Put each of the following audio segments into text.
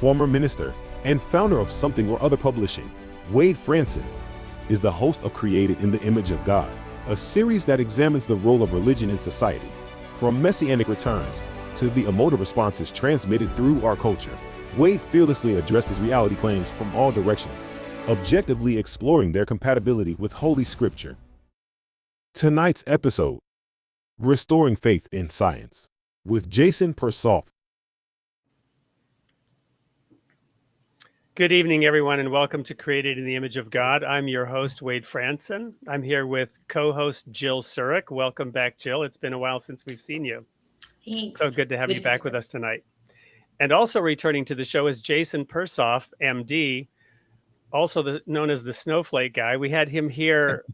former minister and founder of Something or Other Publishing, Wade Fransson, is the host of Created in the Image of God, a series that examines the role of religion in society, from messianic returns to the emotive responses transmitted through our culture. Wade fearlessly addresses reality claims from all directions, objectively exploring their compatibility with Holy Scripture. Tonight's episode, Restoring Faith in Science, with Jason Persoff. Good evening, everyone, and welcome to Created in the Image of God. I'm your host, Wade Fransson. I'm here with co-host Jill Surik. Welcome back, Jill. It's been a while since we've seen you. Thanks. So good to have you back with us tonight. And also returning to the show is Jason Persoff, MD, also known as the Snowflake Guy. We had him here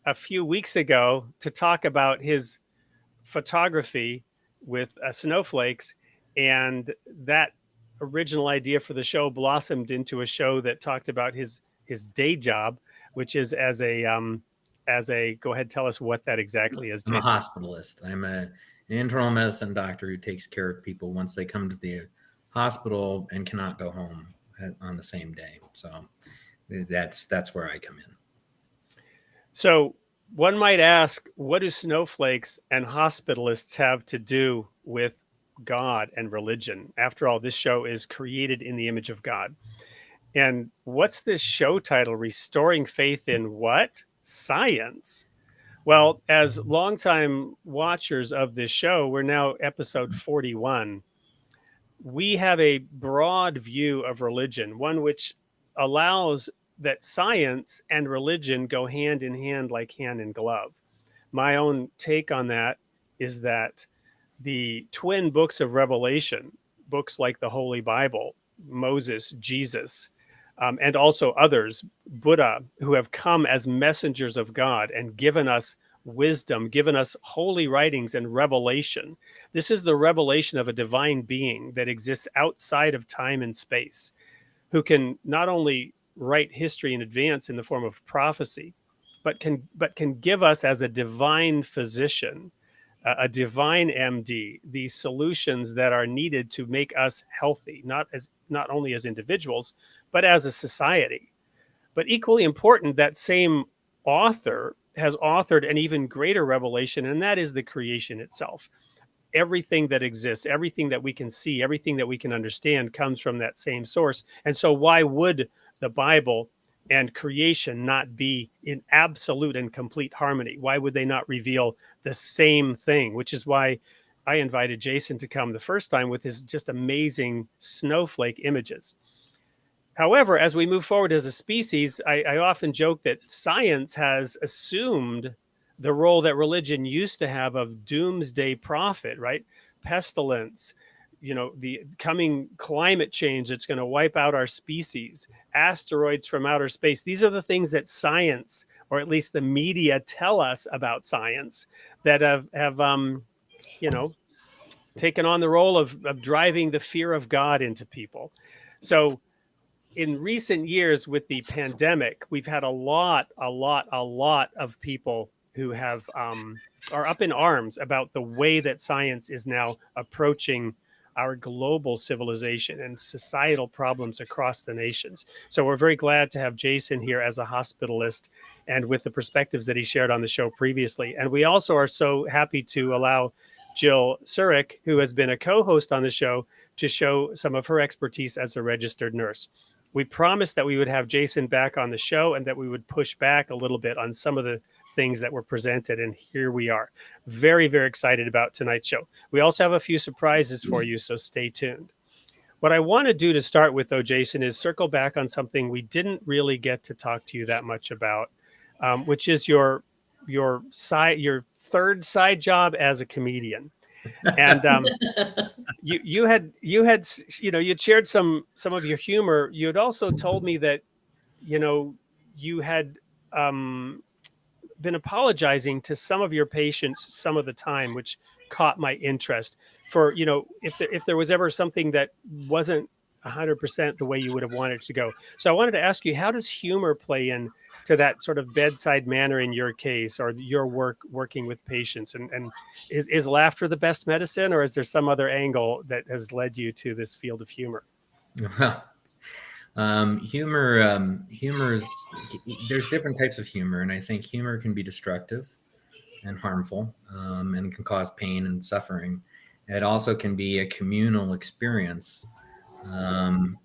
a few weeks ago to talk about his photography with snowflakes, and that original idea for the show blossomed into a show that talked about his day job, which is as a go ahead, tell us what that exactly is, Jason. I'm a hospitalist. I'm an internal medicine doctor who takes care of people once they come to the hospital and cannot go home on the same day. So that's where I come in. So one might ask, what do snowflakes and hospitalists have to do with God and religion? After all, this show is Created in the Image of God. And what's this show title? Restoring Faith in what? Science. Well, as longtime watchers of this show, we're now episode 41. We have a broad view of religion, one which allows that science and religion go hand in hand like hand in glove. My own take on that is that the twin books of Revelation, books like the Holy Bible, Moses, Jesus, and also others, Buddha, who have come as messengers of God and given us wisdom, given us holy writings and revelation. This is the revelation of a divine being that exists outside of time and space, who can not only write history in advance in the form of prophecy, but can give us as a divine physician, a divine MD, the solutions that are needed to make us healthy, not only as individuals, but as a society. But equally important, that same author has authored an even greater revelation, and that is the creation itself. Everything that exists, everything that we can see, everything that we can understand comes from that same source. And so why would the Bible and creation not be in absolute and complete harmony? Why would they not reveal the same thing? Which is why I invited Jason to come the first time with his just amazing snowflake images. However, as we move forward as a species, I often joke that science has assumed the role that religion used to have of doomsday prophet, right? Pestilence, the coming climate change that's going to wipe out our species, asteroids from outer space. These are the things that science, or at least the media, tell us about science that have taken on the role of driving the fear of God into people. So in recent years with the pandemic, we've had a lot of people who have are up in arms about the way that science is now approaching our global civilization and societal problems across the nations. So we're very glad to have Jason here as a hospitalist and with the perspectives that he shared on the show previously. And we also are so happy to allow Jill Surik, who has been a co-host on the show, to show some of her expertise as a registered nurse. We promised that we would have Jason back on the show and that we would push back a little bit on some of the things that were presented, and here we are. Very, very excited about tonight's show. We also have a few surprises for you, so stay tuned. What I want to do to start with, though, Jason, is circle back on something we didn't really get to talk to you that much about, which is your third side job as a comedian. And you'd shared some of your humor. You had also told me that you had been apologizing to some of your patients some of the time, which caught my interest. For if there was ever something that wasn't 100% the way you would have wanted it to go. So I wanted to ask you, how does humor play in to that sort of bedside manner in your case, or your working with patients? And is laughter the best medicine, or is there some other angle that has led you to this field of humor? Well, humor's there's different types of humor, and I think humor can be destructive and harmful, and can cause pain and suffering. It also can be a communal experience. And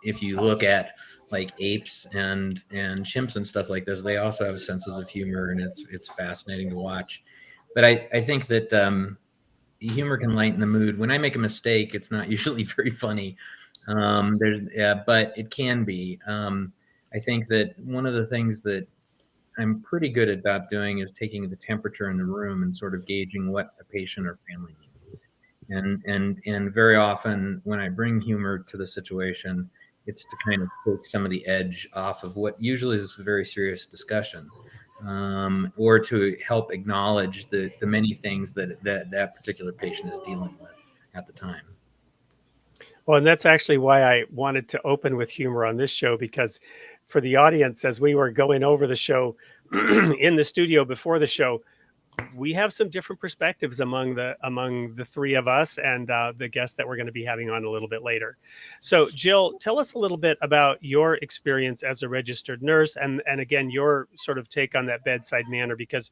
if you look at like apes and chimps and stuff like this, they also have senses of humor, and it's fascinating to watch. But I think that humor can lighten the mood. When I make a mistake, it's not usually very funny. But it can be. I think that one of the things that I'm pretty good about doing is taking the temperature in the room and sort of gauging what a patient or family needs. And very often when I bring humor to the situation, it's to kind of take some of the edge off of what usually is a very serious discussion, or to help acknowledge the many things that particular patient is dealing with at the time. Well, and that's actually why I wanted to open with humor on this show, because for the audience, as we were going over the show in the studio before the show, we have some different perspectives among the three of us and the guest that we're going to be having on a little bit later. So, Jill, tell us a little bit about your experience as a registered nurse, and again your sort of take on that bedside manner, because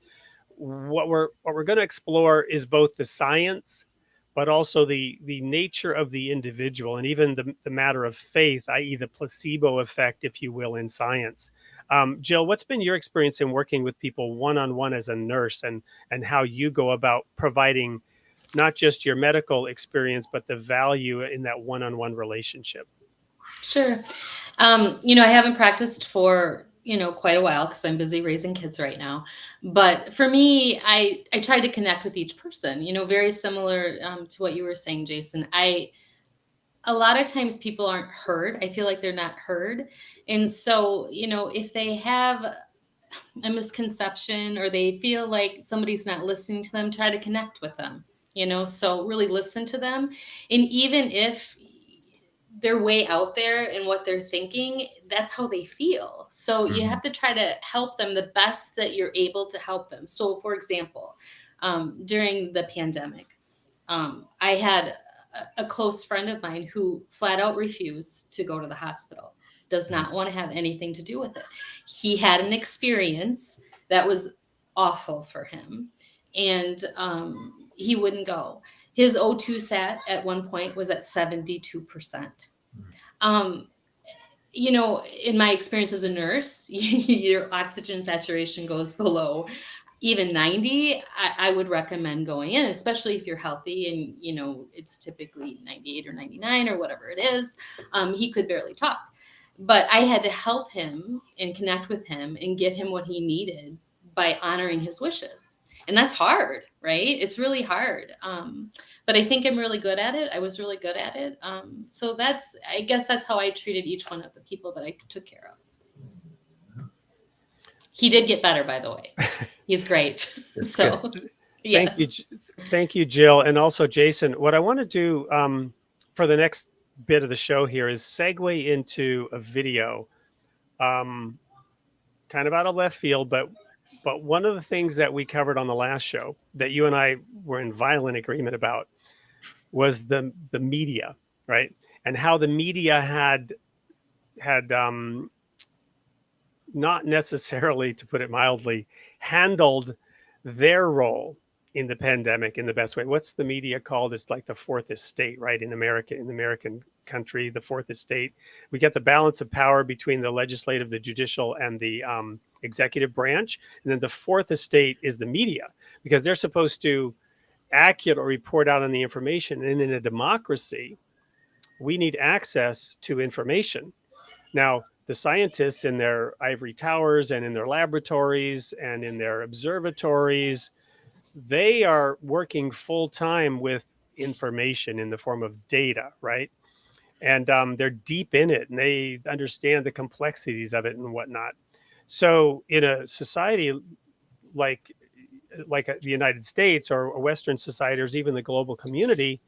what we're going to explore is both the science, but also the nature of the individual, and even the matter of faith, i.e., the placebo effect, if you will, in science. Jill, what's been your experience in working with people one-on-one as a nurse, and how you go about providing not just your medical experience, but the value in that one-on-one relationship? Sure. I haven't practiced for, quite a while because I'm busy raising kids right now. But for me, I try to connect with each person, very similar to what you were saying, Jason. A lot of times people aren't heard. I feel like they're not heard. And so, if they have a misconception or they feel like somebody's not listening to them, try to connect with them, so really listen to them. And even if they're way out there in what they're thinking, that's how they feel. So you have to try to help them the best that you're able to help them. So for example, during the pandemic, I had a close friend of mine who flat out refused to go to the hospital, does not want to have anything to do with it. He had an experience that was awful for him, and he wouldn't go. His O2 sat at one point was at 72%. In my experience as a nurse, your oxygen saturation goes below even 90. I would recommend going in, especially if you're healthy and, it's typically 98 or 99 or whatever it is. He could barely talk, but I had to help him and connect with him and get him what he needed by honoring his wishes. And that's hard, right? It's really hard. But I think I'm really good at it. I was really good at it. So I guess that's how I treated each one of the people that I took care of. He did get better, by the way. He's great. So, yes. Thank you, Jill. And also Jason, what I want to do for the next bit of the show here is segue into a video, kind of out of left field, but one of the things that we covered on the last show that you and I were in violent agreement about was the media, right? And how the media had not necessarily, to put it mildly, handled their role in the pandemic in the best way. What's the media called? It's like the fourth estate, right? In America, in the American country, the fourth estate. We get the balance of power between the legislative, the judicial, and the executive branch. And then the fourth estate is the media, because they're supposed to accurately report out on the information. And in a democracy, we need access to information. Now, the scientists in their ivory towers and in their laboratories and in their observatories, they are working full time with information in the form of data, right? And they're deep in it, and they understand the complexities of it and whatnot. So in a society like the United States or Western society, or even the global community,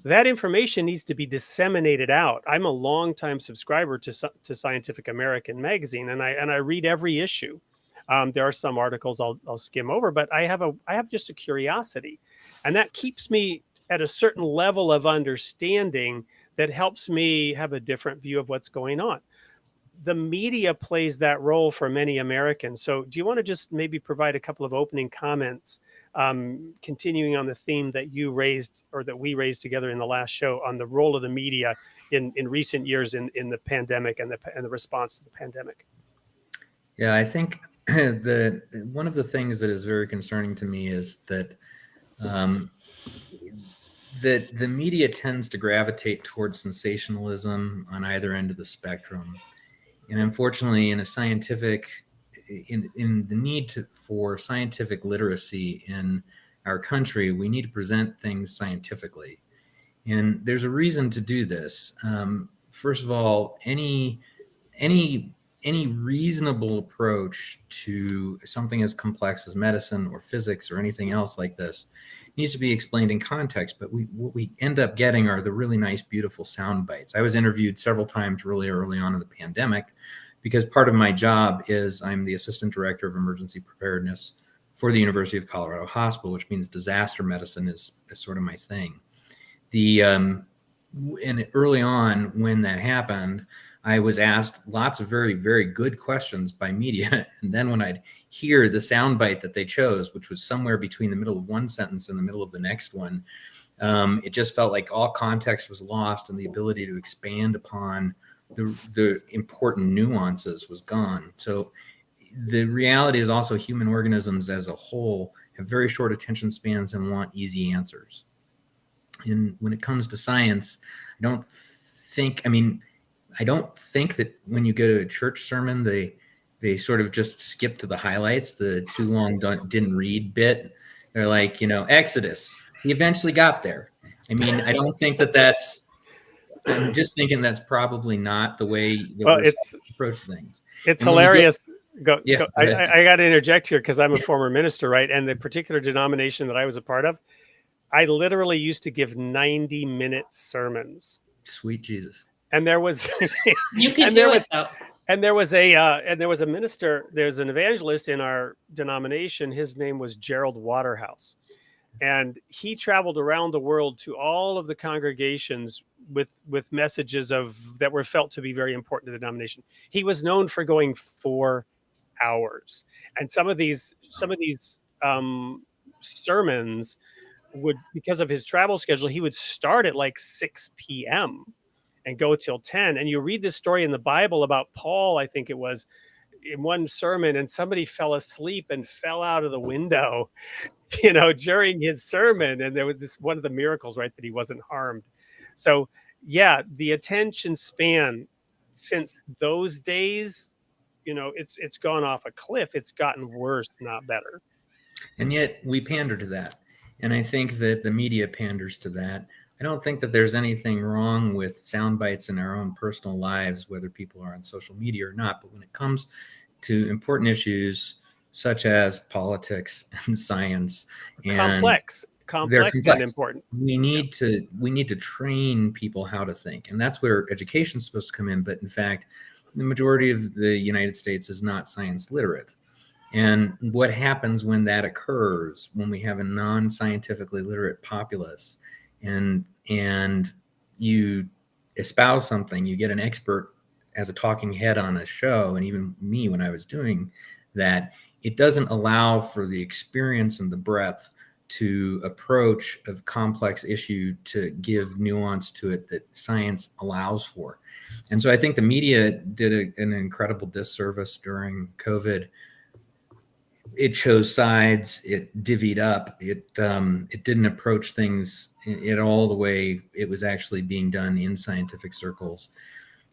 that information needs to be disseminated out. I'm a longtime subscriber to Scientific American magazine, and I read every issue. There are some articles I'll skim over, but I have just a curiosity, and that keeps me at a certain level of understanding that helps me have a different view of what's going on. The media plays that role for many Americans. So do you want to just maybe provide a couple of opening comments, continuing on the theme that you raised, or that we raised together in the last show, on the role of the media in recent years in the pandemic and the response to the pandemic? Yeah, I think one of the things that is very concerning to me is that that the media tends to gravitate towards sensationalism on either end of the spectrum. And unfortunately, in the need for scientific literacy in our country, we need to present things scientifically. And there's a reason to do this. First of all, any reasonable approach to something as complex as medicine or physics or anything else like this needs to be explained in context. But what we end up getting are the really nice, beautiful sound bites. I was interviewed several times really early on in the pandemic, because part of my job is I'm the assistant director of emergency preparedness for the University of Colorado Hospital, which means disaster medicine is sort of my thing. And early on when that happened, I was asked lots of very, very good questions by media. And then when I'd hear the soundbite that they chose, which was somewhere between the middle of one sentence and the middle of the next one, it just felt like all context was lost and the ability to expand upon the important nuances was gone. So the reality is also human organisms as a whole have very short attention spans and want easy answers. And when it comes to science, I don't think that when you go to a church sermon, they sort of just skip to the highlights, the too long didn't read bit. They're like, Exodus, he eventually got there. I mean, I don't think I'm just thinking that's probably not the way that we're supposed to approach things. It's hilarious. Go. I got to interject here because I'm a former minister, right? And the particular denomination that I was a part of, I literally used to give 90-minute sermons. Sweet Jesus. And there was you can do it though. And there was a minister, there's an evangelist in our denomination. His name was Gerald Waterhouse. And he traveled around the world to all of the congregations with messages that were felt to be very important to the denomination. He was known for going 4 hours. And some of these sermons would, because of his travel schedule, he would start at like 6 p.m. and go till 10. And you read this story in the Bible about Paul, I think it was, in one sermon, and somebody fell asleep and fell out of the window, during his sermon. And there was this one of the miracles, right, that he wasn't harmed. So yeah, the attention span since those days, it's gone off a cliff. It's gotten worse, not better. And yet we pander to that. And I think that the media panders to that. I don't think that there's anything wrong with sound bites in our own personal lives, whether people are on social media or not. But when it comes to important issues such as politics and science, and complex and important, we need to train people how to think, and that's where education is supposed to come in. But in fact, the majority of the United States is not science literate. And what happens when that occurs, when we have a non-scientifically literate populace, and you espouse something, you get an expert as a talking head on a show, and even me when I was doing that, it doesn't allow for the experience and the breadth to approach a complex issue to give nuance to it that science allows for. And so I think the media did an incredible disservice during COVID. It chose sides, it divvied up, it didn't approach things in all the way it was actually being done in scientific circles.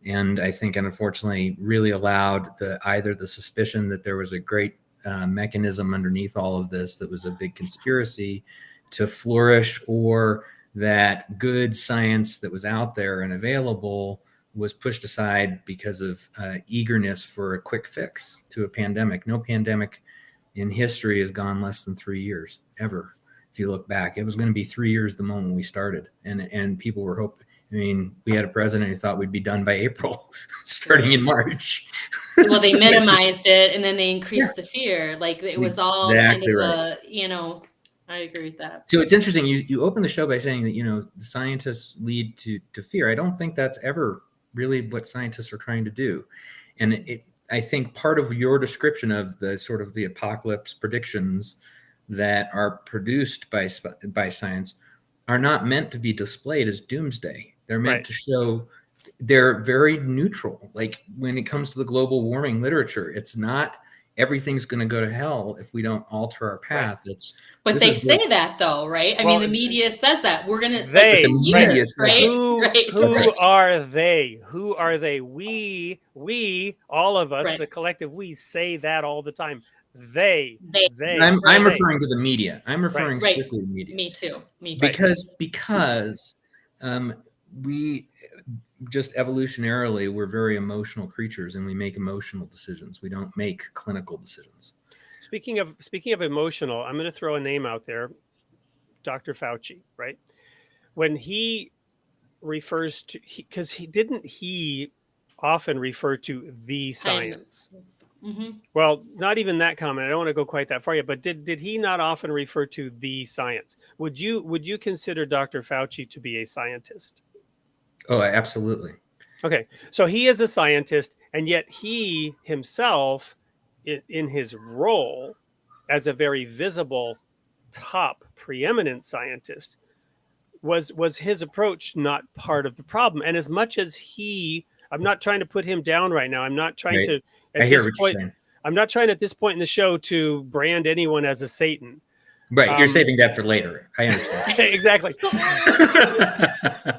And I think, unfortunately, really allowed either the suspicion that there was a great mechanism underneath all of this that was a big conspiracy to flourish, or that good science that was out there and available was pushed aside because of eagerness for a quick fix to a pandemic. No pandemic in history has gone less than 3 years, ever. If you look back, it was going to be 3 years the moment we started. And people were hoping. I mean, we had a president who thought we'd be done by April, starting in March. Well, they minimized it, and then they increased the fear. Like it was all exactly kind of right. I agree with that. So it's interesting. You open the show by saying that, scientists lead to fear. I don't think that's ever really what scientists are trying to do. And I think part of your description of the sort of the apocalypse predictions that are produced by science are not meant to be displayed as doomsday. They're meant to show they're very neutral. Like when it comes to the global warming literature, it's not everything's going to go to hell if we don't alter our path. But they say that though, right? I mean, the media says that we're going to right? Who are they? Who are they? We, all of us, the collective we say that all the time. They. I'm referring to the media. I'm referring strictly to the media. Me too. Because we just evolutionarily, we're very emotional creatures and we make emotional decisions. We don't make clinical decisions. Speaking of emotional, I'm going to throw a name out there, Dr. Fauci, right? When he refers to, because he often refer to the science. Mm-hmm. Well, not even that comment. I don't want to go quite that far yet, but did he not often refer to the science? Would you consider Dr. Fauci to be a scientist? Oh, absolutely. Okay. So he is a scientist, and yet he himself, in his role as a very visible, top, preeminent scientist, was his approach not part of the problem? And as much as I'm not trying to put him down right now. I'm not trying to. I hear what you're saying. I'm not trying at this point in the show to brand anyone as a Satan. Right, you're saving that for later. I understand. Exactly.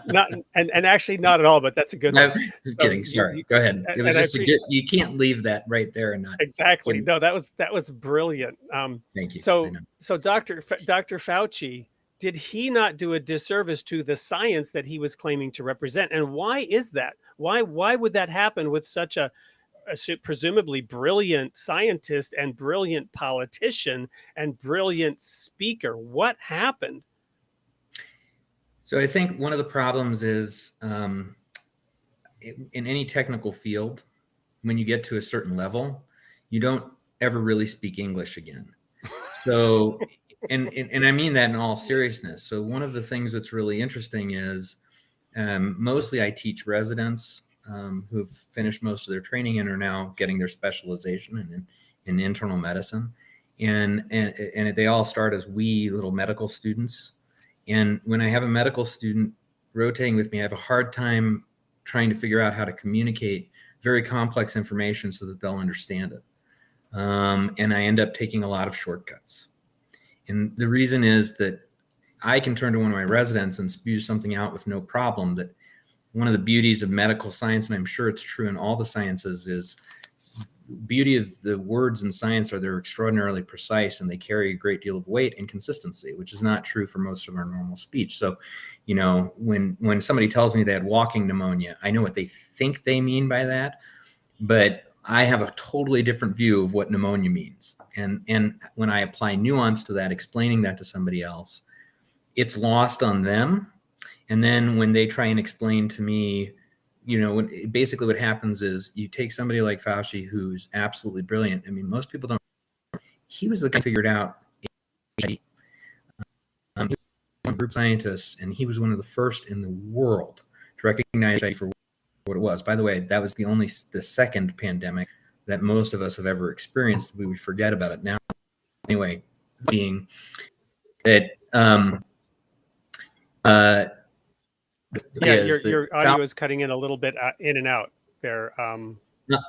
Not and actually not at all, but that's a good one. Just kidding. Sorry. Go ahead. It was just you can't leave that right there and not exactly. No, that was brilliant. Thank you. So Dr. Fauci, did he not do a disservice to the science that he was claiming to represent? And why is that? Why would that happen with such a presumably brilliant scientist and brilliant politician and brilliant speaker? What happened? So I think one of the problems is in any technical field, when you get to a certain level, you don't ever really speak English again. So, and I mean that in all seriousness. So one of the things that's really interesting is mostly I teach residents who've finished most of their training and are now getting their specialization in internal medicine. And they all start as wee little medical students. And when I have a medical student rotating with me, I have a hard time trying to figure out how to communicate very complex information so that they'll understand it. And I end up taking a lot of shortcuts. And the reason is that I can turn to one of my residents and spew something out with no problem. That one of the beauties of medical science, and I'm sure it's true in all the sciences, is the beauty of the words in science are they're extraordinarily precise and they carry a great deal of weight and consistency, which is not true for most of our normal speech. So, when somebody tells me they had walking pneumonia, I know what they think they mean by that, but I have a totally different view of what pneumonia means. And when I apply nuance to that, explaining that to somebody else, it's lost on them. And then when they try and explain to me, basically what happens is you take somebody like Fauci, who's absolutely brilliant. I mean, most people don't. He was the guy who figured out HIV. Group scientists, and he was one of the first in the world to recognize HIV for what it was. By the way, that was the second pandemic that most of us have ever experienced. We forget about it now. Anyway, being that your audio is cutting in a little bit in and out there.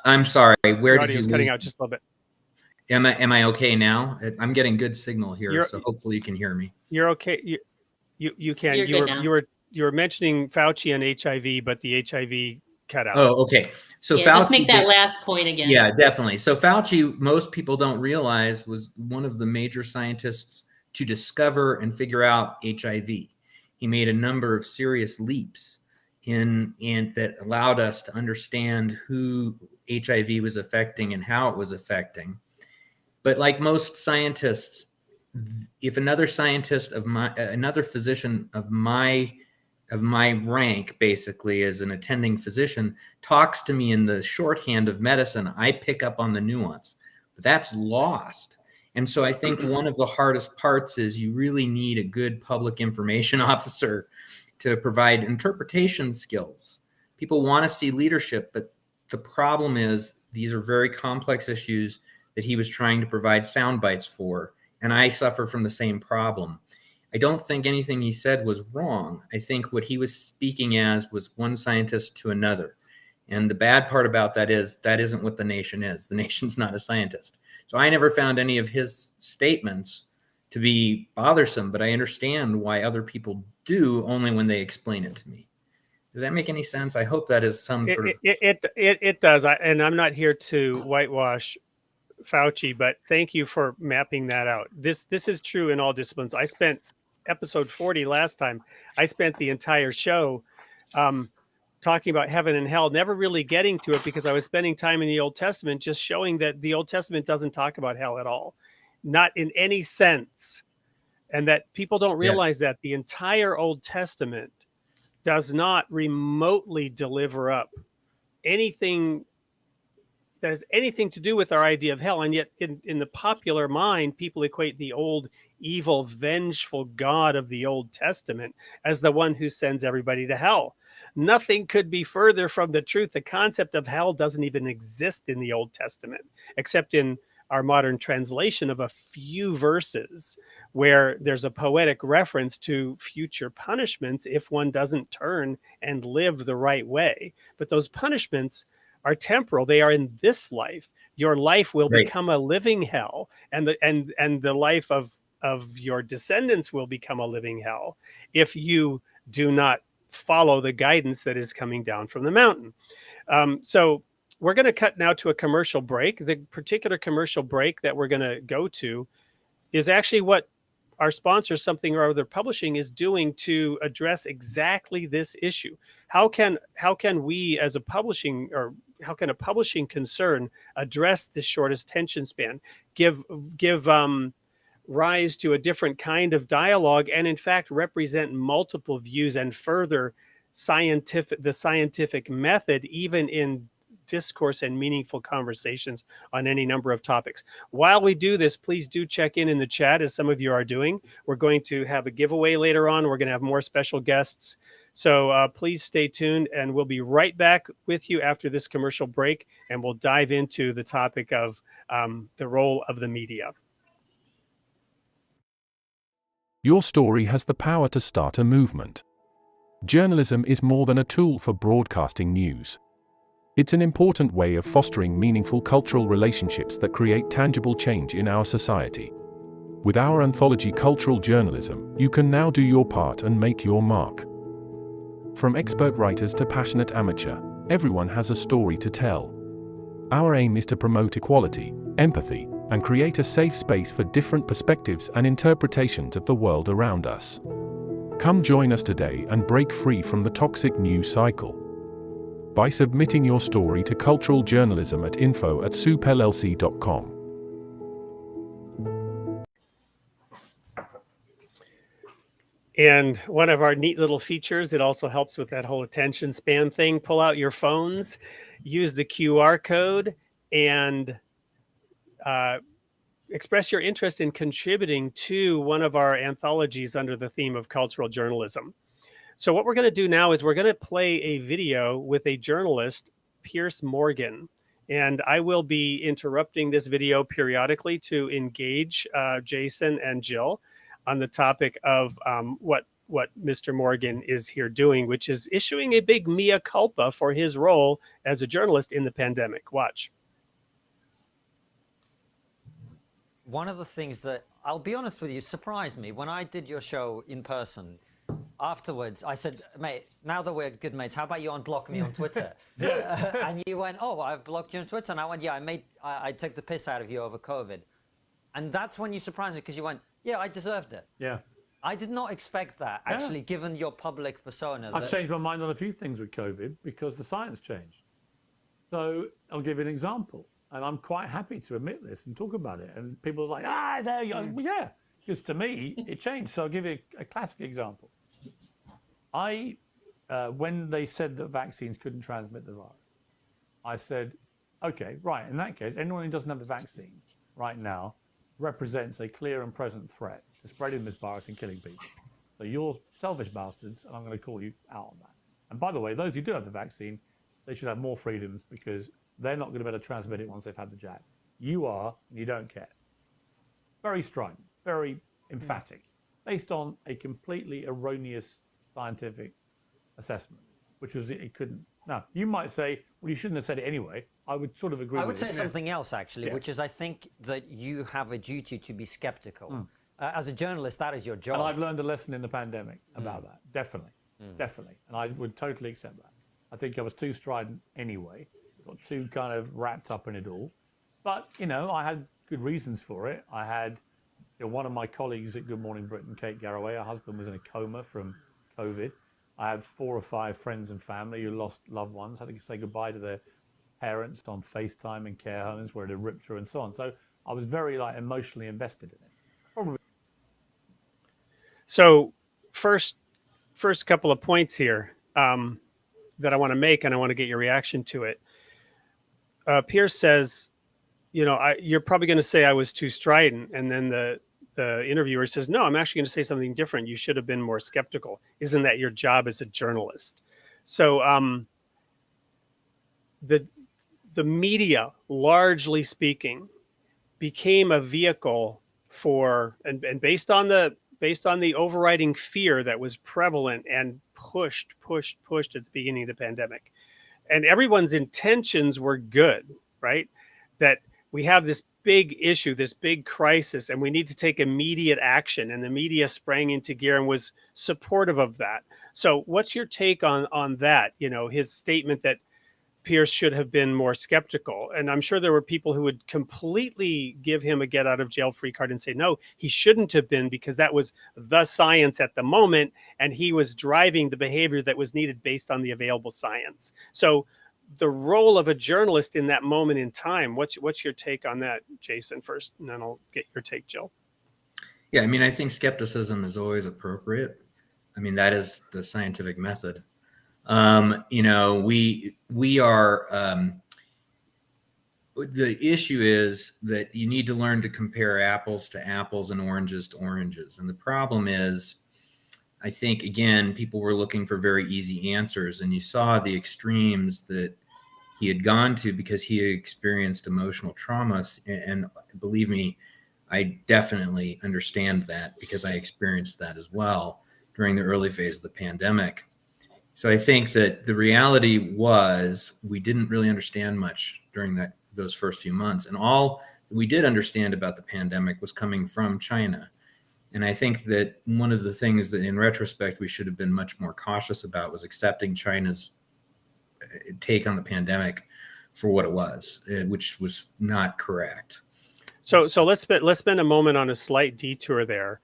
I'm sorry. Where did you cutting out just a little bit? Am I okay now? I'm getting good signal here, so hopefully you can hear me. You're okay. You can. You were mentioning Fauci and HIV, but the HIV cut out. Oh, okay. So Fauci, just make that last point again. Yeah, definitely. So Fauci, most people don't realize, was one of the major scientists to discover and figure out HIV. He made a number of serious leaps in that allowed us to understand who HIV was affecting and how it was affecting. But like most scientists, if another physician of my rank, basically as an attending physician, talks to me in the shorthand of medicine, I pick up on the nuance. But that's lost. And so I think one of the hardest parts is you really need a good public information officer to provide interpretation skills. People want to see leadership, but the problem is these are very complex issues that he was trying to provide sound bites for. And I suffer from the same problem. I don't think anything he said was wrong. I think what he was speaking as was one scientist to another. And the bad part about that is that isn't what the nation is. The nation's not a scientist. So I never found any of his statements to be bothersome, but I understand why other people do only when they explain it to me. Does that make any sense? I hope that is some sort of... It does. And I'm not here to whitewash Fauci, but thank you for mapping that out. This is true in all disciplines. I spent episode 40 last time. I spent the entire show talking about heaven and hell, never really getting to it because I was spending time in the Old Testament, just showing that the Old Testament doesn't talk about hell at all, not in any sense. And that people don't realize that the entire Old Testament does not remotely deliver up anything that has anything to do with our idea of hell. And yet in the popular mind, people equate the old, evil, vengeful God of the Old Testament as the one who sends everybody to hell. Nothing could be further from the truth. The concept of hell doesn't even exist in the Old Testament, except in our modern translation of a few verses where there's a poetic reference to future punishments if one doesn't turn and live the right way. But those punishments are temporal. They are in this life. Your life will become a living hell, and the life of your descendants will become a living hell if you do not follow the guidance that is coming down from the mountain. So we're going to cut now to a commercial break. The particular commercial break that we're going to go to is actually what our sponsor, Something or Other Publishing, is doing to address exactly this issue. How can we as a publishing, or how can a publishing concern address this shortest attention span, give rise to a different kind of dialogue, and in fact represent multiple views and further the scientific method, even in discourse and meaningful conversations on any number of topics. While we do this, please do check in the chat, as some of you are doing. We're going to have a giveaway later on. We're going to have more special guests. So please stay tuned, and we'll be right back with you after this commercial break, and we'll dive into the topic of the role of the media. Your story has the power to start a movement. Journalism is more than a tool for broadcasting news. It's an important way of fostering meaningful cultural relationships that create tangible change in our society. With our anthology Cultural Journalism, you can now do your part and make your mark. From expert writers to passionate amateur, everyone has a story to tell. Our aim is to promote equality, empathy, and create a safe space for different perspectives and interpretations of the world around us. Come join us today and break free from the toxic news cycle by submitting your story to Cultural Journalism at info@soupllc.com. And one of our neat little features, it also helps with that whole attention span thing. Pull out your phones, use the QR code, and express your interest in contributing to one of our anthologies under the theme of cultural journalism. So what we're going to do now is we're going to play a video with a journalist, Piers Morgan. And I will be interrupting this video periodically to engage Jason and Jill on the topic of what Mr. Morgan is here doing, which is issuing a big mea culpa for his role as a journalist in the pandemic. Watch. One of the things that, I'll be honest with you, surprised me when I did your show in person. Afterwards, I said, mate, now that we're good mates, how about you unblock me on Twitter? And you went, oh, I've blocked you on Twitter. And I went, yeah, I took the piss out of you over COVID. And that's when you surprised me, because you went, yeah, I deserved it. Yeah. I did not expect that, actually, given your public persona. I've changed my mind on a few things with COVID because the science changed. So I'll give you an example. And I'm quite happy to admit this and talk about it. And people are like, there you go. Well, yeah, because to me, it changed. So I'll give you a classic example. When they said that vaccines couldn't transmit the virus, I said, okay, right, in that case, anyone who doesn't have the vaccine right now represents a clear and present threat to spreading this virus and killing people. So you're selfish bastards, and I'm going to call you out on that. And by the way, those who do have the vaccine, they should have more freedoms because they're not going to be able to transmit it once they've had the jab. You are, and you don't care. Very strident, very emphatic, based on a completely erroneous scientific assessment, which was it couldn't. Now, you might say, well, you shouldn't have said it anyway. I would sort of agree with you. I would say something else, actually, which is I think that you have a duty to be skeptical. As a journalist, that is your job. And I've learned a lesson in the pandemic about that. Definitely. Definitely. And I would totally accept that. I think I was too strident anyway. Got too kind of wrapped up in it all. But, you know, I had good reasons for it. I had one of my colleagues at Good Morning Britain, Kate Garraway, her husband was in a coma from COVID. I had 4 or 5 friends and family who lost loved ones, had to say goodbye to their parents on FaceTime in care homes where it had ripped through and so on. So I was very emotionally invested in it. Probably. So first couple of points here that I want to make, and I want to get your reaction to it. Piers says, you're probably going to say I was too strident, and then the interviewer says, no, I'm actually going to say something different. You should have been more skeptical. Isn't that your job as a journalist? So the media, largely speaking, became a vehicle for, and based on the overriding fear that was prevalent and pushed at the beginning of the pandemic. And everyone's intentions were good, right? That we have this big issue, this big crisis, and we need to take immediate action. And the media sprang into gear and was supportive of that. So what's your take on that? His statement that Piers should have been more skeptical. And I'm sure there were people who would completely give him a get out of jail free card and say, no, he shouldn't have been, because that was the science at the moment. And he was driving the behavior that was needed based on the available science. So the role of a journalist in that moment in time, what's your take on that, Jason, first, and then I'll get your take, Jill. Yeah, I think skepticism is always appropriate. That is the scientific method. We are, the issue is that you need to learn to compare apples to apples and oranges to oranges. And the problem is, I think, again, people were looking for very easy answers, and you saw the extremes that he had gone to because he had experienced emotional trauma. And believe me, I definitely understand that because I experienced that as well during the early phase of the pandemic. So I think that the reality was we didn't really understand much during those first few months. And all we did understand about the pandemic was coming from China. And I think that one of the things that in retrospect we should have been much more cautious about was accepting China's take on the pandemic for what it was, which was not correct. So let's spend a moment on a slight detour there.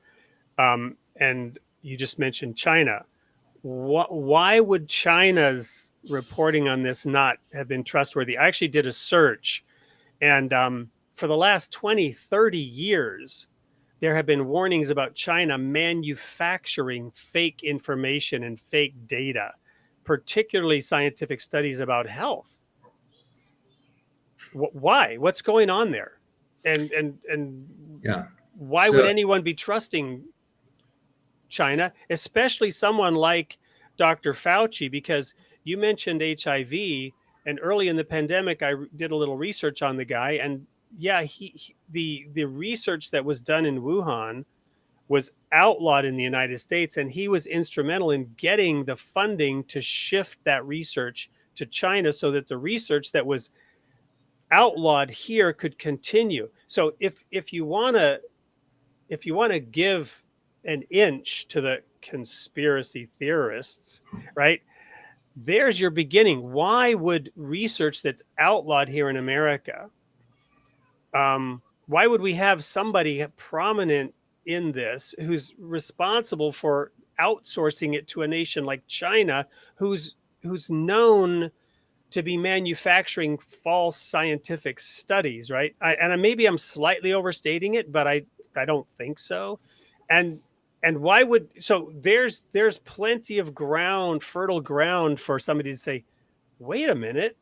And you just mentioned China. Why would China's reporting on this not have been trustworthy? I actually did a search, and for the last 20, 30 years, there have been warnings about China manufacturing fake information and fake data, particularly scientific studies about health. Why? What's going on there? And yeah. Why would anyone be trusting China, especially someone like Dr. Fauci? Because you mentioned HIV, and early in the pandemic, I did a little research on the guy, and yeah, the research that was done in Wuhan was outlawed in the United States, and he was instrumental in getting the funding to shift that research to China so that the research that was outlawed here could continue. So if you want to give an inch to the conspiracy theorists, right? There's your beginning. Why would research that's outlawed here in America, why would we have somebody prominent in this who's responsible for outsourcing it to a nation like China, who's known to be manufacturing false scientific studies, right? And maybe I'm slightly overstating it, but I don't think so. And why would, so there's plenty of ground, fertile ground for somebody to say, wait a minute.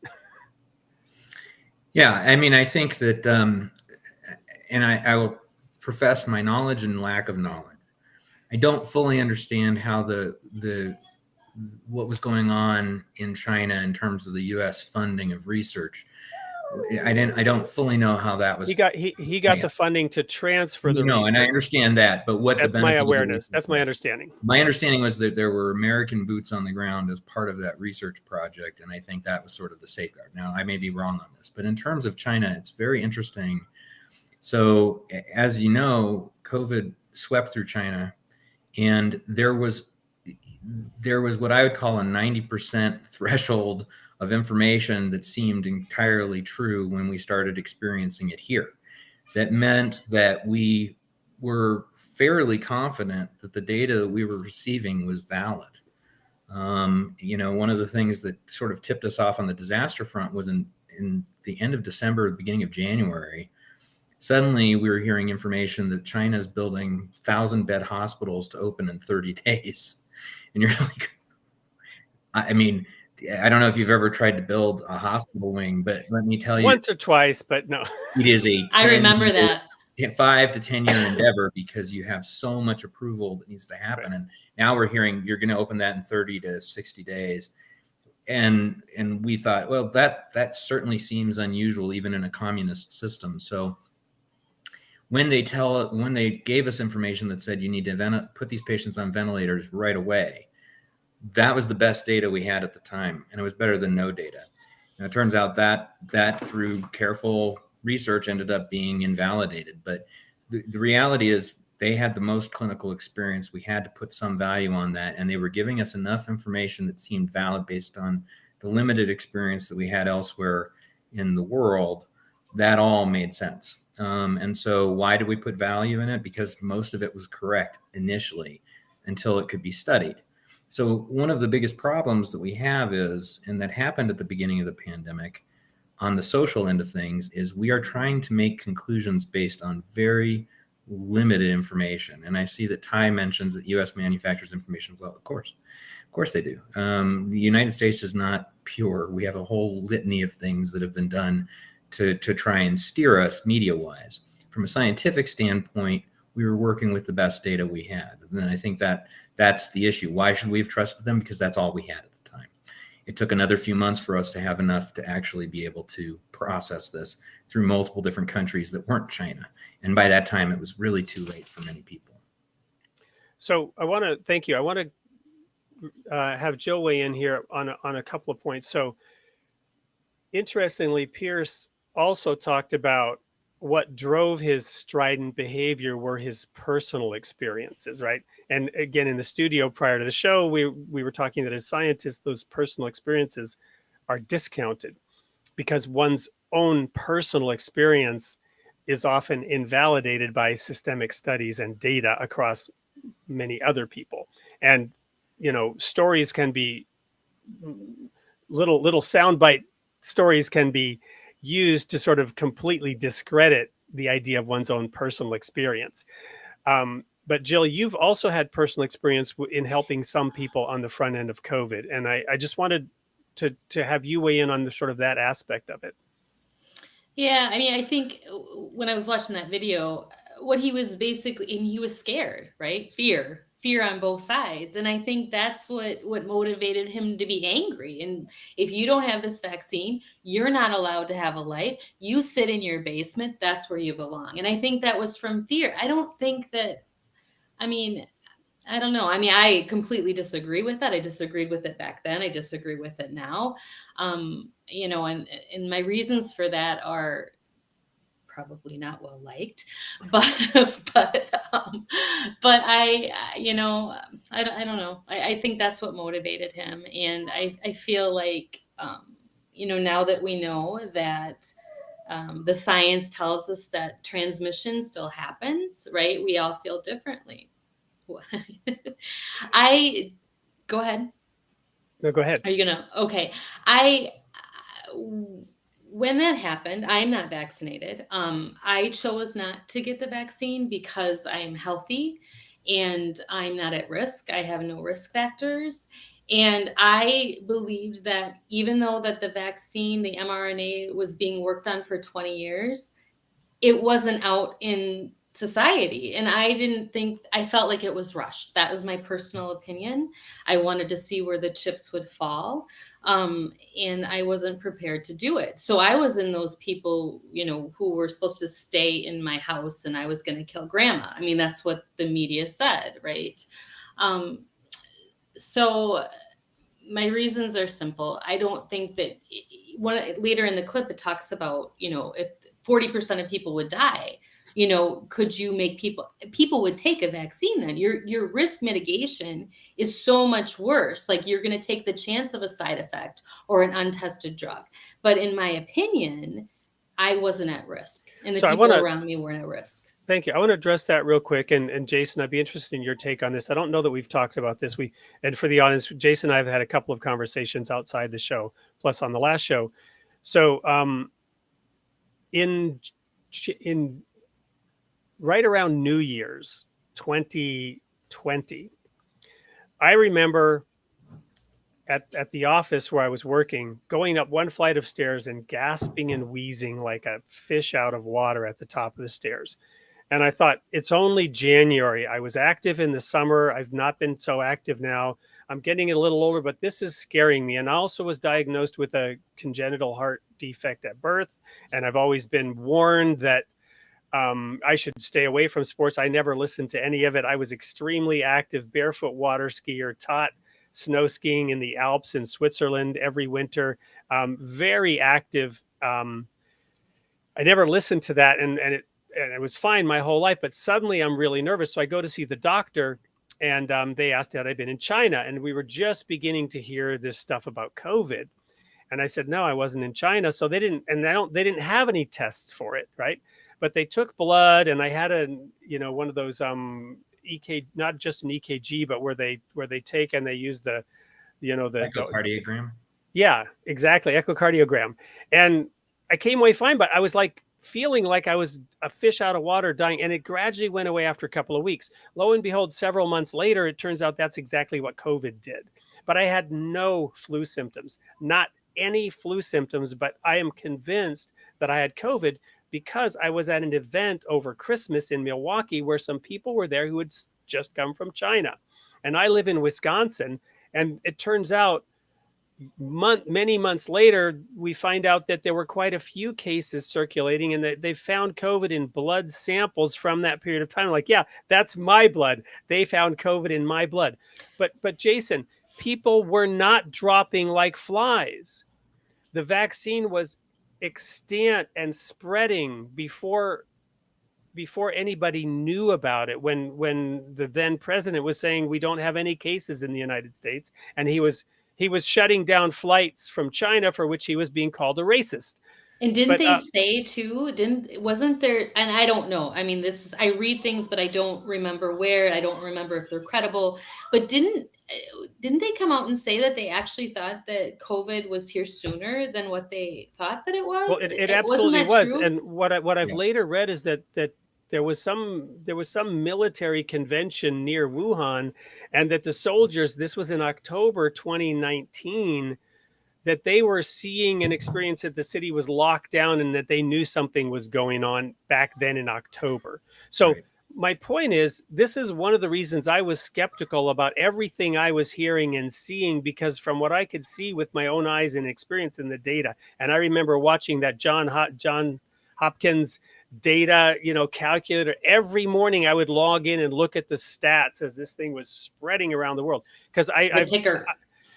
Yeah, I think that, and I will profess my knowledge and lack of knowledge. I don't fully understand how what was going on in China in terms of the U.S. funding of research. I don't fully know how that was. He got the funding to transfer the research. And I understand that, but what that's my awareness. That's my understanding. My understanding was that there were American boots on the ground as part of that research project, and I think that was sort of the safeguard. Now, I may be wrong on this, but in terms of China, it's very interesting. So, as you know, COVID swept through China, and there was what I would call a 90% threshold of information that seemed entirely true when we started experiencing it here. That meant that we were fairly confident that the data that we were receiving was valid. One of the things that sort of tipped us off on the disaster front was in the end of December, beginning of January, suddenly we were hearing information that China's building 1,000-bed hospitals to open in 30 days. And you're like, I mean, I don't know if you've ever tried to build a hospital wing, but let me tell you. Once or twice, but no. It is I remember that. 5 to 10 year endeavor because you have so much approval that needs to happen. Right. And now we're hearing you're going to open that in 30 to 60 days. And we thought, well, that certainly seems unusual, even in a communist system. So when they gave us information that said you need to put these patients on ventilators right away, that was the best data we had at the time, and it was better than no data. And it turns out that through careful research ended up being invalidated. But the reality is they had the most clinical experience. We had to put some value on that, and they were giving us enough information that seemed valid based on the limited experience that we had elsewhere in the world. That all made sense. And so why did we put value in it? Because most of it was correct initially until it could be studied. So one of the biggest problems that we have is, and that happened at the beginning of the pandemic on the social end of things, is we are trying to make conclusions based on very limited information. And I see that Ty mentions that U.S. manufactures information. Well, of course they do. The United States is not pure. We have a whole litany of things that have been done to try and steer us media-wise. From a scientific standpoint, we were working with the best data we had. And I think that's the issue. Why should we have trusted them? Because that's all we had at the time. It took another few months for us to have enough to actually be able to process this through multiple different countries that weren't China. And by that time, it was really too late for many people. So I want to thank you. I want to have Jill weigh in here on a couple of points. So interestingly, Piers also talked about what drove his strident behavior were his personal experiences, right? And again, in the studio prior to the show, we were talking that as scientists, those personal experiences are discounted because one's own personal experience is often invalidated by systemic studies and data across many other people. And, stories can be little soundbite stories can be used to sort of completely discredit the idea of one's own personal experience. But Jill, you've also had personal experience in helping some people on the front end of COVID. And I just wanted to have you weigh in on the sort of that aspect of it. Yeah, I mean, I think when I was watching that video, what he was basically, and he was scared, right? Fear on both sides. And I think that's what motivated him to be angry. And if you don't have this vaccine, you're not allowed to have a life. You sit in your basement. That's where you belong. And I think that was from fear. I don't think that, I don't know. I completely disagree with that. I disagreed with it back then. I disagree with it now. And my reasons for that are probably not well liked, but I don't know. I think that's what motivated him. And I feel like, now that we know that the science tells us that transmission still happens, right? We all feel differently. Go ahead. No, go ahead. Are you gonna? Okay. When that happened, I'm not vaccinated. I chose not to get the vaccine because I'm healthy and I'm not at risk. I have no risk factors. And I believed that even though that the vaccine, the mRNA, was being worked on for 20 years, it wasn't out in society. And I felt like it was rushed. That was my personal opinion. I wanted to see where the chips would fall. And I wasn't prepared to do it. So I was in those people, who were supposed to stay in my house, and I was going to kill grandma. I mean, that's what the media said, right? So my reasons are simple. I don't think that later in the clip, it talks about, if 40% of people would die, could you make people would take a vaccine then? Your risk mitigation is so much worse. Like, you're going to take the chance of a side effect or an untested drug. But in my opinion, I wasn't at risk, and the people around me weren't at risk. Thank you. I want to address that real quick. And Jason, I'd be interested in your take on this. I don't know that we've talked about this. And for the audience, Jason and I have had a couple of conversations outside the show, plus on the last show. So in right around New Year's 2020, I remember at the office where I was working, going up one flight of stairs and gasping and wheezing like a fish out of water at the top of the stairs. And I thought, it's only January. I was active in the summer. I've not been so active now. I'm getting a little older, but this is scaring me. And I also was diagnosed with a congenital heart defect at birth. And I've always been warned that I should stay away from sports. I never listened to any of it. I was extremely active, barefoot water skier, taught snow skiing in the Alps in Switzerland every winter. Very active. I never listened to that, and it was fine my whole life, but suddenly I'm really nervous. So I go to see the doctor, and they asked had I been in China, and we were just beginning to hear this stuff about COVID. And I said, no, I wasn't in China. So they didn't have any tests for it, right? But they took blood, and I had one of those EKG, not just an EKG, but where they take and they use the echocardiogram. Yeah, exactly, echocardiogram. And I came away fine, but I was feeling like I was a fish out of water, dying, and it gradually went away after a couple of weeks. Lo and behold, several months later, it turns out that's exactly what COVID did. But I had no flu symptoms, not any flu symptoms, but I am convinced that I had COVID because I was at an event over Christmas in Milwaukee where some people were there who had just come from China. And I live in Wisconsin, and it turns out many months later, we find out that there were quite a few cases circulating, and that they found COVID in blood samples from that period of time. Like, yeah, that's my blood. They found COVID in my blood. But Jason, people were not dropping like flies. The vaccine was extant and spreading before anybody knew about it. When the then president was saying we don't have any cases in the United States, and he was shutting down flights from China for which he was being called a racist. And didn't they say too, wasn't there, and I don't know, I mean, I read things, but I don't remember where, I don't remember if they're credible, but didn't they come out and say that they actually thought that COVID was here sooner than what they thought that it was? Well, it absolutely was. True? And what I've later read is that there was some military convention near Wuhan, and that the soldiers, this was in October 2019, that they were seeing and experiencing that the city was locked down, and that they knew something was going on back then in October. So my point is, this is one of the reasons I was skeptical about everything I was hearing and seeing, because from what I could see with my own eyes and experience in the data, and I remember watching that John Hopkins data, calculator every morning. I would log in and look at the stats as this thing was spreading around the world. Because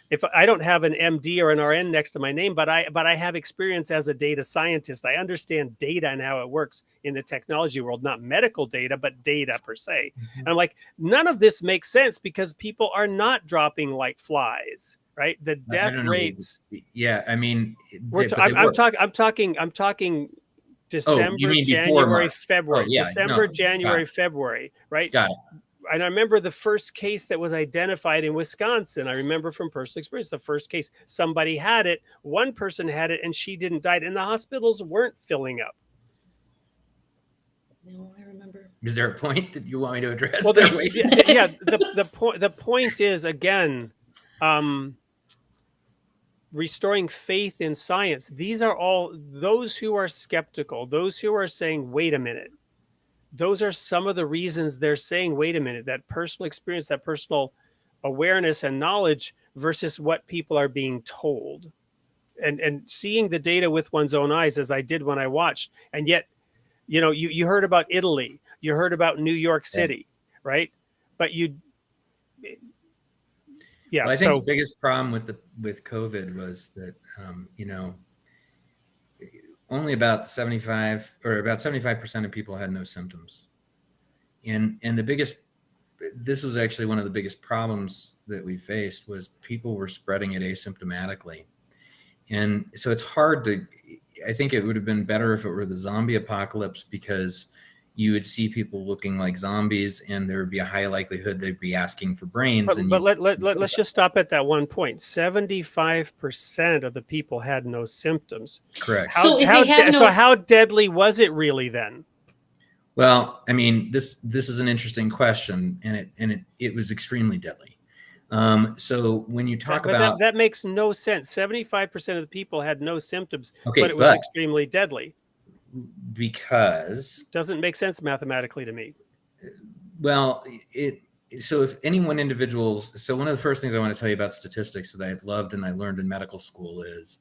if I don't have an MD or an RN next to my name, but I have experience as a data scientist. I understand data and how it works in the technology world, not medical data, but data per se. Mm-hmm. And I'm like, none of this makes sense because people are not dropping like flies, right? The death rates. Yeah, I mean, I'm talking December, January, February. January, February, right? Got it. And I remember the first case that was identified in Wisconsin. I remember from personal experience, the first case, somebody had it, one person had it, and she didn't die, and the hospitals weren't filling up. No, I remember. Is there a point that you want me to address? Well, the point is, again, restoring faith in science. These are all those who are skeptical, those who are saying, wait a minute, those are some of the reasons they're saying, wait a minute, that personal experience, that personal awareness and knowledge versus what people are being told. And seeing the data with one's own eyes, as I did when I watched. And yet, you heard about Italy, you heard about New York City, right? But Well, I think the biggest problem with COVID was that only about 75% of people had no symptoms, and this was actually one of the biggest problems that we faced was people were spreading it asymptomatically, and so it's hard to. I think it would have been better if it were the zombie apocalypse, because you would see people looking like zombies, and there would be a high likelihood they'd be asking for brains. But let's just stop at that one point. 75% of the people had no symptoms. Correct. How deadly was it really then? Well, I mean, this is an interesting question, and it was extremely deadly. So when you talk about that makes no sense. 75% of the people had no symptoms, okay, but it was extremely deadly. Because doesn't make sense mathematically to me. Well, so if any one individuals, so one of the first things I want to tell you about statistics that I loved and I learned in medical school is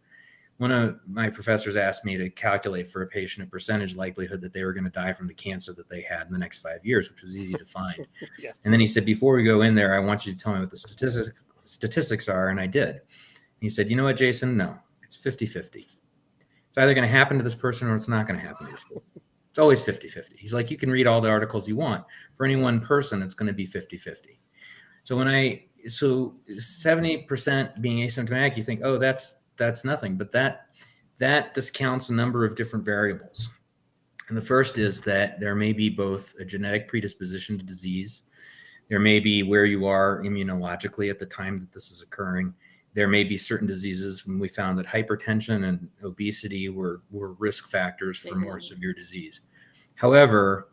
one of my professors asked me to calculate for a patient a percentage likelihood that they were going to die from the cancer that they had in the next 5 years, which was easy to find. Yeah. And then he said, before we go in there, I want you to tell me what the statistics are. And I did. And he said, you know what, Jason? No, it's 50-50. It's either going to happen to this person or it's not going to happen to this person. It's always 50-50. He's like, you can read all the articles you want. For any one person, it's going to be 50-50. So 70% being asymptomatic, you think, oh, that's nothing. But that discounts a number of different variables. And the first is that there may be both a genetic predisposition to disease. There may be where you are immunologically at the time that this is occurring. There may be certain diseases when we found that hypertension and obesity were risk factors for more severe disease. However,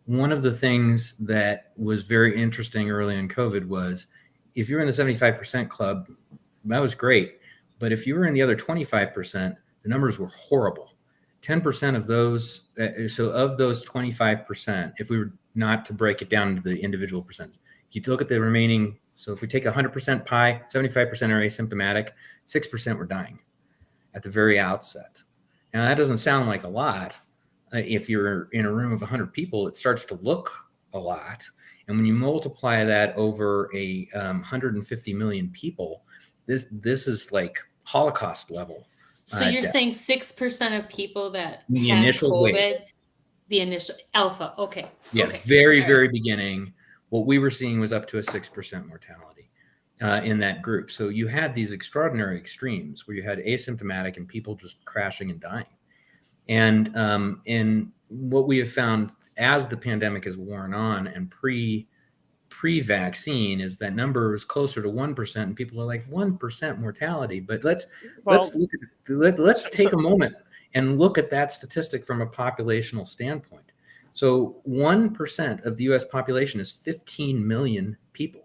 one of the things that was very interesting early in COVID was if you were in the 75% club, that was great. But if you were in the other 25%, the numbers were horrible. 10% of those, so of those 25%, if we were not to break it down into the individual percents, you look at the remaining. So if we take 100% pie, 75% are asymptomatic, 6% were dying at the very outset. Now that doesn't sound like a lot. If you're in a room of 100 people, it starts to look a lot. And when you multiply that over 150 million people, this is like Holocaust level. So you're saying 6% of people that the had initial COVID, wave. the initial alpha. Okay. Yeah, okay. very beginning. What we were seeing was up to a 6% mortality in that group. So you had these extraordinary extremes where you had asymptomatic and people just crashing and dying. And what we have found as the pandemic has worn on and pre-vaccine is that number is closer to 1%, and people are like 1% mortality. But let's take a moment and look at that statistic from a populational standpoint. So 1% of the U.S. population is 15 million people.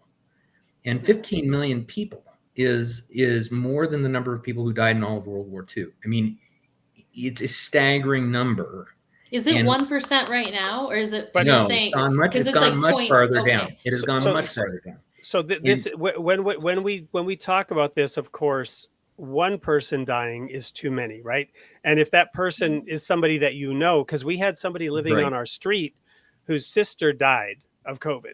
And 15 million people is more than the number of people who died in all of World War II. I mean, it's a staggering number. Is it 1% right now, or is it? No, it's gone much farther down. It has gone much farther down. So when we talk about this, of course, one person dying is too many, right? And if that person is somebody that you know, because we had somebody living on our street whose sister died of COVID.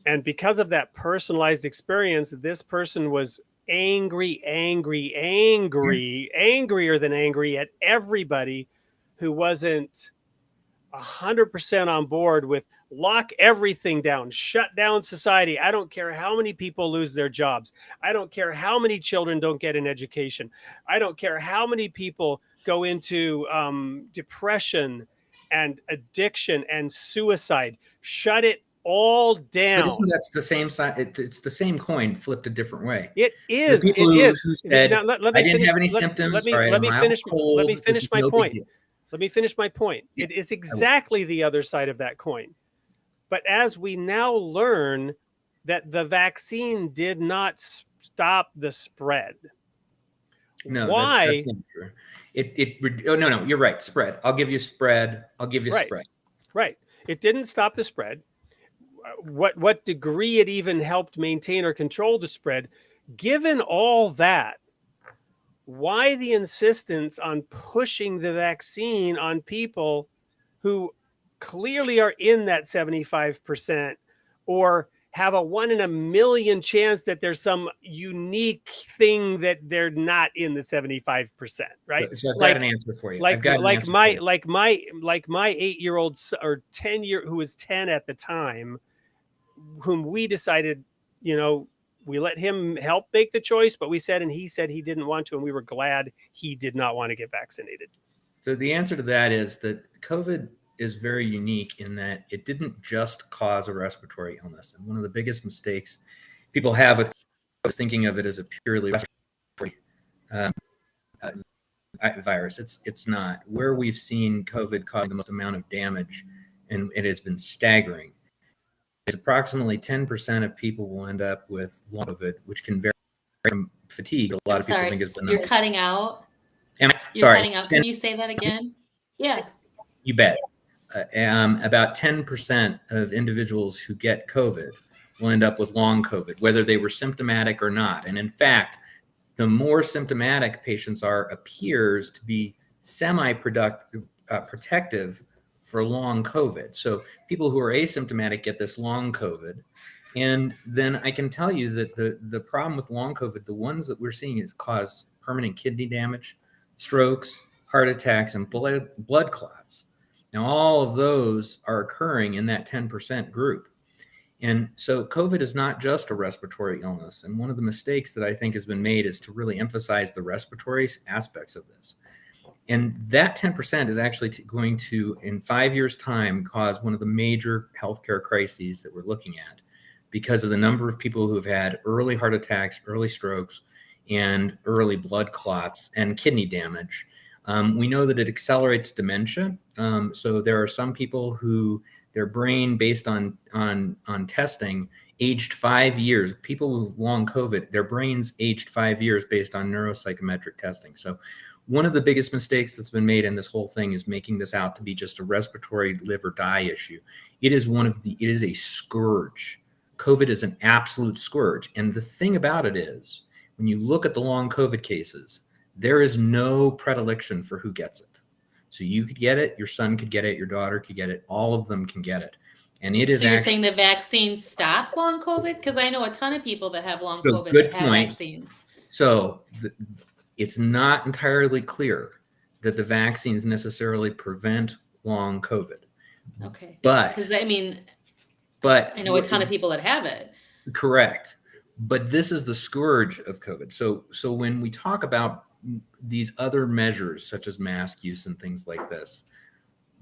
And because of that personalized experience, this person was angrier than angry at everybody who wasn't 100% on board with lock everything down, shut down society. I don't care how many people lose their jobs. I don't care how many children don't get an education. I don't care how many people go into depression and addiction and suicide. Shut it all down. But isn't that the same side? It's the same coin flipped a different way. It is. The people who said, now, let me I didn't finish, have any symptoms. Let me finish my point. Let me finish my point. It is exactly the other side of that coin. But as we now learn that the vaccine did not stop the spread. No, why? That's not true. No, you're right. Spread. I'll give you spread. Spread. Right. It didn't stop the spread. What degree it even helped maintain or control the spread. Given all that, why the insistence on pushing the vaccine on people who clearly are in that 75% or have a 1 in a million chance that there's some unique thing that they're not in the 75%, right? So I've got an answer for you. Like I've got an answer my for you. like my 8-year-old or 10-year who was 10 at the time, whom we decided, we let him help make the choice, but we said, and he said he didn't want to, and we were glad he did not want to get vaccinated. So the answer to that is that COVID is very unique in that it didn't just cause a respiratory illness. And one of the biggest mistakes people have with COVID is thinking of it as a purely respiratory virus. It's not. Where we've seen COVID cause the most amount of damage, and it has been staggering, is approximately 10% of people will end up with long COVID, which can vary from fatigue. A lot of people think it's benign. You're cutting out. You're cutting out. Can you say that again? Yeah. You bet. About 10% of individuals who get COVID will end up with long COVID, whether they were symptomatic or not. And in fact, the more symptomatic patients appears to be protective for long COVID. So people who are asymptomatic get this long COVID. And then I can tell you that the problem with long COVID, the ones that we're seeing is cause permanent kidney damage, strokes, heart attacks, and blood clots. Now, all of those are occurring in that 10% group. And so COVID is not just a respiratory illness. And one of the mistakes that I think has been made is to really emphasize the respiratory aspects of this. And that 10% is actually going to, in 5 years' time, cause one of the major healthcare crises that we're looking at because of the number of people who have had early heart attacks, early strokes, and early blood clots and kidney damage. We know that it accelerates dementia. So there are some people who their brain, based on testing, aged 5 years. People with long COVID, their brains aged 5 years based on neuropsychometric testing. So one of the biggest mistakes that's been made in this whole thing is making this out to be just a respiratory live or die issue. It is it is a scourge. COVID is an absolute scourge. And the thing about it is, when you look at the long COVID cases, there is no predilection for who gets it. So you could get it, your son could get it, your daughter could get it, all of them can get it. And it is. So you're saying the vaccines stop long COVID? Because I know a ton of people that have long COVID that have vaccines. So it's not entirely clear that the vaccines necessarily prevent long COVID. Okay. But because I know a ton of people that have it. Correct. But this is the scourge of COVID. So when we talk about these other measures, such as mask use and things like this,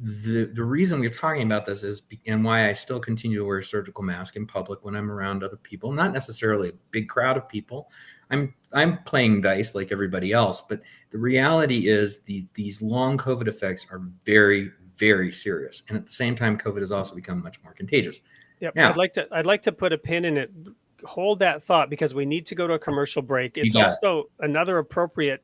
the reason we're talking about this is, and why I still continue to wear a surgical mask in public when I'm around other people, not necessarily a big crowd of people. I'm playing dice like everybody else, but the reality is these long COVID effects are very, very serious. And at the same time, COVID has also become much more contagious. Yep. Now, I'd like to put a pin in it. Hold that thought, because we need to go to a commercial break. It's also another appropriate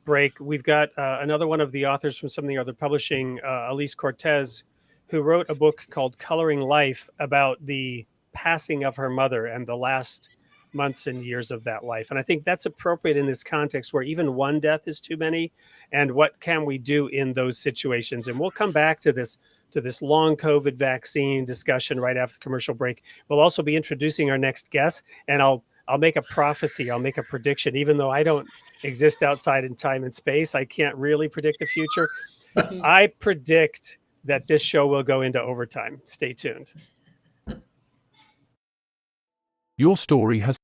break. We've got another one of the authors from some of the other publishing, Elise Cortez, who wrote a book called Coloring Life about the passing of her mother and the last months and years of that life. And I think that's appropriate in this context where even one death is too many. And what can we do in those situations? And we'll come back to this long COVID vaccine discussion right after the commercial break. We'll also be introducing our next guest, and I'll make a prophecy. I'll make a prediction, even though I don't exist outside in time and space. I can't really predict the future. I predict that this show will go into overtime. Stay tuned. Your story has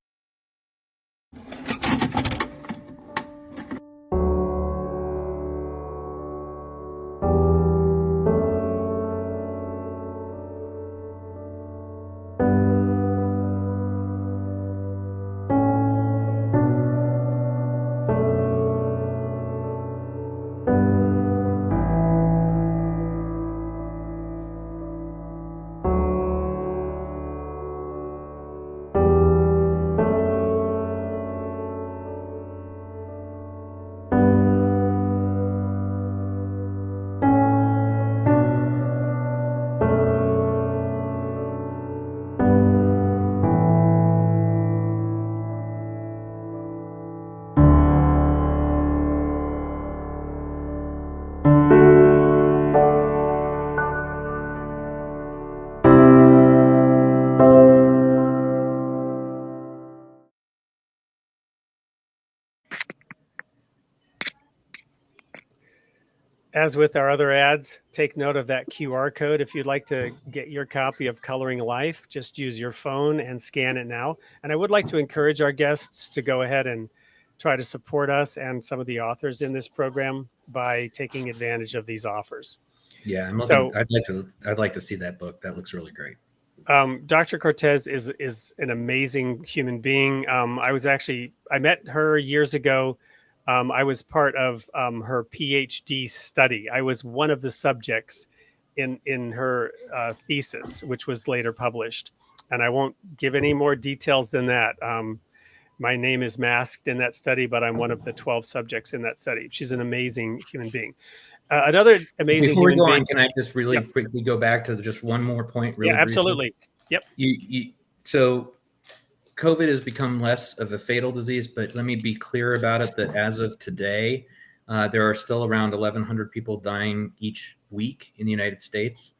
As with our other ads, take note of that QR code. If you'd like to get your copy of Coloring Life, just use your phone and scan it now. And I would like to encourage our guests to go ahead and try to support us and some of the authors in this program by taking advantage of these offers. Yeah, I'm So- looking. I'd like to see that book. That looks really great. Dr. Cortez is an amazing human being. I met her years ago. I was part of her PhD study. I was one of the subjects in her thesis, which was later published. And I won't give any more details than that. My name is masked in that study, but I'm one of the 12 subjects in that study. She's an amazing human being. Another amazing Before we human go being. on, can I just really Yep. quickly go back to just one more point? Really Yeah, briefly? absolutely. Yep. So COVID has become less of a fatal disease, but let me be clear about it that as of today, there are still around 1,100 people dying each week in the United States.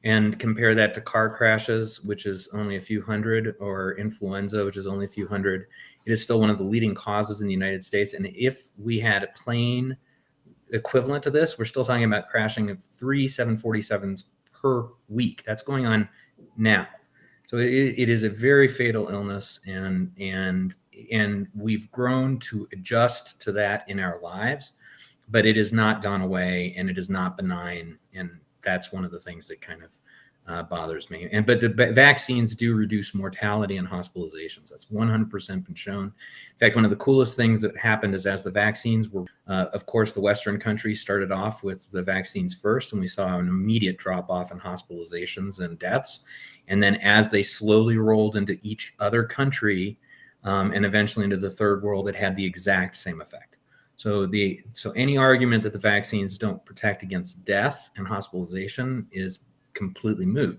And compare that to car crashes, which is only a few hundred, or influenza, which is only a few hundred. It is still one of the leading causes in the United States. And if we had a plane equivalent to this, we're still talking about crashing of 3 747s per week. That's going on now. So it is a very fatal illness, and we've grown to adjust to that in our lives, but it has not gone away, and it is not benign, and that's one of the things that kind of bothers me. But the vaccines do reduce mortality and hospitalizations. That's 100% been shown. In fact, one of the coolest things that happened is as the vaccines were, of course, the Western countries started off with the vaccines first, and we saw an immediate drop off in hospitalizations and deaths. And then as they slowly rolled into each other country and eventually into the third world, it had the exact same effect. So any argument that the vaccines don't protect against death and hospitalization is completely moot.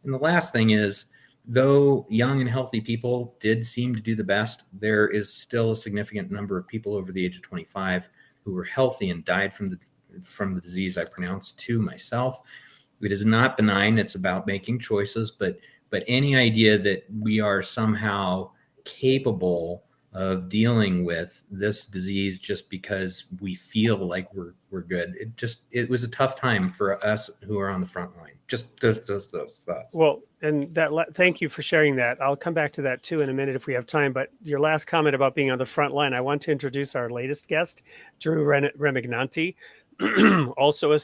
And the last thing is, though young and healthy people did seem to do the best, there is still a significant number of people over the age of 25 who were healthy and died from the disease. I pronounced 2 myself. It is not benign. It's about making choices, but any idea that we are somehow capable of dealing with this disease just because we feel like we're good. It was a tough time for us who are on the front line. Just those thoughts. Well, and thank you for sharing that. I'll come back to that too in a minute if we have time. But your last comment about being on the front line, I want to introduce our latest guest, Drew Remignanti, also a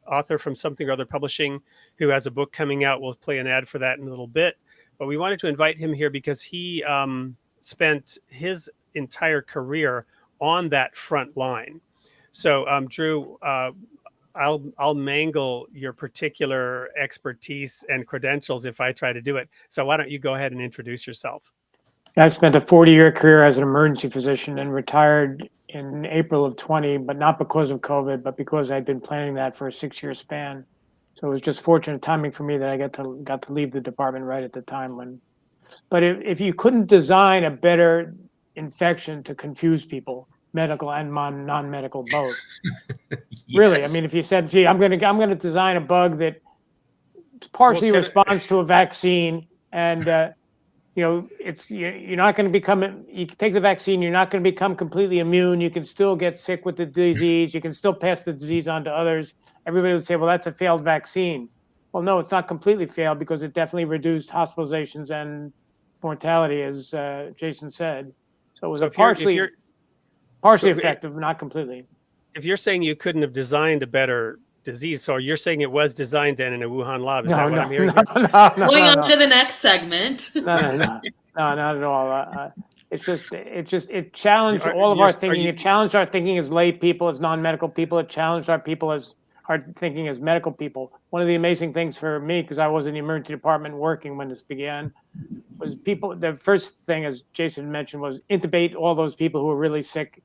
author from Something or Other Publishing, who has a book coming out. We'll play an ad for that in a little bit. But we wanted to invite him here because he spent his entire career on that front line. So, Drew, I'll mangle your particular expertise and credentials if I try to do it. So why don't you go ahead and introduce yourself? I spent a 40-year career as an emergency physician and retired in April of 20, but not because of COVID, but because I'd been planning that for a 6-year span. So it was just fortunate timing for me that I got to leave the department right at the time when. But if you couldn't design a better infection to confuse people, medical and non-medical both. Yes. Really, I mean, if you said, "Gee, I'm going to design a bug that partially responds to a vaccine," and you're not going to become. You can take the vaccine, you're not going to become completely immune. You can still get sick with the disease. You can still pass the disease on to others. Everybody would say, "Well, that's a failed vaccine." Well, no, it's not completely failed because it definitely reduced hospitalizations and mortality, as Jason said. So it was partially effective, not completely. If you're saying you couldn't have designed a better disease, so you're saying it was designed then in a Wuhan lab? Is that what I'm hearing? No. Going on to the next segment. No, not at all. It challenged all of our thinking. It challenged our thinking as lay people, as non-medical people. It challenged our thinking as medical people. One of the amazing things for me, because I was in the emergency department working when this began, was the first thing, as Jason mentioned, was intubate all those people who were really sick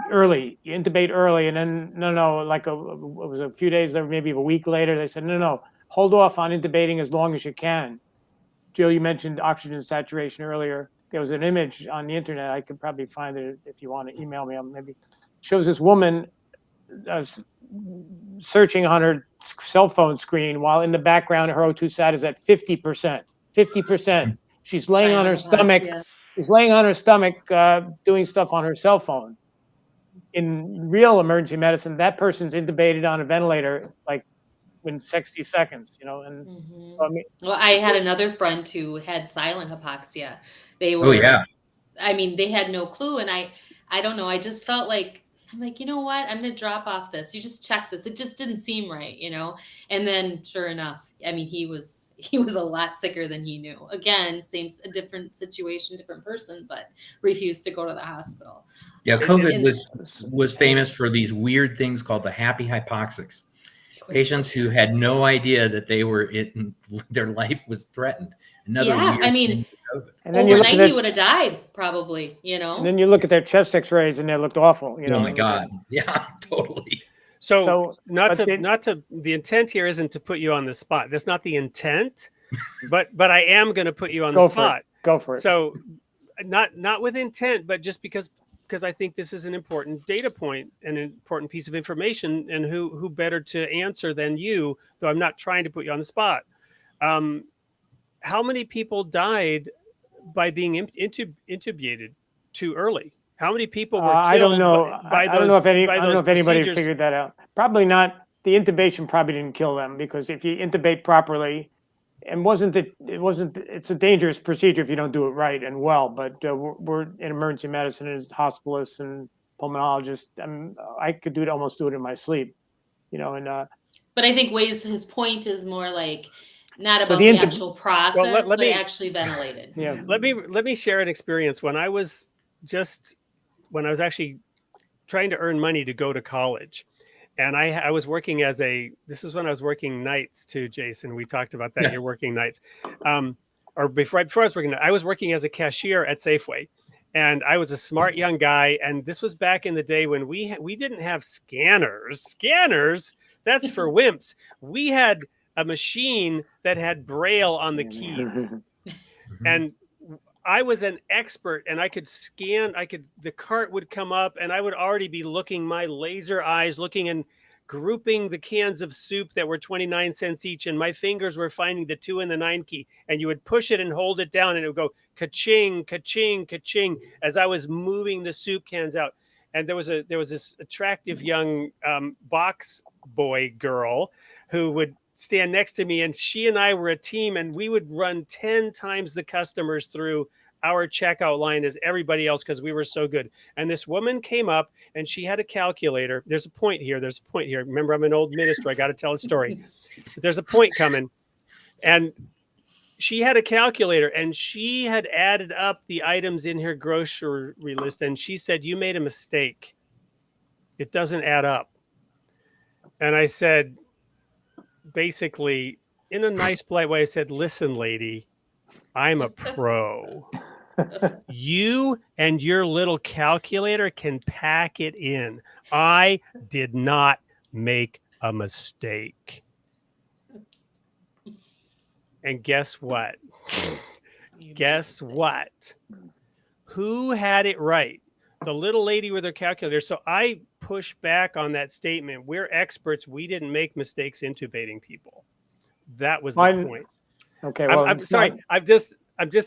early. You intubate early, and then it was a few days or maybe a week later, they said, no, hold off on intubating as long as you can. Jill, you mentioned oxygen saturation earlier. There was an image on the internet. I could probably find it if you want to email me. Maybe shows this woman searching on her cell phone screen while in the background her O2 sat is at 50%. 50%. She's laying on her stomach. Yeah. She's laying on her stomach doing stuff on her cell phone. in real emergency medicine, that person's intubated on a ventilator like in 60 seconds, and I mean, Well, I had another friend who had silent hypoxia. They Oh were, yeah. I mean, they had no clue. And I don't know. I just felt like, I'm like, you know what? I'm going to drop off this. You just check this. It just didn't seem right, And then sure enough, I mean, he was a lot sicker than he knew. Again, a different situation, different person, but refused to go to the hospital. Yeah, And- COVID and- was famous for these weird things called the happy hypoxics. it was- Patients who had no idea that their life was threatened. Another Yeah, weird I mean, thing with COVID. and then you look overnight at their, he would have died probably, and then you look at their chest X-rays, and they looked awful. Oh my God! Yeah, totally. So but the intent here isn't to put you on the spot. That's not the intent, but I am going to put you on the spot. Go for it. So not with intent, but just because I think this is an important data point, an important piece of information, and who better to answer than you, though I'm not trying to put you on the spot. How many people died by being intubated too early? How many people were killed? I don't know. By I don't know if anybody procedures? figured that out. Probably not. The intubation probably didn't kill them, because if you intubate properly, it's a dangerous procedure if you don't do it right and well. But we're in emergency medicine as hospitalists and pulmonologists. I could almost do it in my sleep, and. But I think his point is more like not So about the the actual process, let but me- actually ventilated. Yeah. Let me share an experience when I was actually trying to earn money to go to college. And I was working this is when I was working nights too, Jason. We talked about that. Yeah. You're working nights. Or before I was working, I was working as a cashier at Safeway. And I was a smart young guy. And this was back in the day when we didn't have scanners. Scanners, that's for wimps. We had a machine that had Braille on the keys. And I was an expert, and I could scan, the cart would come up, and I would already be my laser eyes looking and grouping the cans of soup that were 29 cents each. And my fingers were finding the 2 and the 9 key, and you would push it and hold it down, and it would go ka-ching, ka-ching, ka-ching, as I was moving the soup cans out. And there was this attractive young box boy girl who would stand next to me, and she and I were a team, and we would run 10 times the customers through our checkout line as everybody else because we were so good. And this woman came up, and she had a calculator. There's a point here. Remember, I'm an old minister. I got to tell a story. There's a point coming. And she had a calculator, and she had added up the items in her grocery list, and she said, "You made a mistake. It doesn't add up." And I said, basically, in a nice, polite way, I said, "Listen, lady, I'm a pro. You and your little calculator can pack it in. I did not make a mistake." And guess what? Guess what? Who had it right? The little lady with her calculator. So I push back on that statement. We're experts. We didn't make mistakes intubating people. That was the point. Okay, well, I'm sorry. I'm just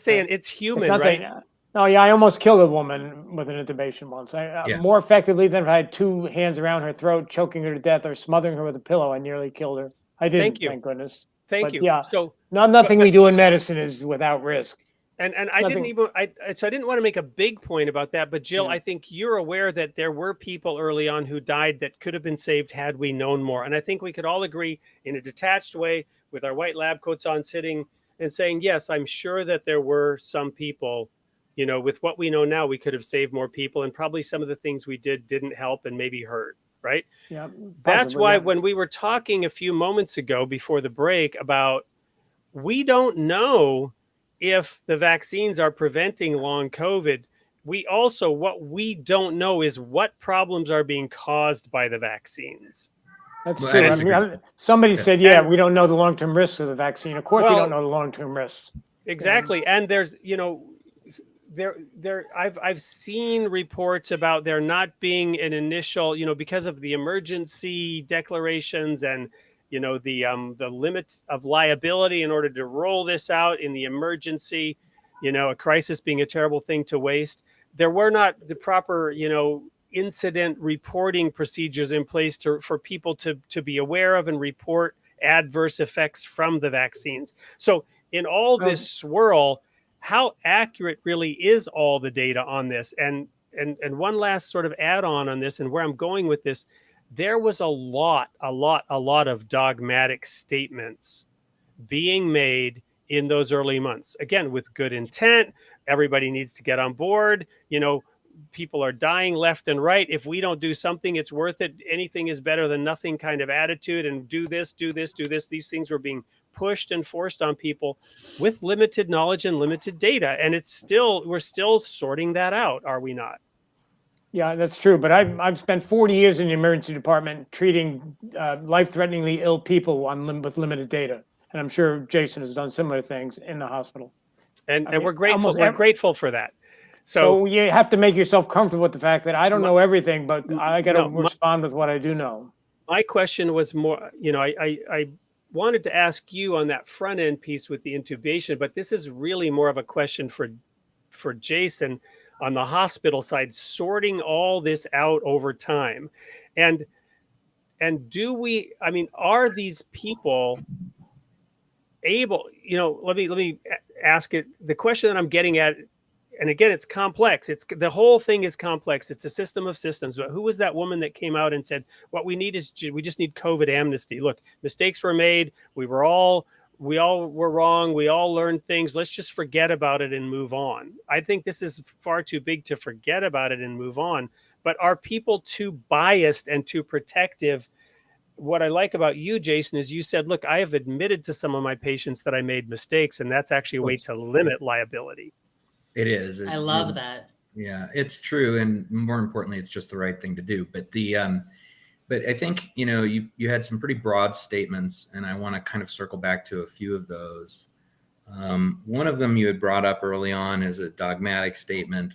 saying it's human, right? No, yeah, I almost killed a woman with an intubation once. More effectively than if I had 2 hands around her throat, choking her to death, or smothering her with a pillow. I nearly killed her. I didn't, thank goodness. Thank you. Yeah, So nothing we do in medicine is without risk. And I didn't even so I didn't want to make a big point about that, but Jill, Yeah. I think you're aware that there were people early on who died that could have been saved had we known more. And I think we could all agree in a detached way with our white lab coats on, sitting and saying, yes, I'm sure that there were some people, with what we know now, we could have saved more people, and probably some of the things we didn't help and maybe hurt, right? Yeah. That's why when we were talking a few moments ago before the break about we don't know if the vaccines are preventing long COVID, what we don't know is what problems are being caused by the vaccines. That's Well, true. I disagree. Somebody said, we don't know the long-term risks of the vaccine. Of course, we don't know the long-term risks. Exactly. And there's, I've seen reports about there not being an initial, because of the emergency declarations and the limits of liability in order to roll this out in the emergency, a crisis being a terrible thing to waste. There were not the proper, incident reporting procedures in place for people to be aware of and report adverse effects from the vaccines. So in all this swirl, how accurate really is all the data on this? And one last sort of add-on on this, and where I'm going with this, there was a lot of dogmatic statements being made in those early months. Again, with good intent, everybody needs to get on board. You know, people are dying left and right. If we don't do something, it's worth it. Anything is better than nothing kind of attitude, and do this, do this, do this. These things were being pushed and forced on people with limited knowledge and limited data. And we're still sorting that out, are we not? Yeah, that's true. But I've spent 40 years in the emergency department treating life-threateningly ill people with limited data. And I'm sure Jason has done similar things in the hospital. And we're grateful. We're grateful for that. So you have to make yourself comfortable with the fact that I don't know everything, but I got to respond with what I do know. My question was more, you know, I wanted to ask you on that front end piece with the intubation, but this is really more of a question for Jason on the hospital side, sorting all this out over time. And do we, I mean, are these people able, you know, let me ask it. The question that I'm getting at, and again, it's complex. The whole thing is complex. It's a system of systems. But who was that woman that came out and said, what we need is, we just need COVID amnesty? Look, mistakes were made. We all were wrong. We all learned things. Let's just forget about it and move on. I think this is far too big to forget about it and move on. But are people too biased and too protective? What I like about you, Jason, is you said, look, I have admitted to some of my patients that I made mistakes, and that's actually a way to limit liability. It is. I love that. Yeah, it's true. And more importantly, it's just the right thing to do. But but I think, you know, you had some pretty broad statements, and I want to kind of circle back to a few of those. One of them you had brought up early on as a dogmatic statement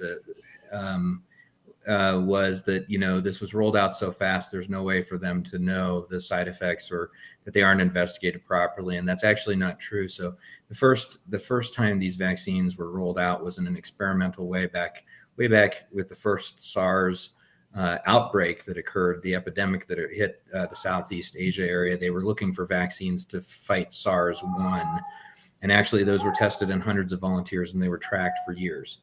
was that, you know, this was rolled out so fast, there's no way for them to know the side effects or that they aren't investigated properly. And that's actually not true. So the first time these vaccines were rolled out was in an experimental way back with the first SARS outbreak that occurred, the epidemic that hit the Southeast Asia area. They were looking for vaccines to fight SARS-1. And actually those were tested in hundreds of volunteers, and they were tracked for years.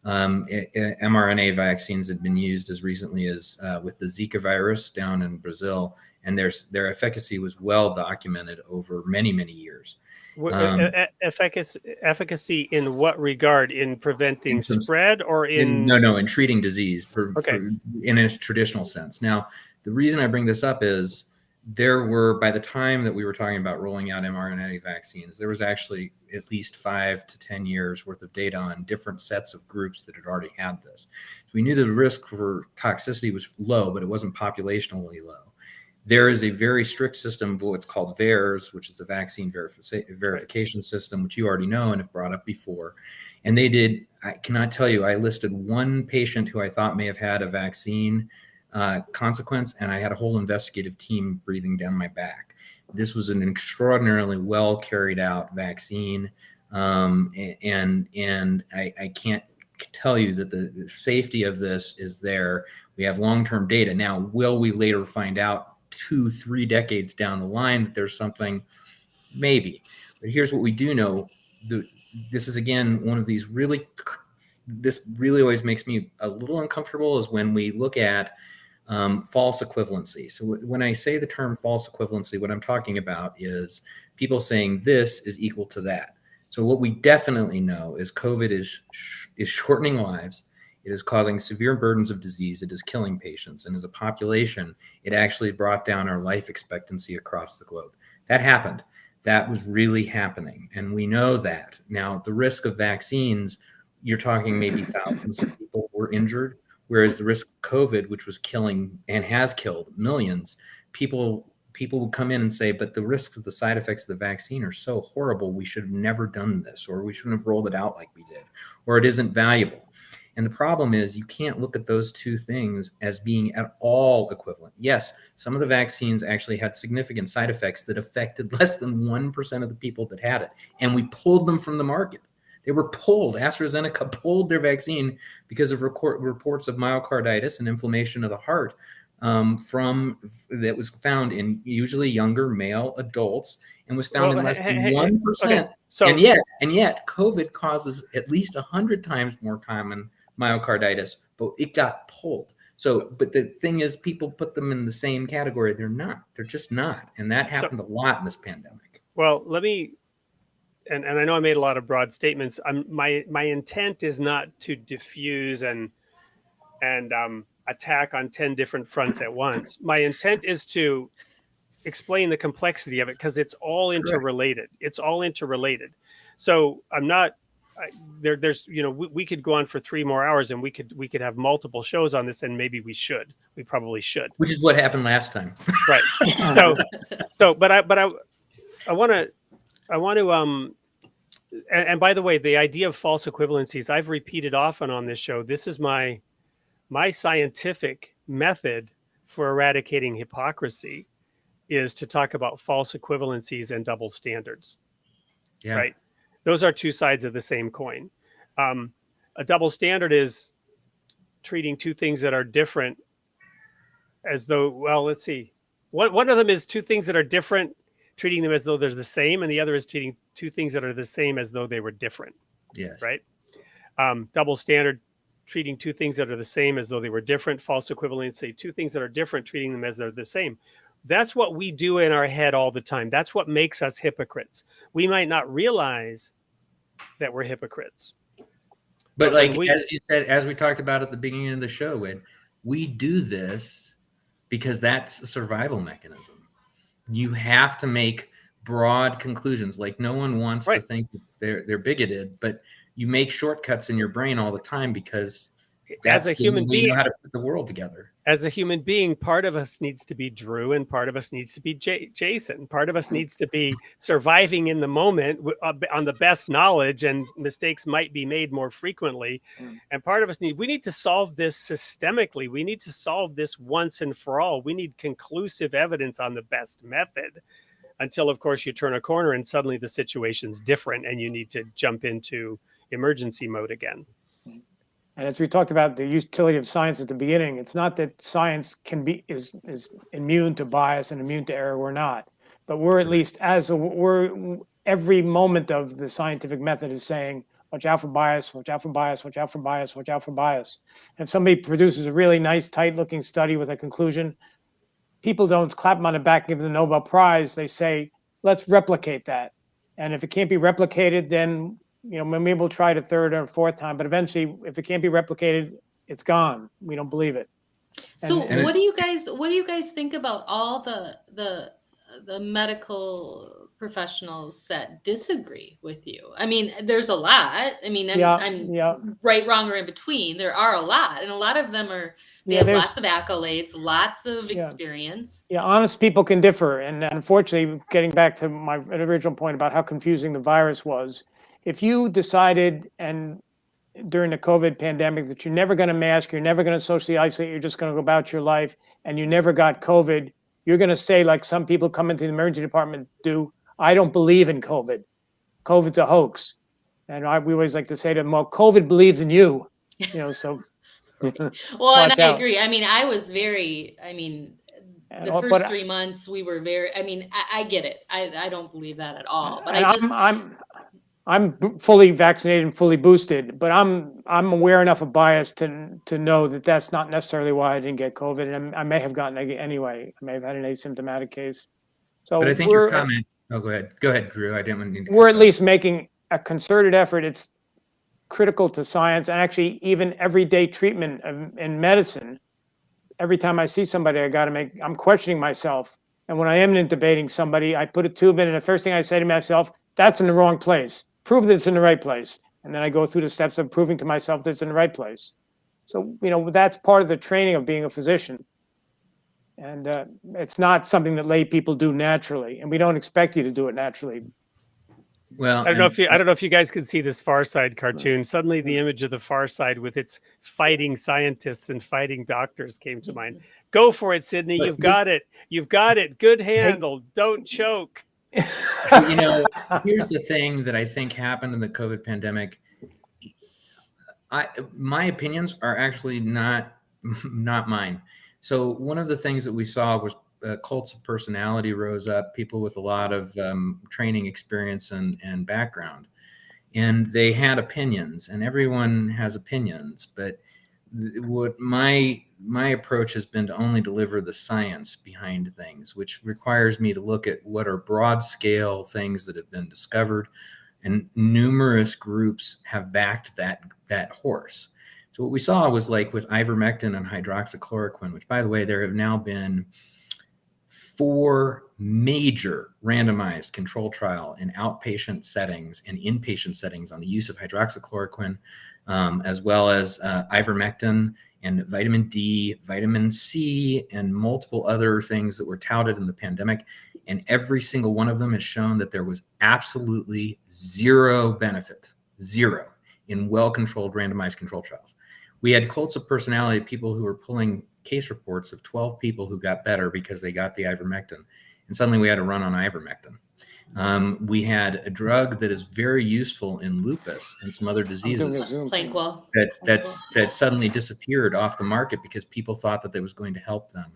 mRNA vaccines had been used as recently as with the Zika virus down in Brazil, and their efficacy was well documented over many, many years. Efficacy in what regard? In preventing spread, or in treating disease in a traditional sense. Now, the reason I bring this up is there were, by the time that we were talking about rolling out mRNA vaccines, there was actually at least 5 to 10 years worth of data on different sets of groups that had already had this. So we knew the risk for toxicity was low, but it wasn't populationally low. There is a very strict system of what's called VAERS, which is a vaccine verification system, which you already know and have brought up before. And they did, I cannot tell you, I listed one patient who I thought may have had a vaccine consequence, and I had a whole investigative team breathing down my back. This was an extraordinarily well carried out vaccine, and I can't tell you that the safety of this is there. We have long-term data. Now, will we later find out 2-3 decades down the line that there's something? Maybe. But here's what we do know. This is, again, one of these this really always makes me a little uncomfortable, is when we look at false equivalency. So when I say the term false equivalency, what I'm talking about is people saying this is equal to that. So what we definitely know is COVID is shortening lives. It is causing severe burdens of disease. It is killing patients. And as a population, it actually brought down our life expectancy across the globe. That happened. That was really happening. And we know that. Now, the risk of vaccines, you're talking maybe thousands of people were injured, whereas the risk of COVID, which was killing and has killed millions, people would come in and say, but the risks of the side effects of the vaccine are so horrible, we should have never done this, or we shouldn't have rolled it out like we did, or it isn't valuable. And the problem is you can't look at those two things as being at all equivalent. Yes, some of the vaccines actually had significant side effects that affected less than 1% of the people that had it, and we pulled them from the market. They were pulled. AstraZeneca pulled their vaccine because of reports of myocarditis and inflammation of the heart that was found in usually younger male adults and was found in less than 1%. Okay, so and yet COVID causes at least 100 times more common myocarditis, but it got pulled. So, but the thing is, people put them in the same category. They're not. They're just not. And that happened a lot in this pandemic. Well, let me, and I know I made a lot of broad statements. My intent is not to diffuse and attack on 10 different fronts at once. My intent is to explain the complexity of it because it's all interrelated. It's all interrelated. So I'm not there's we could go on for 3 more hours and we could have multiple shows on this, and maybe we probably should. Which is what happened last time. Right. But I want to and by the way, the idea of false equivalencies, I've repeated often on this show. This is my scientific method for eradicating hypocrisy is to talk about false equivalencies and double standards. Yeah. Right. Those are two sides of the same coin. A double standard is treating two things that are different as though, well, let's see. One of them is two things that are different, treating them as though they're the same, and the other is treating two things that are the same as though they were different. Yes. Right. Double standard, treating two things that are the same as though they were different. False equivalency, two things that are different, treating them as they're the same. That's what we do in our head all the time. That's what makes us hypocrites. We might not realize that we're hypocrites. But like, as you said, as we talked about at the beginning of the show, Wade, we do this because that's a survival mechanism. You have to make broad conclusions. Like, no one wants to think that they're bigoted, but you make shortcuts in your brain all the time because that's as a human being, you know how to put the world together. As a human being, part of us needs to be Drew and part of us needs to be Jason. Part of us needs to be surviving in the moment on the best knowledge, and mistakes might be made more frequently. And part of us we need to solve this systemically. We need to solve this once and for all. We need conclusive evidence on the best method until, of course, you turn a corner and suddenly the situation's different and you need to jump into emergency mode again. And as we talked about the utility of science at the beginning, it's not that science is immune to bias and immune to error. We're not, but we're at least every moment of the scientific method is saying, watch out for bias, watch out for bias, watch out for bias, watch out for bias. And if somebody produces a really nice, tight-looking study with a conclusion, people don't clap them on the back and give them the Nobel Prize. They say, let's replicate that. And if it can't be replicated, then maybe we'll try it a third or fourth time, but eventually, if it can't be replicated, it's gone. We don't believe it. So, what do you guys think about all the medical professionals that disagree with you? I mean, there's a lot. I mean, I'm right, wrong, or in between. There are a lot, and a lot of them they have lots of accolades, lots of experience. Yeah, honest people can differ, and unfortunately, getting back to my original point about how confusing the virus was. If you decided during the COVID pandemic that you're never going to mask, you're never going to socially isolate, you're just going to go about your life, and you never got COVID, you're going to say, like some people come into the emergency department do, I don't believe in COVID. COVID's a hoax. And we always like to say to them, well, COVID believes in you. So. Well, and I agree. I mean, the first 3 months we were I get it. I don't believe that at all. But I'm fully vaccinated and fully boosted, but I'm aware enough of bias to know that that's not necessarily why I didn't get COVID, and I may have gotten it anyway. I may have had an asymptomatic case. So, but I think your comment. Oh, go ahead, Drew. I didn't want to. We're at least making a concerted effort. It's critical to science and actually even everyday treatment in medicine. Every time I see somebody, I'm questioning myself, and when I am intubating somebody, I put a tube in, and the first thing I say to myself, that's in the wrong place. Prove that it's in the right place. And then I go through the steps of proving to myself that it's in the right place. So, that's part of the training of being a physician. And it's not something that lay people do naturally. And we don't expect you to do it naturally. Well, I don't know if you guys can see this Far Side cartoon. Suddenly the image of the Far Side with its fighting scientists and fighting doctors came to mind. Go for it, Sydney. You've got it. You've got it. Good handle. Don't choke. You know, here's the thing that I think happened in the COVID pandemic. My opinions are actually not mine. So one of the things that we saw was cults of personality rose up, people with a lot of training experience and background, and they had opinions, and everyone has opinions. But what my approach has been to only deliver the science behind things, which requires me to look at what are broad scale things that have been discovered, and numerous groups have backed that horse. So what we saw was like with ivermectin and hydroxychloroquine, which, by the way, there have now been 4 major randomized control trial in outpatient settings and inpatient settings on the use of hydroxychloroquine, as well as ivermectin and vitamin D, vitamin C, and multiple other things that were touted in the pandemic. And every single one of them has shown that there was absolutely zero benefit, zero, in well-controlled randomized control trials. We had cults of personality, people who were pulling case reports of 12 people who got better because they got the ivermectin. And suddenly we had to run on ivermectin. We had a drug that is very useful in lupus and some other diseases that suddenly disappeared off the market because people thought that it was going to help them.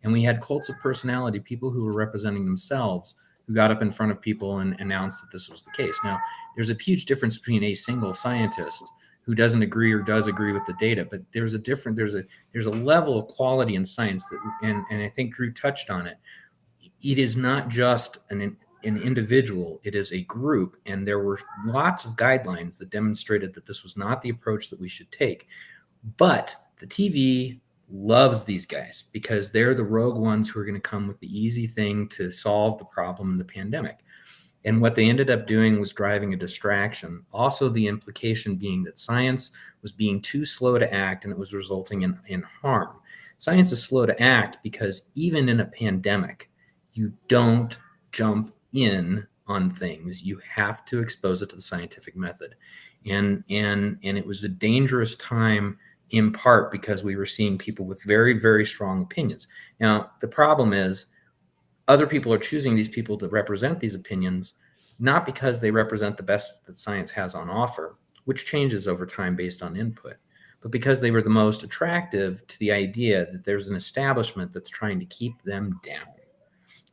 And we had cults of personality, people who were representing themselves, who got up in front of people and announced that this was the case. Now, there's a huge difference between a single scientist who doesn't agree or does agree with the data, but there's a level of quality in science that, and I think Drew touched on it. It is not just an individual, it is a group, and there were lots of guidelines that demonstrated that this was not the approach that we should take. But the TV loves these guys because they're the rogue ones who are going to come with the easy thing to solve the problem in the pandemic. And what they ended up doing was driving a distraction. Also, the implication being that science was being too slow to act, and it was resulting in harm. Science is slow to act because even in a pandemic, you don't jump in on things. You have to expose it to the scientific method. And it was a dangerous time in part because we were seeing people with very, very strong opinions. Now, the problem is other people are choosing these people to represent these opinions, not because they represent the best that science has on offer, which changes over time based on input, but because they were the most attractive to the idea that there's an establishment that's trying to keep them down.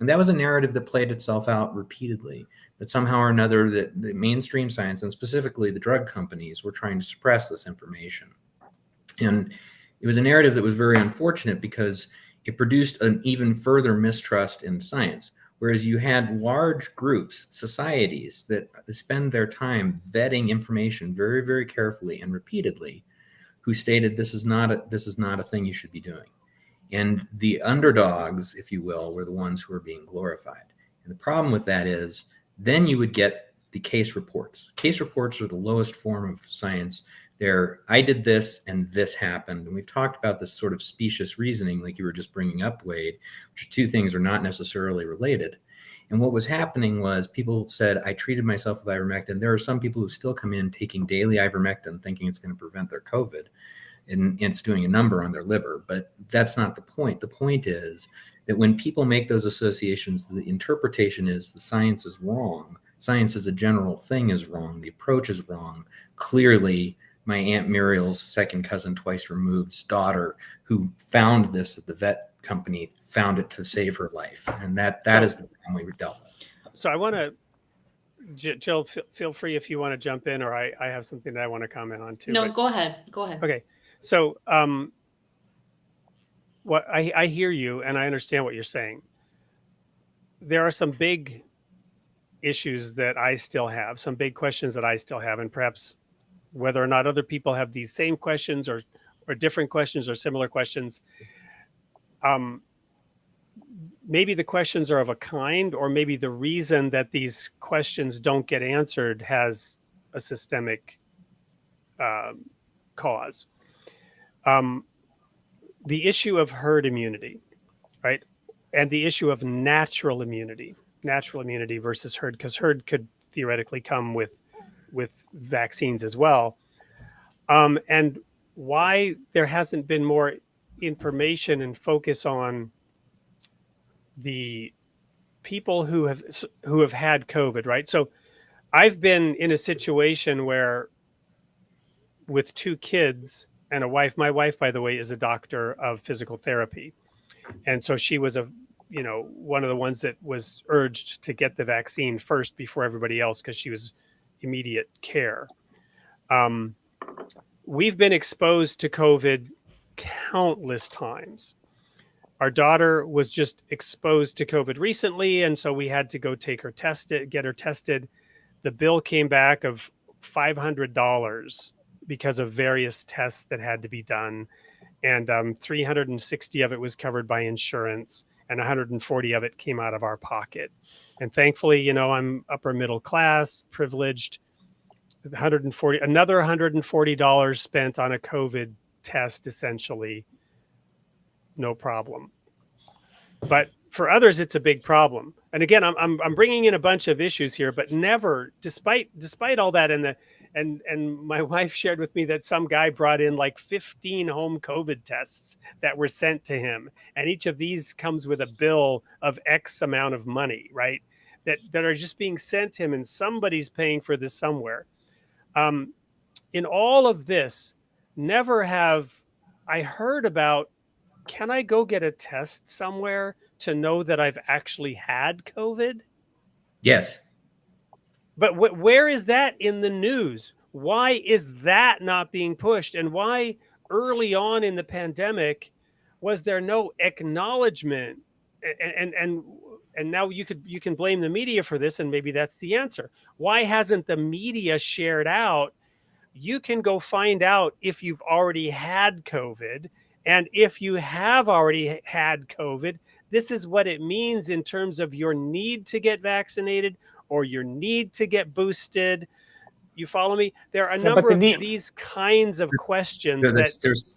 And that was a narrative that played itself out repeatedly, that somehow or another that the mainstream science, and specifically the drug companies, were trying to suppress this information. And it was a narrative that was very unfortunate because it produced an even further mistrust in science. Whereas you had large groups, societies that spend their time vetting information very, very carefully and repeatedly, who stated this is not a thing you should be doing. And the underdogs, if you will, were the ones who were being glorified. And the problem with that is then you would get the case reports. Case reports are the lowest form of science. I did this and this happened. And we've talked about this sort of specious reasoning, like you were just bringing up, Wade, which two things are not necessarily related. And what was happening was people said, I treated myself with ivermectin. There are some people who still come in taking daily ivermectin thinking it's going to prevent their COVID. And it's doing a number on their liver. But that's not the point. The point is that when people make those associations, the interpretation is the science is wrong. Science as a general thing is wrong. The approach is wrong. Clearly, my Aunt Muriel's second cousin, twice removed's daughter, who found this at the vet company, found it to save her life. And that is the problem we dealt with. So I want to, Jill, feel free if you want to jump in, or I have something that I want to comment on too. No, go ahead. Go ahead. Okay. So what I hear you and I understand what you're saying. There are some big issues that I still have, some big questions that I still have, and perhaps whether or not other people have these same questions or different questions or similar questions. Maybe the questions are of a kind, or maybe the reason that these questions don't get answered has a systemic cause. The issue of herd immunity, right? And the issue of natural immunity versus herd, because herd could theoretically come with vaccines as well. And why there hasn't been more information and focus on the people who have had COVID, right? So I've been in a situation where with 2 kids and a wife, my wife, by the way, is a doctor of physical therapy. And so she was one of the ones that was urged to get the vaccine first before everybody else, because she was immediate care. We've been exposed to COVID countless times. Our daughter was just exposed to COVID recently, and so we had to go get her tested. The bill came back of $500 because of various tests that had to be done. And 360 of it was covered by insurance, and 140 of it came out of our pocket. And thankfully, I'm upper middle class, privileged. Another $140 spent on a COVID test, essentially, no problem. But for others, it's a big problem. And again, I'm bringing in a bunch of issues here, but never, despite all that, and my wife shared with me that some guy brought in like 15 home COVID tests that were sent to him, and each of these comes with a bill of X amount of money, right? That are just being sent to him, and somebody's paying for this somewhere. In all of this, never have I heard about, can I go get a test somewhere to know that I've actually had COVID? Yes. But where is that in the news? Why is that not being pushed? And why early on in the pandemic was there no acknowledgement? And now you can blame the media for this, and maybe that's the answer. Why hasn't the media shared out? You can go find out if you've already had COVID, and if you have already had COVID, this is what it means in terms of your need to get vaccinated or your need to get boosted. You follow me? There are a number of these kinds of questions.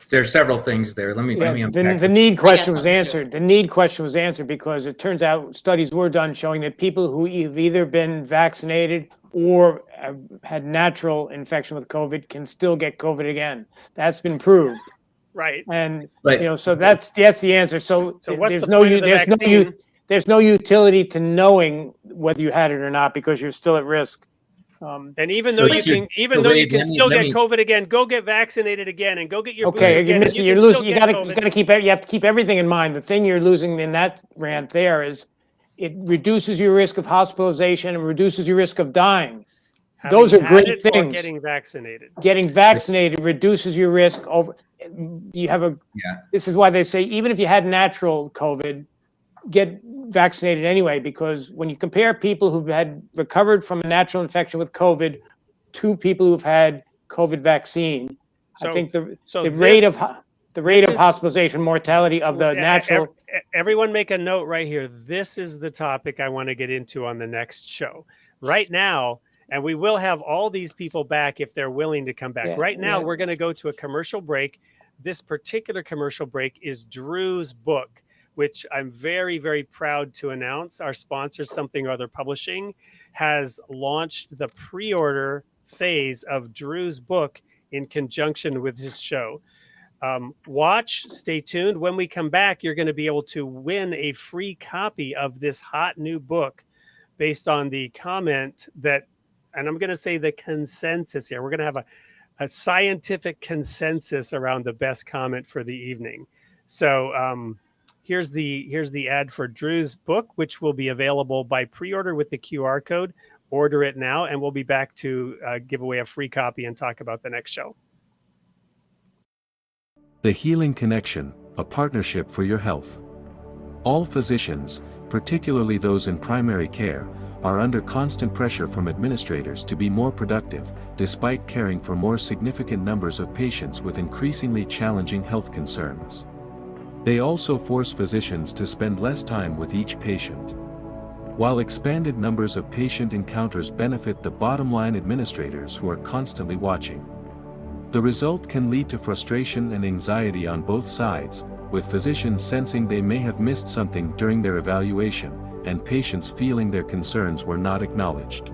There's several things there. Let me unpack the need question was answered. The need question was answered because it turns out studies were done showing that people who have either been vaccinated or have had natural infection with COVID can still get COVID again. That's been proved. Right. And so that's the answer. So what's there's the point of the vaccine? There's no utility to knowing whether you had it or not because you're still at risk. And even though you can still get COVID again, go get vaccinated again and go get your booster again. You're losing. You have to keep everything in mind. The thing you're losing in that rant there is it reduces your risk of hospitalization and reduces your risk of dying. Those are great things. Getting vaccinated. Getting vaccinated reduces your risk over. This is why they say even if you had natural COVID, get vaccinated anyway, because when you compare people who've had recovered from a natural infection with COVID to people who've had COVID vaccine, I think the rate of hospitalization mortality of the natural. Everyone make a note right here. This is the topic I want to get into on the next show. Right now, and we will have all these people back if they're willing to come back. Right now, we're going to go to a commercial break. This particular commercial break is Drew's book, which I'm very, very proud to announce. Our sponsor, Something or Other Publishing, has launched the pre-order phase of Drew's book in conjunction with his show. Stay tuned. When we come back, you're going to be able to win a free copy of this hot new book based on the comment that, and I'm going to say the consensus here. We're going to have a scientific consensus around the best comment for the evening. So here's the ad for Drew's book, which will be available by pre-order with the QR code. Order it now, and we'll be back to give away a free copy and talk about the next show. The Healing Connection, a partnership for your health. All physicians, particularly those in primary care, are under constant pressure from administrators to be more productive, despite caring for more significant numbers of patients with increasingly challenging health concerns. They also force physicians to spend less time with each patient. While expanded numbers of patient encounters benefit the bottom-line administrators who are constantly watching, the result can lead to frustration and anxiety on both sides, with physicians sensing they may have missed something during their evaluation, and patients feeling their concerns were not acknowledged.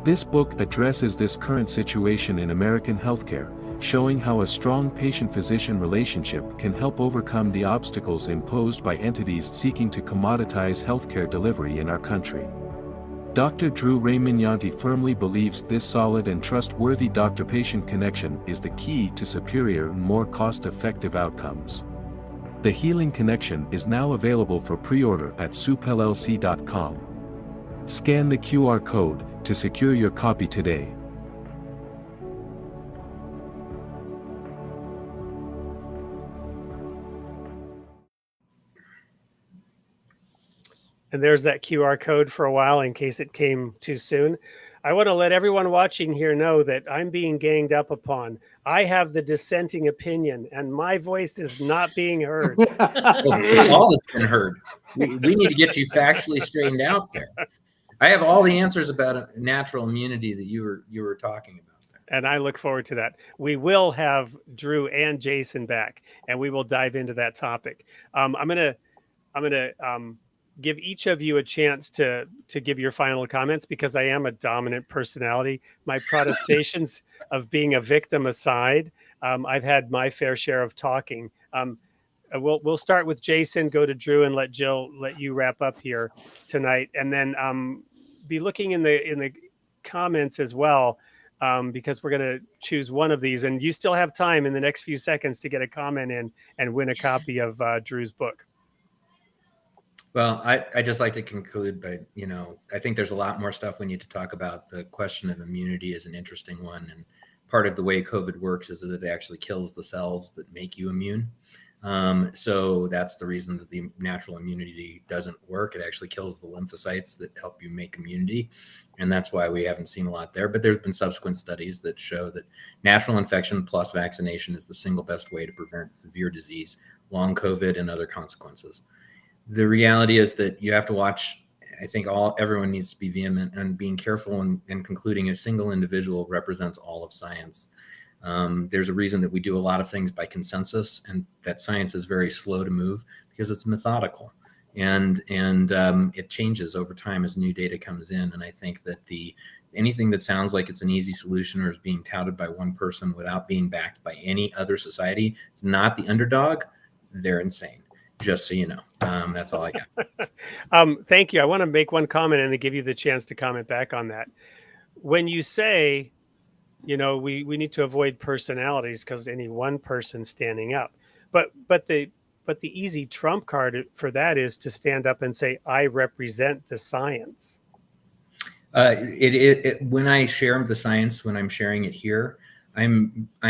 This book addresses this current situation in American healthcare, showing how a strong patient-physician relationship can help overcome the obstacles imposed by entities seeking to commoditize healthcare delivery in our country. Dr. Drew Remignanti firmly believes this solid and trustworthy doctor-patient connection is the key to superior and more cost-effective outcomes. The Healing Connection is now available for pre-order at soupllc.com. Scan the QR code to secure your copy today. And there's that QR code for a while in case it came too soon. I want to let everyone watching here know that I'm being ganged up upon. I have the dissenting opinion, and my voice is not being heard. All has been heard. We need to get you factually straightened out there. I have all the answers about natural immunity that you were talking about there. And I look forward to that. We will have Drew and Jason back, and we will dive into that topic. I'm gonna give each of you a chance to give your final comments, because I am a dominant personality. My protestations of being a victim aside, I've had my fair share of talking. We'll start with Jason, go to Drew, and let you wrap up here tonight, and then be looking in the comments as well, because we're going to choose one of these, and you still have time in the next few seconds to get a comment in and win a copy of Drew's book. Well, I just like to conclude by, I think there's a lot more stuff we need to talk about. The question of immunity is an interesting one. And part of the way COVID works is that it actually kills the cells that make you immune. So that's the reason that the natural immunity doesn't work. It actually kills the lymphocytes that help you make immunity. And that's why we haven't seen a lot there. But there's been subsequent studies that show that natural infection plus vaccination is the single best way to prevent severe disease, long COVID, and other consequences. The reality is that you have to watch. I think everyone needs to be vehement and being careful and concluding a single individual represents all of science. There's a reason that we do a lot of things by consensus, and that science is very slow to move because it's methodical, and it changes over time as new data comes in. And I think that anything that sounds like it's an easy solution or is being touted by one person without being backed by any other society, it's not the underdog. They're insane. Just so you know. That's all I got. Thank you. I want to make one comment and to give you the chance to comment back on that. When you say, we need to avoid personalities because any one person standing up, but the easy trump card for that is to stand up and say, I represent the science. When I share the science, when I'm sharing it here, I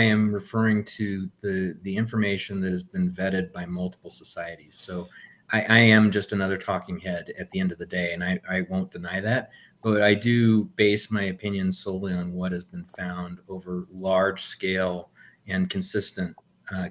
am referring to the information that has been vetted by multiple societies. So I am just another talking head at the end of the day, and I won't deny that. But I do base my opinion solely on what has been found over large scale and consistent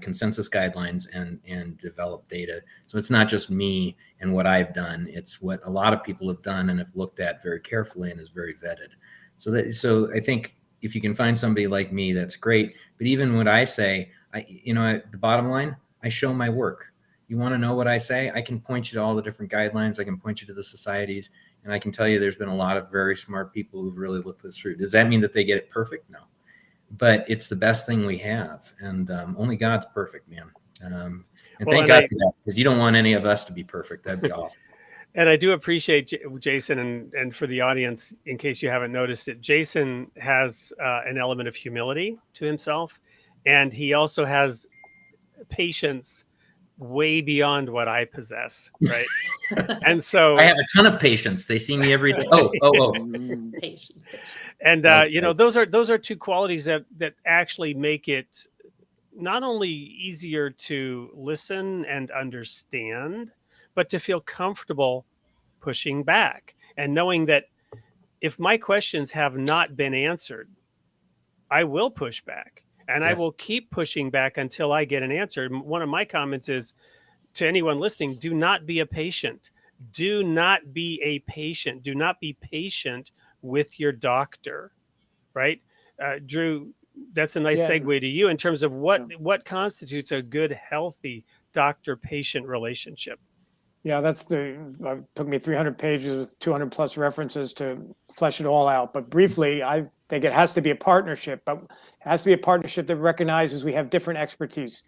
consensus guidelines and developed data. So it's not just me and what I've done. It's what a lot of people have done and have looked at very carefully and is very vetted. So I think if you can find somebody like me, that's great. But even what I say, the bottom line, I show my work. You want to know what I say? I can point you to all the different guidelines. I can point you to the societies, and I can tell you there's been a lot of very smart people who've really looked this through. Does that mean that they get it perfect? No, but it's the best thing we have, and only God's perfect, man. And thank God for that, because you don't want any of us to be perfect. That'd be awful. And I do appreciate Jason, and for the audience, in case you haven't noticed it, Jason has an element of humility to himself, and he also has patience way beyond what I possess, right? And so I have a ton of patience. They see me every day. Oh. Patience. And those are two qualities that actually make it not only easier to listen and understand, but to feel comfortable pushing back and knowing that if my questions have not been answered, I will push back, and yes, I will keep pushing back until I get an answer. One of my comments is to anyone listening, do not be a patient. Do not be a patient. Do not be patient with your doctor, right? Drew, that's a nice segue to you in terms of what constitutes a good, healthy doctor-patient relationship. Yeah, that's took me 300 pages with 200 plus references to flesh it all out. But briefly, I think it has to be a partnership, but it has to be a partnership that recognizes we have different expertise.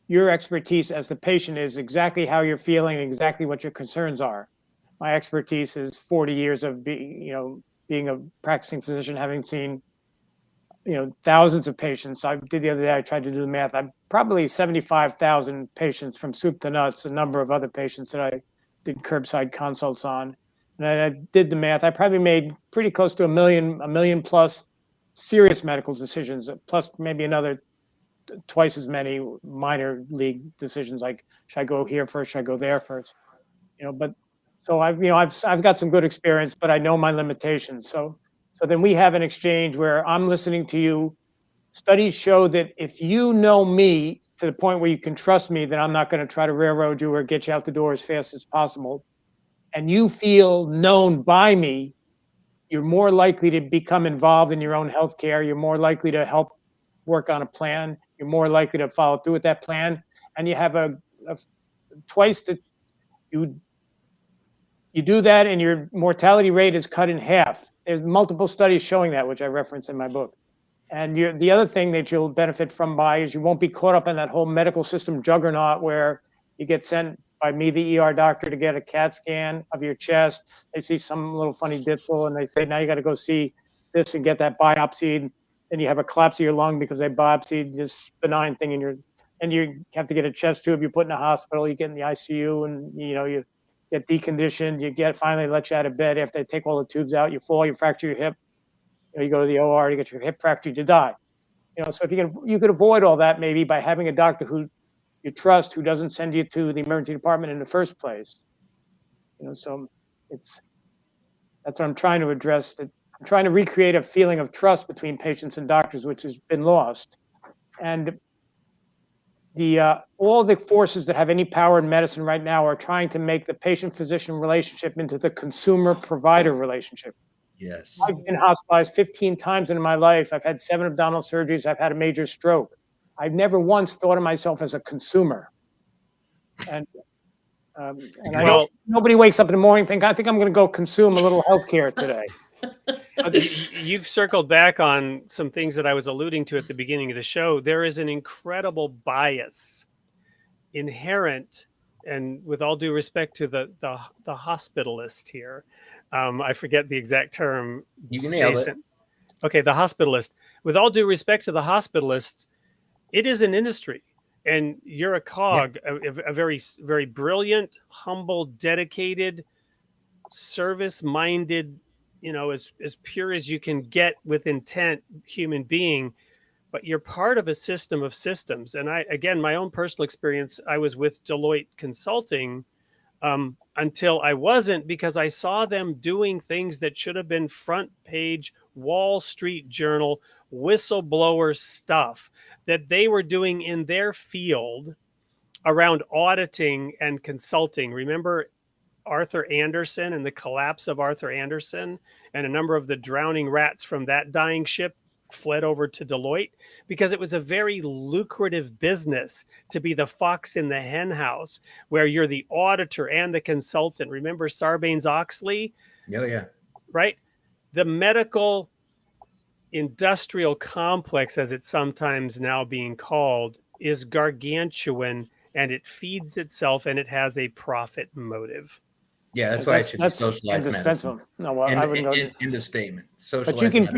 Your expertise as the patient is exactly how you're feeling, exactly what your concerns are. My expertise is 40 years of being a practicing physician, having seen thousands of patients. I did the other day, I tried to do the math. I'm probably 75,000 patients from soup to nuts, a number of other patients that I did curbside consults on. And I did the math. I probably made pretty close to a million plus serious medical decisions, plus maybe another twice as many minor league decisions, like should I go here first, should I go there first? But so I've got some good experience, but I know my limitations. So then we have an exchange where I'm listening to you. Studies show that if you know me to the point where you can trust me, that I'm not going to try to railroad you or get you out the door as fast as possible, and you feel known by me, you're more likely to become involved in your own healthcare. You're more likely to help work on a plan. You're more likely to follow through with that plan, and you have twice the you do that, and your mortality rate is cut in half. There's multiple studies showing that, which I reference in my book. And the other thing that you'll benefit from is you won't be caught up in that whole medical system juggernaut where you get sent by me, the ER doctor, to get a CAT scan of your chest. They see some little funny ditzel, and they say, now you got to go see this and get that biopsied. Then you have a collapse of your lung because they biopsied this benign thing and you have to get a chest tube. You put in a hospital, you get in the ICU, and you get deconditioned, finally let you out of bed after they take all the tubes out, you fall, you fracture your hip, you go to the OR, you get your hip fractured, you die. So if you could avoid all that maybe by having a doctor who you trust, who doesn't send you to the emergency department in the first place. So that's what I'm trying to address. I'm trying to recreate a feeling of trust between patients and doctors, which has been lost. And all the forces that have any power in medicine right now are trying to make the patient-physician relationship into the consumer-provider relationship. Yes. I've been hospitalized 15 times in my life. I've had 7 abdominal surgeries. I've had a major stroke. I've never once thought of myself as a consumer. And nobody wakes up in the morning and I think I'm going to go consume a little healthcare today. You've circled back on some things that I was alluding to at the beginning of the show. There is an incredible bias inherent, and with all due respect to the hospitalist here, I forget the exact term. You can nail it. Okay, the hospitalist. With all due respect to the hospitalist, it is an industry, and you're a cog, a very, very brilliant, humble, dedicated, service-minded, as pure as you can get with intent human being, but you're part of a system of systems. And again, my own personal experience, I was with Deloitte Consulting until I wasn't, because I saw them doing things that should have been front page Wall Street Journal whistleblower stuff that they were doing in their field around auditing and consulting. Remember Arthur Andersen and the collapse of Arthur Andersen, and a number of the drowning rats from that dying ship fled over to Deloitte because it was a very lucrative business to be the fox in the hen house where you're the auditor and the consultant. Remember Sarbanes-Oxley? Oh, yeah. Right? The medical industrial complex, as it's sometimes now being called, is gargantuan, and it feeds itself, and it has a profit motive. Yeah, that's why it should be socialized medicine. No, well, I wouldn't go. End of statement. Socialized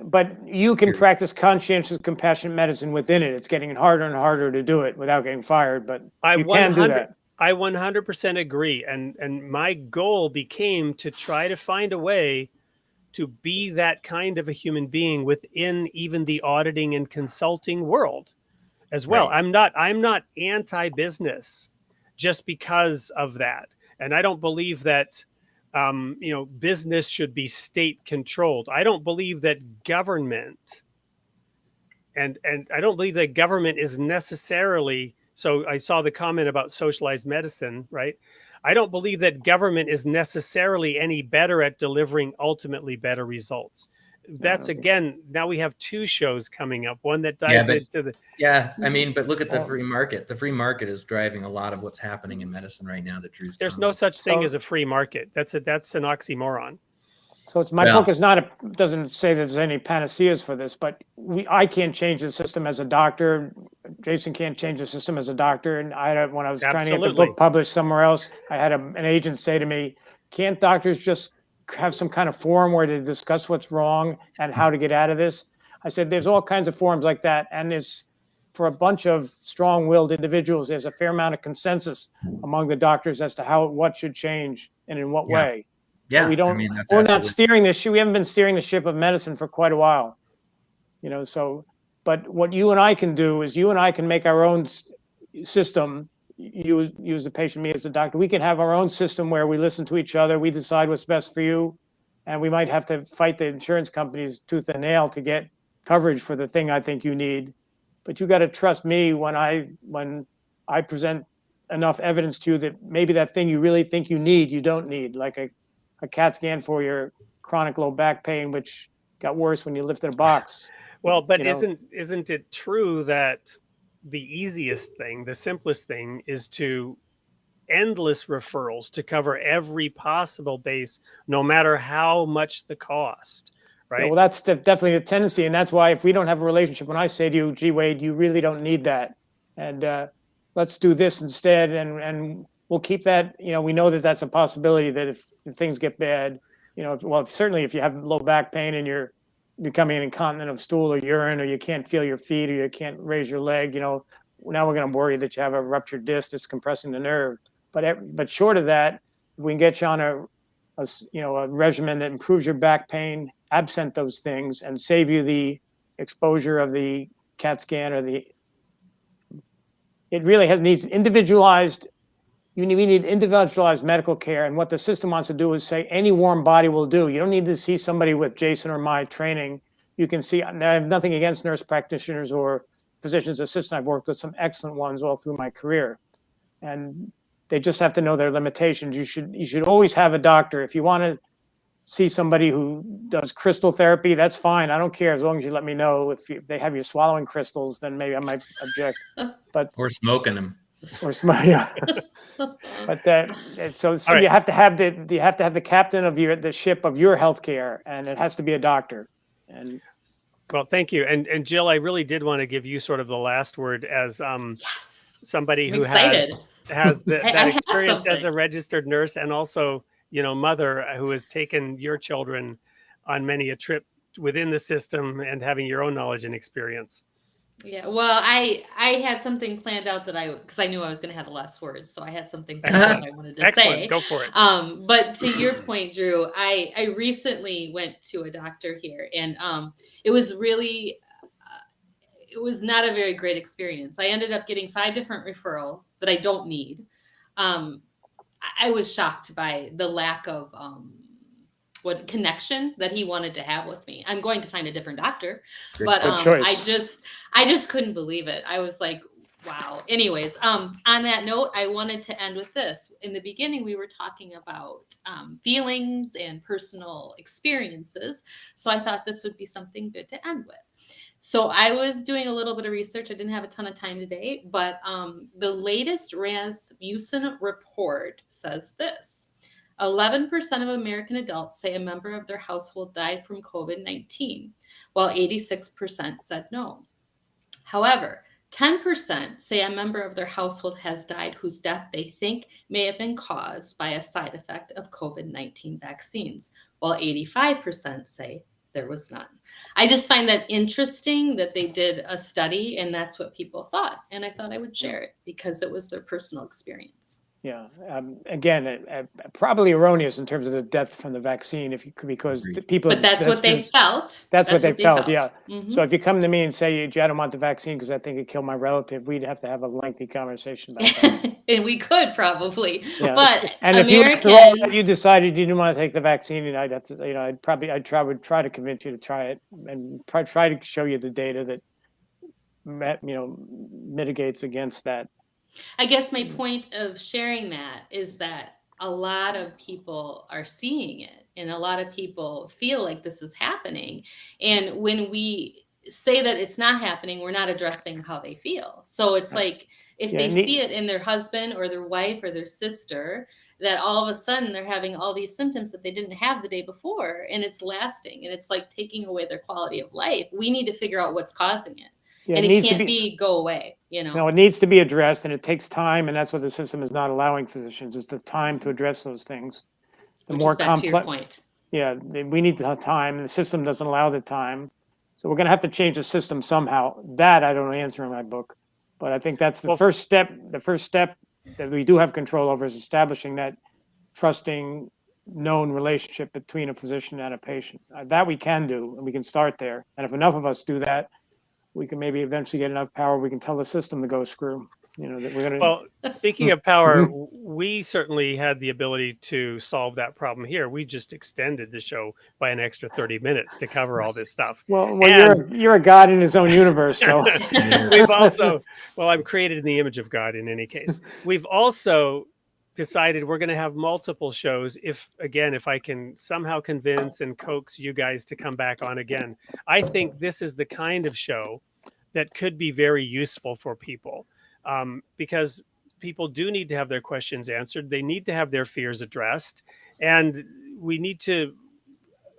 but you can practice conscientious, compassionate medicine within it. It's getting harder and harder to do it without getting fired, but you can do that. I 100% agree, and my goal became to try to find a way to be that kind of a human being within even the auditing and consulting world as well. Right. I'm not anti-business just because of that. And I don't believe that, business should be state controlled. I don't believe that government, and I don't believe that government is necessarily, so I saw the comment about socialized medicine, right? I don't believe that government is necessarily any better at delivering ultimately better results. that's again, now we have 2 shows coming up. One that Yeah, dives but- into the Yeah, I mean, but look at the free market. The free market is driving a lot of what's happening in medicine right now that Drew's there's telling no us. such thing So- as a free market. That's an oxymoron. So it's, my Well- book is not doesn't say there's any panaceas for this, but I can't change the system as a doctor. Jason can't change the system as a doctor. And when I was trying to get the Absolutely. book published somewhere else, I had an agent say to me, "Can't doctors just have some kind of forum where they discuss what's wrong and how to get out of this?" I said, "There's all kinds of forums like that, and there's for a bunch of strong-willed individuals, there's a fair amount of consensus among the doctors as to what should change and in what Yeah. way." Yeah, We don't. I mean, that's We're not absolutely- steering this ship. We haven't been steering the ship of medicine for quite a while, So, but what you and I can do is you and I can make our own system. You as the patient, me as the doctor. We can have our own system where we listen to each other. We decide what's best for you, and we might have to fight the insurance companies tooth and nail to get coverage for the thing I think you need. But you got to trust me when I present enough evidence to you that maybe that thing you really think you need, you don't need, like a CAT scan for your chronic low back pain, which got worse when you lifted a box. Well, but You know? isn't it true that the easiest thing, the simplest thing, is to endless referrals to cover every possible base, no matter how much the cost, right? Yeah, well, that's definitely the tendency, and that's why if we don't have a relationship, when I say to you, "Gee, Wade, you really don't need that, and let's do this instead," and we'll keep that. We know that that's a possibility that if things get bad, certainly if you have low back pain and you're becoming incontinent of stool or urine, or you can't feel your feet, or you can't raise your leg, now we're going to worry that you have a ruptured disc that's compressing the nerve. But short of that, if we can get you on a regimen that improves your back pain, absent those things, and save you the exposure of the CAT scan it really needs individualized. We need individualized medical care, and what the system wants to do is say any warm body will do. You don't need to see somebody with Jason or my training. You can see. I have nothing against nurse practitioners or physician's assistants. I've worked with some excellent ones all through my career, and they just have to know their limitations. You should always have a doctor. If you want to see somebody who does crystal therapy, that's fine. I don't care as long as you let me know. If they have you swallowing crystals, then maybe I might object. But Or smoking them. or yeah. But so right. you have to have the captain of the ship of your healthcare, and it has to be a doctor. And Well, thank you. And Jill, I really did want to give you sort of the last word as Yes. somebody I'm who excited. has I that have experience as a something. registered nurse, and also, mother who has taken your children on many a trip within the system and having your own knowledge and experience. Yeah, well, I had something planned out because I knew I was going to have the last words, so I had something planned out I wanted to Excellent. say. Go for it. But to your point, Drew, I recently went to a doctor here, and it was really it was not a very great experience. I ended up getting 5 different referrals that I don't need. I was shocked by the lack of what connection that he wanted to have with me. I'm going to find a different doctor, but Good choice. I just couldn't believe it. I was like, wow. Anyways, on that note, I wanted to end with this. In the beginning, we were talking about feelings and personal experiences. So I thought this would be something good to end with. So I was doing a little bit of research. I didn't have a ton of time today, but the latest Rasmussen report says this. 11% of American adults say a member of their household died from COVID-19, while 86% said no. However, 10% say a member of their household has died whose death they think may have been caused by a side effect of COVID-19 vaccines, while 85% say there was none. I just find that interesting that they did a study and that's what people thought. And I thought I would share it because it was their personal experience. Yeah. Again, probably erroneous in terms of the death from the vaccine, because the people. But that's what they felt. That's what they felt. Yeah. Mm-hmm. So if you come to me and say, "I don't want the vaccine because I think it killed my relative," we'd have to have a lengthy conversation about that. And we could probably, Yeah. but And Americans, if you decided you didn't want to take the vaccine, and I'd have to, would try to convince you to try it and try to show you the data that, mitigates against that. I guess my point of sharing that is that a lot of people are seeing it, and a lot of people feel like this is happening. And when we say that it's not happening, we're not addressing how they feel. So it's like if they see it in their husband or their wife or their sister, that all of a sudden they're having all these symptoms that they didn't have the day before, and it's lasting, and it's like taking away their quality of life. We need to figure out what's causing it. Yeah, and it it needs to can't be- be go away, you know. No, it needs to be addressed, and it takes time, and that's what the system is not allowing physicians, is the time to address those things. The Which more is back to your complex, point. yeah, we need the time, and the system doesn't allow the time. So we're gonna have to change the system somehow. That I don't answer in my book, but I think that's the first step. The first step that we do have control over is establishing that trusting, known relationship between a physician and a patient. That we can do, and we can start there. And if enough of us do that, we can maybe eventually get enough power, we can tell the system to go screw. You know, that we're gonna. Well, speaking of power, we certainly had the ability to solve that problem here. We just extended the show by an extra 30 minutes to cover all this stuff. Well, you're a god in his own universe, so. We've also, well, I'm created in the image of God in any case. We've also decided we're going to have multiple shows if I can somehow convince and coax you guys to come back on again. I think this is the kind of show that could be very useful for people, because people do need to have their questions answered. They need to have their fears addressed, and we need to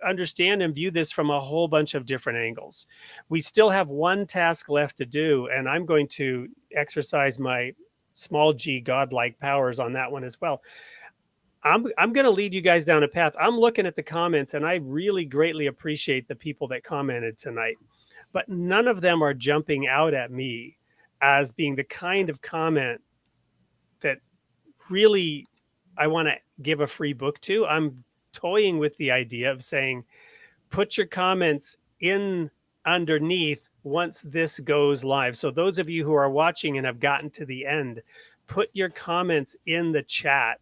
understand and view this from a whole bunch of different angles. We still have one task left to do, and I'm going to exercise my small g godlike powers on that one as well. I'm going to lead you guys down a path. I'm looking at the comments, and I really greatly appreciate the people that commented tonight, but none of them are jumping out at me as being the kind of comment that really I want to give a free book to. I'm toying with the idea of saying, put your comments in underneath once this goes live. So those of you who are watching and have gotten to the end, put your comments in the chat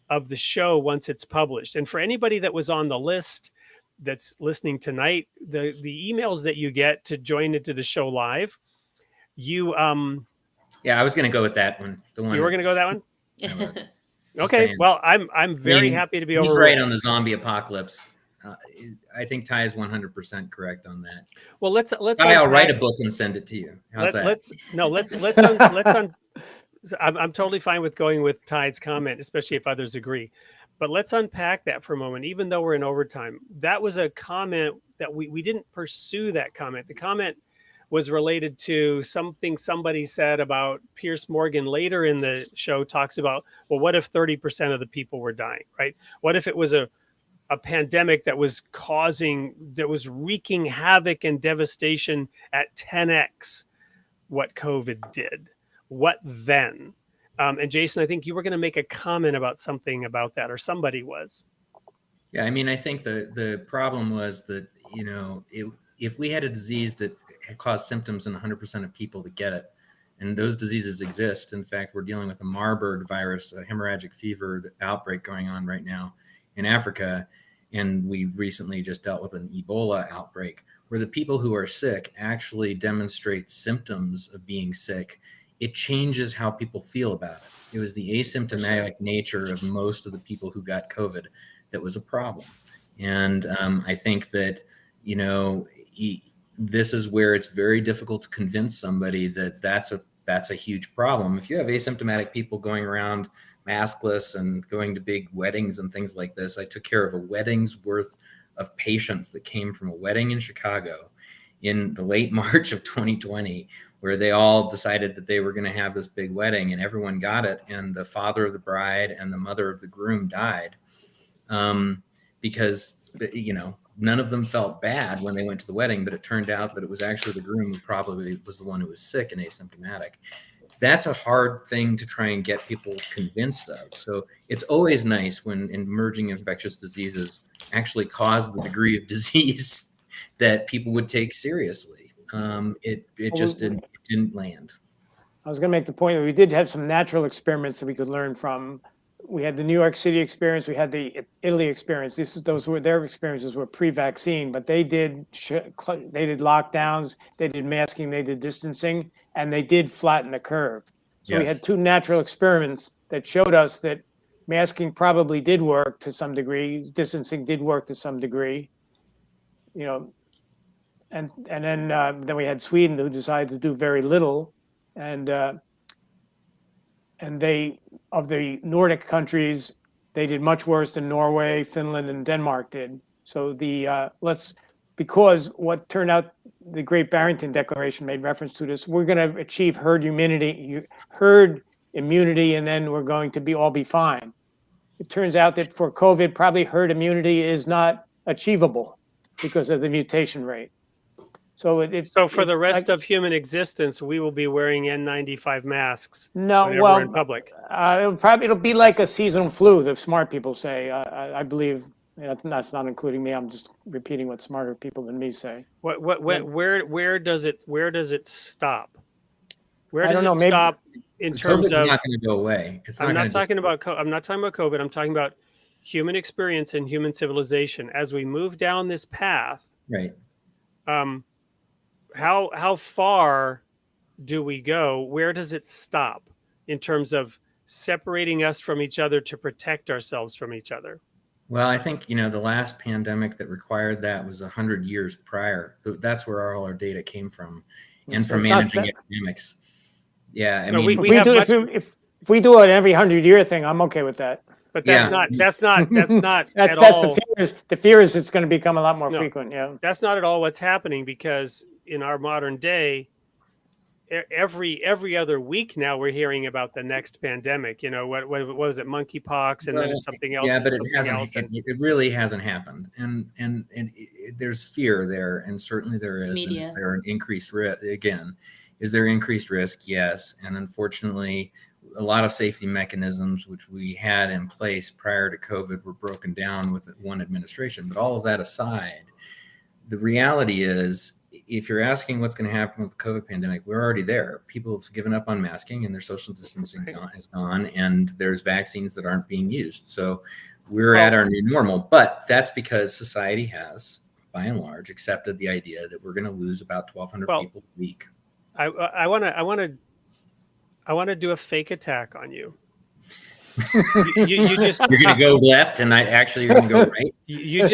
of the show once it's published. And for anybody that was on the list that's listening tonight, the emails that you get to join into the show live, you yeah, I was going to go with that one. The one you were going to go that one. Okay, saying. well, I'm very happy to be He's overruled. right on the zombie apocalypse. I think Ty is 100% correct on that. Well, let's. I'll write a book and send it to you. How's that? Let's I'm totally fine with going with Ty's comment, especially if others agree. But let's unpack that for a moment. Even though we're in overtime, that was a comment that we didn't pursue that comment. The comment was related to something somebody said about Piers Morgan later in the show. Talks about, well, what if 30% of the people were dying, right? What if it was a pandemic that was wreaking havoc and devastation at 10x what COVID did? What then? And Jason, I think you were going to make a comment about something about that, or somebody was. Yeah, I mean, I think the problem was that, you know, if we had a disease that caused symptoms in 100% of people that get it, and those diseases exist. In fact, we're dealing with a Marburg virus, a hemorrhagic fever outbreak going on right now in Africa. And we recently just dealt with an Ebola outbreak where the people who are sick actually demonstrate symptoms of being sick. It changes how people feel about it. It was the asymptomatic nature of most of the people who got COVID that was a problem. And I think that, you know, this is where it's very difficult to convince somebody that that's a huge problem. If you have asymptomatic people going around maskless and going to big weddings and things like this, I took care of a wedding's worth of patients that came from a wedding in Chicago in the late March of 2020, where they all decided that they were going to have this big wedding, and everyone got it. And the father of the bride and the mother of the groom died because, you know, none of them felt bad when they went to the wedding, but it turned out that it was actually the groom who probably was the one who was sick and asymptomatic. That's a hard thing to try and get people convinced of. So it's always nice when emerging infectious diseases actually cause the degree of disease that people would take seriously. It just didn't land. I was going to make the point that we did have some natural experiments that we could learn from. We had the New York City experience. We had the Italy experience. Those were their experiences were pre-vaccine, but they did lockdowns, they did masking, they did distancing, and they did flatten the curve. So we had two natural experiments that showed us that masking probably did work to some degree. Distancing did work to some degree. And then we had Sweden, who decided to do very little, and they, of the Nordic countries, they did much worse than Norway, Finland, and Denmark did. So because what turned out, the Great Barrington Declaration made reference to this, we're going to achieve herd immunity, and then we're going to all be fine. It turns out that for COVID, probably herd immunity is not achievable because of the mutation rate. So for the rest of human existence, we will be wearing N95 masks whenever well, we're in public. It'll be like a seasonal flu, the smart people say. I believe that's not including me. I'm just repeating what smarter people than me say. Where does it stop? Where I does don't know, it stop in terms COVID's of? not going to go away. I'm not talking about COVID. I'm talking about human experience and human civilization as we move down this path. Right. How far do we go? Where does it stop in terms of separating us from each other to protect ourselves from each other? Well, I think, the last pandemic that required that was 100 years prior. That's where all our data came from, and from managing epidemics. Yeah, I mean, if we do an every 100-year thing, I'm okay with that. But that's not that's at all. The fear is it's going to become a lot more frequent. Yeah, that's not at all what's happening, because in our modern day, every other week now we're hearing about the next pandemic. What was it, monkeypox, and then it's something else. Yeah, but it hasn't. It really hasn't happened, and there's fear there, and certainly there is. And is there an increased risk again? Is there increased risk? Yes, and unfortunately, a lot of safety mechanisms which we had in place prior to COVID were broken down with one administration. But all of that aside, the reality is, if you're asking what's going to happen with the COVID pandemic, we're already there. People have given up on masking, and their social distancing is gone, and there's vaccines that aren't being used. So we're at our new normal. But that's because society has, by and large, accepted the idea that we're going to lose about 1,200 people a week. I want to do a fake attack on you. You just you're going to go left, and you're going to go right. You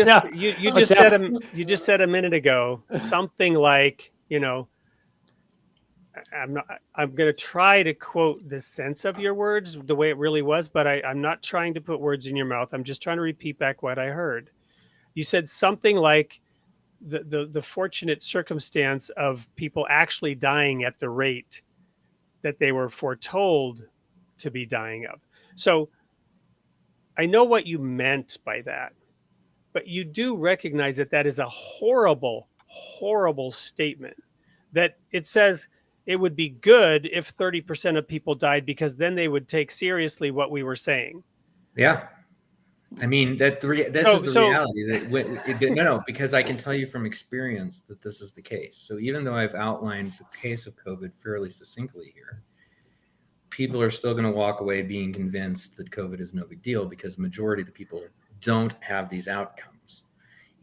just said a minute ago something like, I'm going to try to quote the sense of your words the way it really was, but I'm not trying to put words in your mouth. I'm just trying to repeat back what I heard. You said something like the fortunate circumstance of people actually dying at the rate that they were foretold to be dying of. So I know what you meant by that, but you do recognize that is a horrible, horrible statement, that it says it would be good if 30% of people died, because then they would take seriously what we were saying. Yeah. I mean, this is the reality. No, because I can tell you from experience that this is the case. So even though I've outlined the case of COVID fairly succinctly here, people are still going to walk away being convinced that COVID is no big deal, because the majority of the people don't have these outcomes.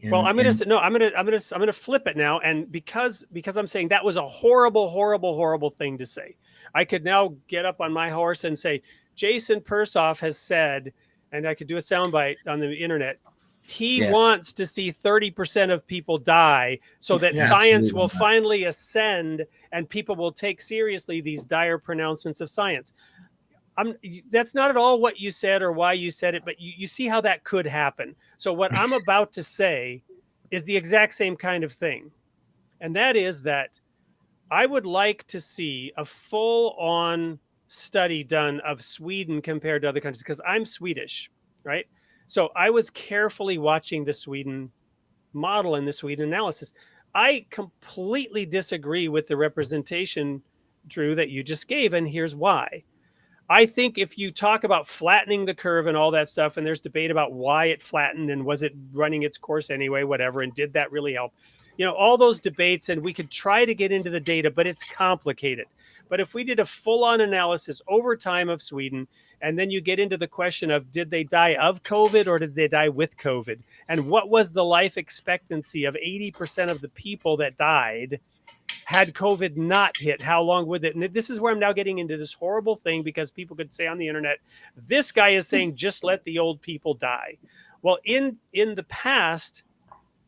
I'm going to flip it now, and because I'm saying that was a horrible, horrible, horrible thing to say, I could now get up on my horse and say Jason Persoff has said, and I could do a soundbite on the internet, he wants to see 30% of people die so that science will finally ascend and people will take seriously these dire pronouncements of science. That's not at all what you said or why you said it, but you see how that could happen. So what I'm about to say is the exact same kind of thing. And that is that I would like to see a full-on study done of Sweden compared to other countries, because I'm Swedish, right? So I was carefully watching the Sweden model and the Sweden analysis. I completely disagree with the representation, Drew, that you just gave, and here's why. I think if you talk about flattening the curve and all that stuff, and there's debate about why it flattened and was it running its course anyway, whatever, and did that really help? All those debates, and we could try to get into the data, but it's complicated. But if we did a full-on analysis over time of Sweden, and then you get into the question of, did they die of COVID or did they die with COVID? And what was the life expectancy of 80% of the people that died? Had COVID not hit, how long would it? And this is where I'm now getting into this horrible thing, because people could say on the internet, this guy is saying, just let the old people die. Well, in the past,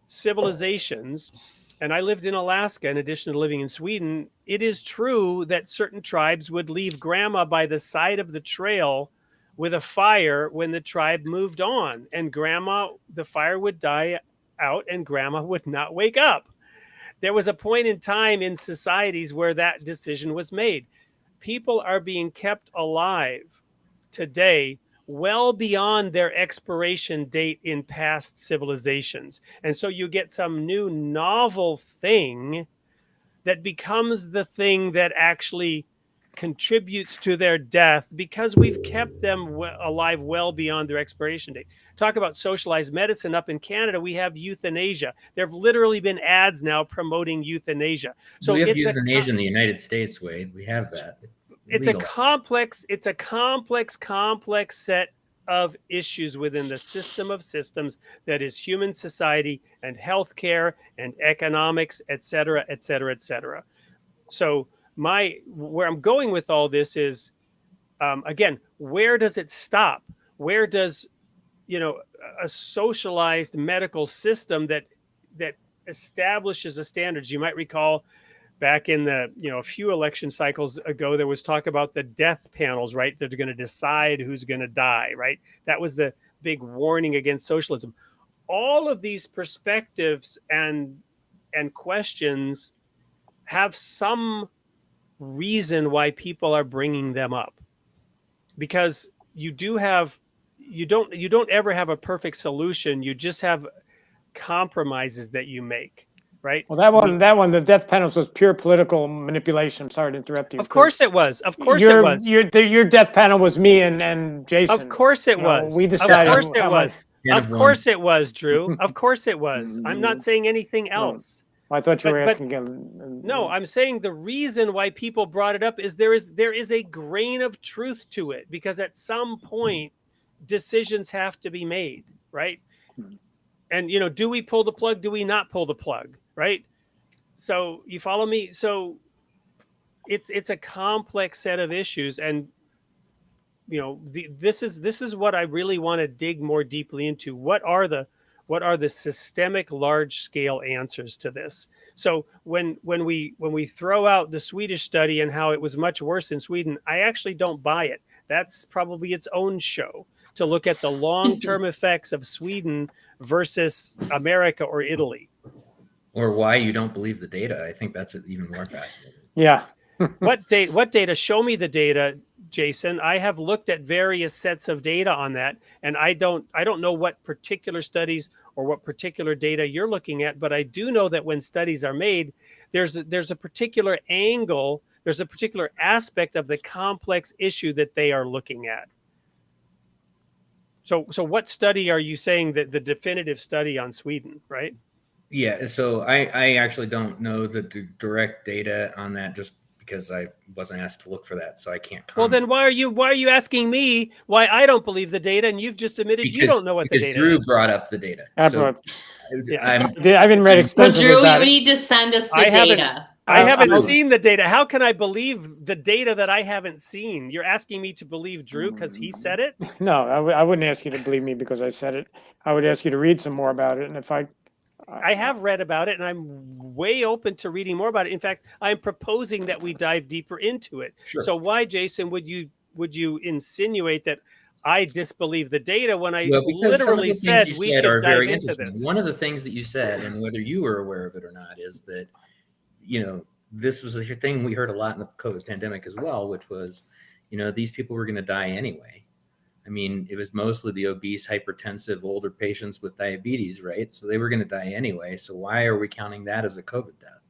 civilizations, and I lived in Alaska in addition to living in Sweden, it is true that certain tribes would leave grandma by the side of the trail with a fire when the tribe moved on, and the fire would die out and grandma would not wake up. There was a point in time in societies where that decision was made. People are being kept alive today well beyond their expiration date in past civilizations. And so you get some new novel thing that becomes the thing that actually contributes to their death, because we've kept them alive well beyond their expiration date. Talk about socialized medicine. Up in Canada, we have euthanasia. There have literally been ads now promoting euthanasia. So we have euthanasia in the United States, Wade. We have that. It's a complex set of issues within the system of systems that is human society and healthcare and economics, et cetera, et cetera, et cetera. So where I'm going with all this is, again, where does it stop? Where does, a socialized medical system that establishes the standards? You might recall back in the, a few election cycles ago, there was talk about the death panels, right? That are going to decide who's going to die, right? That was the big warning against socialism. All of these perspectives and questions have some reason why people are bringing them up, because you don't ever have a perfect solution. You just have compromises that you make, right? Well, that one, the death penalty was pure political manipulation. I'm sorry to interrupt you. Of course it was. Of course it was. Your death panel was me and Jason. Of course it was. We decided. Of course it was. Of course it was, Drew. Of course it was. I'm not saying anything else. I thought you were asking again. No, I'm saying the reason why people brought it up is there is a grain of truth to it, because at some point decisions have to be made, right? And do we pull the plug? Do we not pull the plug? Right? So you follow me? So it's a complex set of issues, and this is what I really want to dig more deeply into. What are the systemic large scale answers to this? So when we throw out the Swedish study and how it was much worse in Sweden, I actually don't buy it. That's probably its own show, to look at the long-term effects of Sweden versus America or Italy. Or why you don't believe the data. I think that's even more fascinating. Yeah. What data? Show me the data, Jason. I have looked at various sets of data on that, and I don't know what particular studies or what particular data you're looking at, but I do know that when studies are made, there's a particular angle, there's a particular aspect of the complex issue that they are looking at. So what study are you saying, that the definitive study on Sweden, right? Yeah, so I actually don't know the direct data on that, just because I wasn't asked to look for that, so I can't comment. Well, then why are you asking me why I don't believe the data, and you've just admitted you don't know what the data is? Because Drew brought up the data. I haven't read extensively. But Drew, you need to send us the data. I haven't seen the data. How can I believe the data that I haven't seen? You're asking me to believe Drew because he said it? No, I wouldn't ask you to believe me because I said it. I would ask you to read some more about it, and if I have read about it, and I'm way open to reading more about it. In fact, I'm proposing that we dive deeper into it. Sure. So why, Jason, would you insinuate that I disbelieve the data when I literally said we should dive into this? One of the things that you said, and whether you were aware of it or not, is that, this was a thing we heard a lot in the COVID pandemic as well, which was, these people were going to die anyway. I mean, it was mostly the obese, hypertensive, older patients with diabetes, right? So they were going to die anyway. So why are we counting that as a COVID death?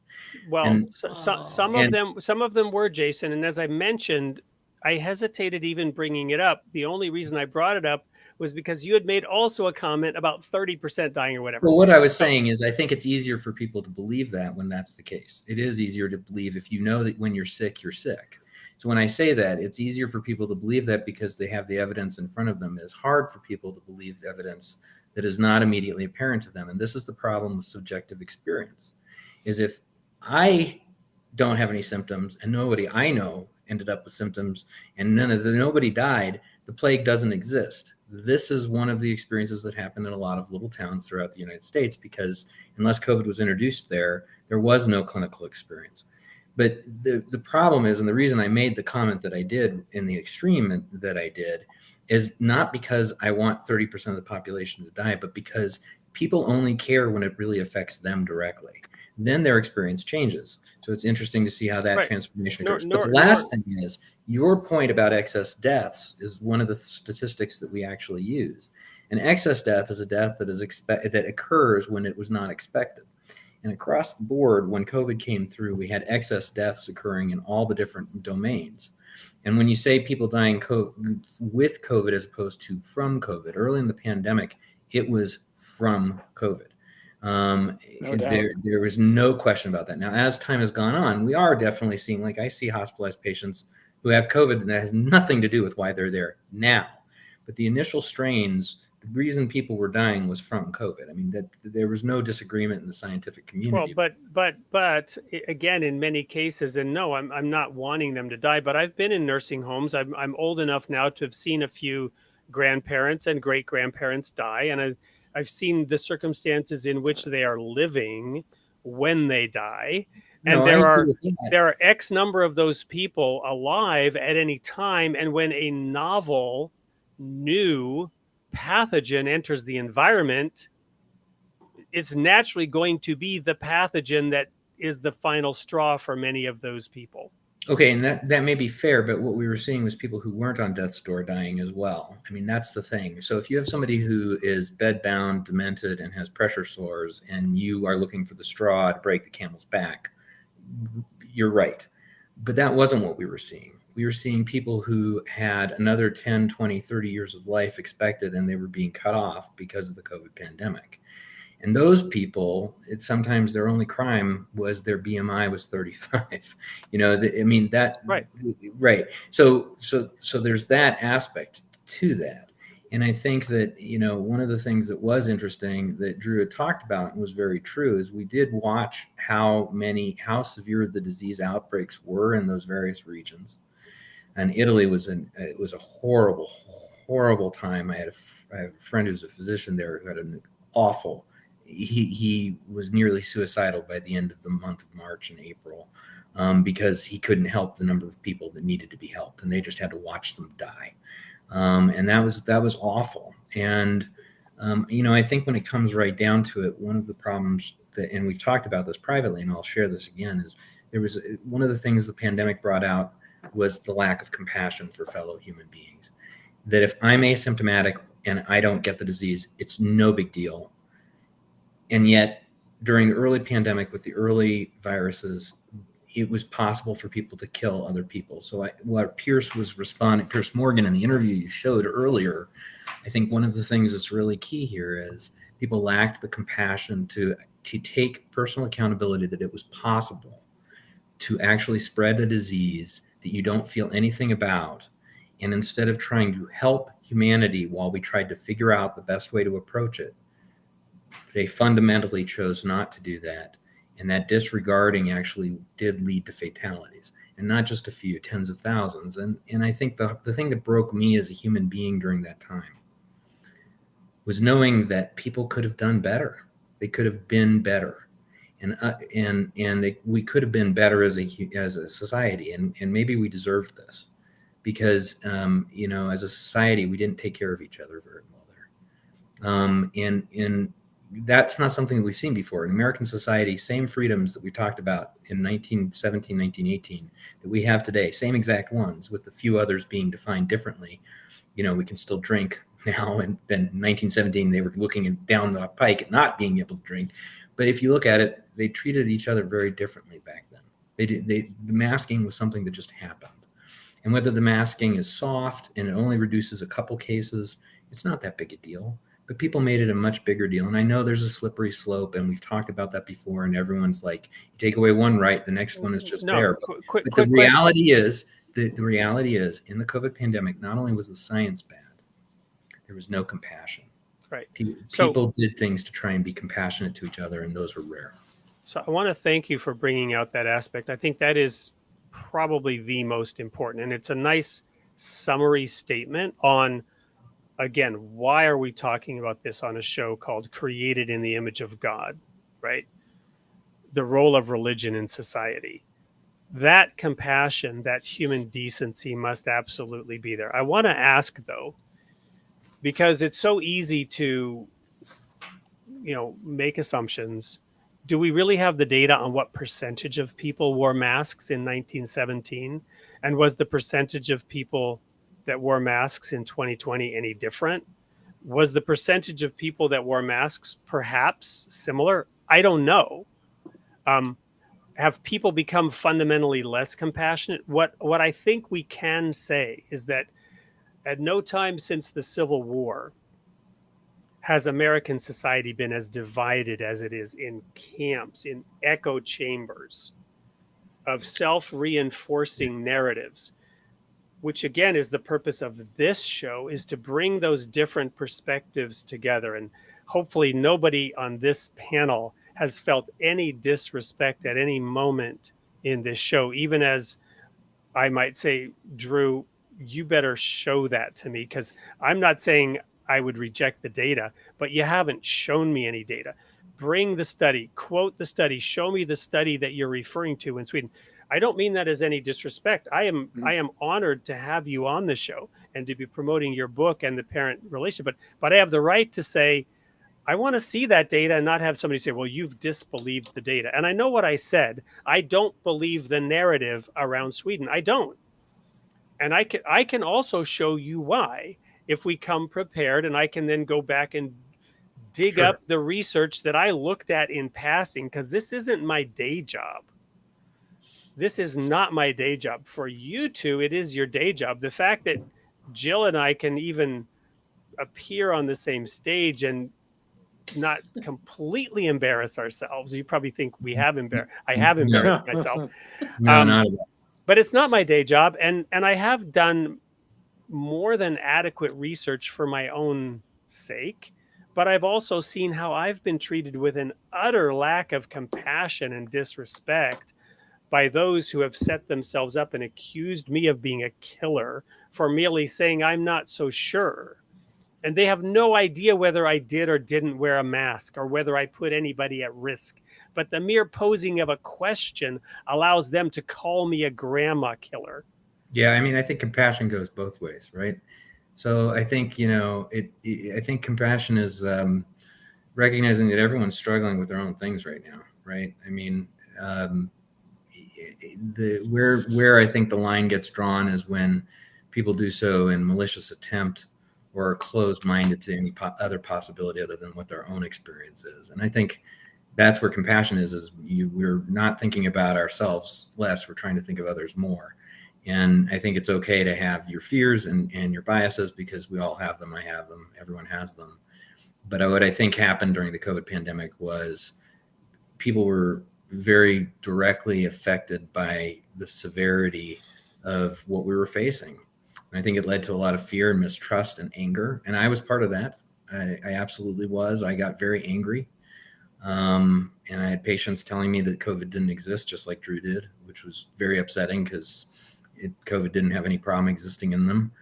Well, some of them were, Jason. And as I mentioned, I hesitated even bringing it up. The only reason I brought it up was because you had made also a comment about 30% dying or whatever. Well, what I was saying is I think it's easier for people to believe that when that's the case. It is easier to believe if you know that when you're sick, you're sick. So when I say that, it's easier for people to believe that because they have the evidence in front of them. It's hard for people to believe evidence that is not immediately apparent to them. And this is the problem with subjective experience, is if I don't have any symptoms, and nobody I know ended up with symptoms, and nobody died, the plague doesn't exist. This is one of the experiences that happened in a lot of little towns throughout the United States, because unless COVID was introduced there was no clinical experience. But the problem is, and the reason I made the comment that I did in the extreme that I did, is not because I want 30% of the population to die, but because people only care when it really affects them directly. Then their experience changes. So it's interesting to see how that transformation occurs. But the last thing is, your point about excess deaths is one of the statistics that we actually use. An excess death is a death that that occurs when it was not expected. And across the board, when COVID came through, we had excess deaths occurring in all the different domains. And when you say people dying with COVID as opposed to from COVID, early in the pandemic, it was from COVID. There was no question about that. Now, as time has gone on, we are definitely seeing, like I see hospitalized patients who have COVID, and that has nothing to do with why they're there now. But the initial strains, the reason people were dying was from COVID. I mean, that there was no disagreement in the scientific community. Well, but again, in many cases, and no, I'm not wanting them to die, but I've been in nursing homes. I'm old enough now to have seen a few grandparents and great grandparents die, and I've seen the circumstances in which they are living when they die. And there are X number of those people alive at any time. And when a novel, new pathogen enters the environment, it's naturally going to be the pathogen that is the final straw for many of those people. Okay, and that may be fair, but what we were seeing was people who weren't on death's door dying as well. I mean, that's the thing. So if you have somebody who is bedbound, demented, and has pressure sores, and you are looking for the straw to break the camel's back, you're right. But that wasn't what we were seeing. We were seeing people who had another 10, 20, 30 years of life expected, and they were being cut off because of the COVID pandemic. And those people, sometimes their only crime was their BMI was 35. Right. So there's that aspect to that. And I think that, one of the things that was interesting that Drew had talked about and was very true is we did watch how severe the disease outbreaks were in those various regions. And Italy was a horrible, horrible time. I have a friend who's a physician there who had an awful. He was nearly suicidal by the end of the month of March and April because he couldn't help the number of people that needed to be helped, and they just had to watch them die. And that was awful. And I think when it comes right down to it, one of the problems and we've talked about this privately, and I'll share this again, is there was one of the things the pandemic brought out was the lack of compassion for fellow human beings. That if I'm asymptomatic and I don't get the disease, it's no big deal. And yet, during the early pandemic with the early viruses, it was possible for people to kill other people. So what Piers Morgan in the interview you showed earlier, I think one of the things that's really key here is people lacked the compassion to take personal accountability that it was possible to actually spread a disease that you don't feel anything about. And instead of trying to help humanity while we tried to figure out the best way to approach it, they fundamentally chose not to do that. And that disregarding actually did lead to fatalities, and not just a few, tens of thousands. And I think the thing that broke me as a human being during that time was knowing that people could have done better. They could have been better. We could have been better as a society. And maybe we deserved this because, as a society, we didn't take care of each other very well there. And that's not something that we've seen before. In American society, same freedoms that we talked about in 1917, 1918 that we have today, same exact ones, with a few others being defined differently. We can still drink now, and then 1917 they were looking down the pike at not being able to drink. But if you look at it, they treated each other very differently back then. The masking was something that just happened. And whether the masking is soft and it only reduces a couple cases, it's not that big a deal. But people made it a much bigger deal. And I know there's a slippery slope, and we've talked about that before, and everyone's like, you take away one right, the next one is just there. But the reality is, in the COVID pandemic, not only was the science bad, there was no compassion. Right. People did things to try and be compassionate to each other, and those were rare. So I want to thank you for bringing out that aspect. I think that is probably the most important. And it's a nice summary statement on, again, why are we talking about this on a show called Created in the Image of God, right? The role of religion in society. That compassion, that human decency must absolutely be there. I want to ask, though, because it's so easy to, make assumptions. Do we really have the data on what percentage of people wore masks in 1917? And was the percentage of people that wore masks in 2020 any different? Was the percentage of people that wore masks perhaps similar? I don't know. Have people become fundamentally less compassionate? What I think we can say is that at no time since the Civil War has American society been as divided as it is, in camps, in echo chambers of self-reinforcing narratives, which again is the purpose of this show, is to bring those different perspectives together. And hopefully nobody on this panel has felt any disrespect at any moment in this show, even as I might say, Drew, you better show that to me, because I'm not saying I would reject the data, but you haven't shown me any data. Bring the study, quote the study, show me the study that you're referring to in Sweden. I don't mean that as any disrespect. I am honored to have you on the show and to be promoting your book and the parent relationship, but I have the right to say, I want to see that data and not have somebody say, well, you've disbelieved the data. And I know what I said. I don't believe the narrative around Sweden. I don't. And I can also show you why if we come prepared, and I can then go back and dig up the research that I looked at in passing, because this isn't my day job. This is not my day job. For you two, it is your day job. The fact that Jill and I can even appear on the same stage and not completely embarrass ourselves. You probably think I have embarrassed myself. No, not at all. But it's not my day job. And I have done more than adequate research for my own sake, but I've also seen how I've been treated with an utter lack of compassion and disrespect by those who have set themselves up and accused me of being a killer for merely saying I'm not so sure. And they have no idea whether I did or didn't wear a mask or whether I put anybody at risk. But the mere posing of a question allows them to call me a grandma killer. Yeah, I mean, I think compassion goes both ways, right? So I think, I think compassion is recognizing that everyone's struggling with their own things right now, right? I mean, where I think the line gets drawn is when people do so in malicious attempt or are closed-minded to any other possibility other than what their own experience is. And I think that's where compassion is we're not thinking about ourselves less, we're trying to think of others more. And I think it's okay to have your fears and your biases, because we all have them. I have them. Everyone has them. But what I think happened during the COVID pandemic was people were very directly affected by the severity of what we were facing. And I think it led to a lot of fear and mistrust and anger. And I was part of that. I absolutely was. I got very angry. And I had patients telling me that COVID didn't exist, just like Drew did, which was very upsetting because COVID didn't have any problem existing in them.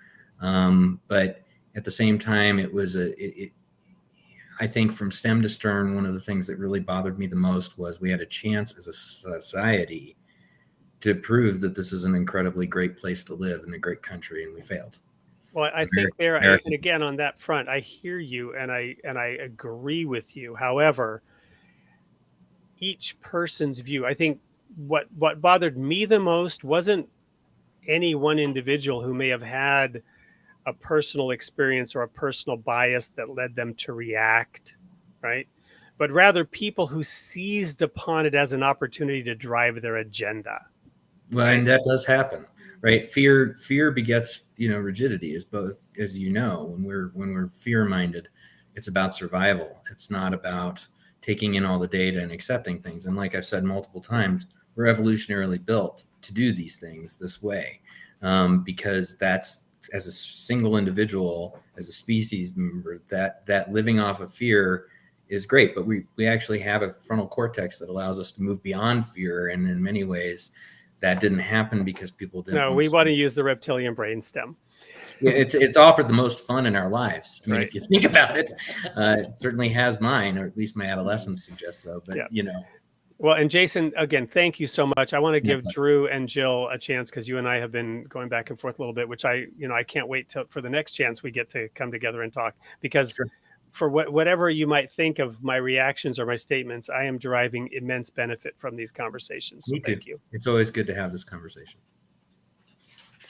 But at the same time, it was I think from stem to stern, one of the things that really bothered me the most was we had a chance as a society to prove that this is an incredibly great place to live in a great country, and we failed. Well, I think and again, on that front, I hear you and I agree with you. However, each person's view, I think what bothered me the most wasn't any one individual who may have had a personal experience or a personal bias that led them to react, right? But rather people who seized upon it as an opportunity to drive their agenda. Well, and that does happen, right? Fear begets, rigidity, as both, as you know, when we're fear-minded, it's about survival. It's not about taking in all the data and accepting things. And like I've said multiple times, we're evolutionarily built to do these things this way, because that's, as a single individual, as a species member, that living off of fear is great, but we actually have a frontal cortex that allows us to move beyond fear. And in many ways, that didn't happen because people didn't. No, we want to use the reptilian brainstem. It's offered the most fun in our lives. I mean, Right. if you think about it, it certainly has mine, or at least my adolescence suggests so. But Well, and Jason, again, thank you so much. I want to give pleasure. Drew and Jill a chance because you and I have been going back and forth a little bit, which I can't wait for the next chance we get to come together and talk. Because for whatever you might think of my reactions or my statements, I am deriving immense benefit from these conversations. So thank you. It's always good to have this conversation.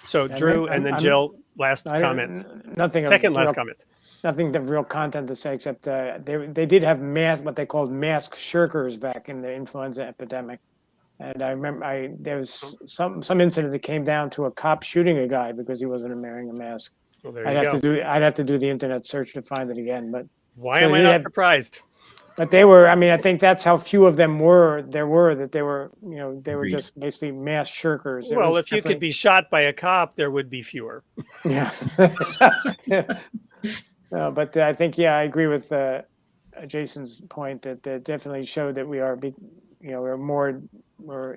So Drew and then Jill, last comments. Nothing. Last comments. Nothing of real content to say except they did have what they called mask shirkers back in the influenza epidemic, and I remember there was some incident that came down to a cop shooting a guy because he wasn't wearing a mask. Well, there you go. I'd have to do the internet search to find it again, but why am I not surprised? But they were. I mean, I think that's how few of them were. They were Agreed. just basically mass shirkers. Well, if you could be shot by a cop, there would be fewer. Yeah. No, but I think I agree with Jason's point that definitely showed that we're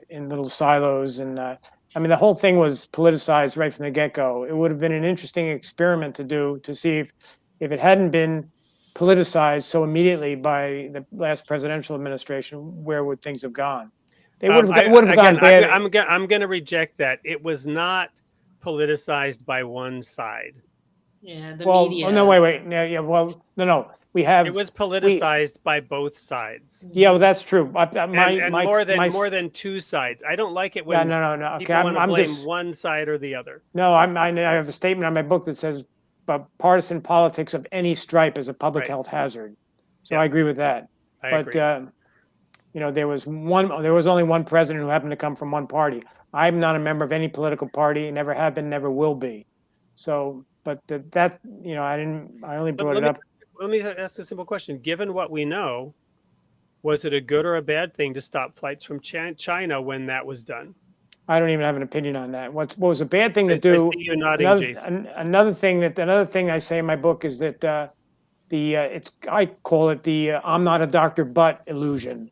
in little silos, and I mean the whole thing was politicized right from the get-go. It would have been an interesting experiment to do to see if it hadn't been politicized so immediately by the last presidential administration, where would things have gone? They would have gone bad. I'm going to reject that. It was not politicized by one side. Yeah, the Oh, media. no, wait. No. It was politicized by both sides. Yeah, well, that's true. More than two sides. I don't like it when no. people want to blame one side or the other. No, I have a statement on my book that says partisan politics of any stripe is a public health hazard. So I agree with that. I agree. There was only one president who happened to come from one party. I'm not a member of any political party, never have been, never will be. So, but I only brought it up. Let me ask a simple question. Given what we know, was it a good or a bad thing to stop flights from China when that was done? I don't even have an opinion on that. What was a bad thing to do? Another thing I say in my book is that I call it the "I'm not a doctor but" illusion.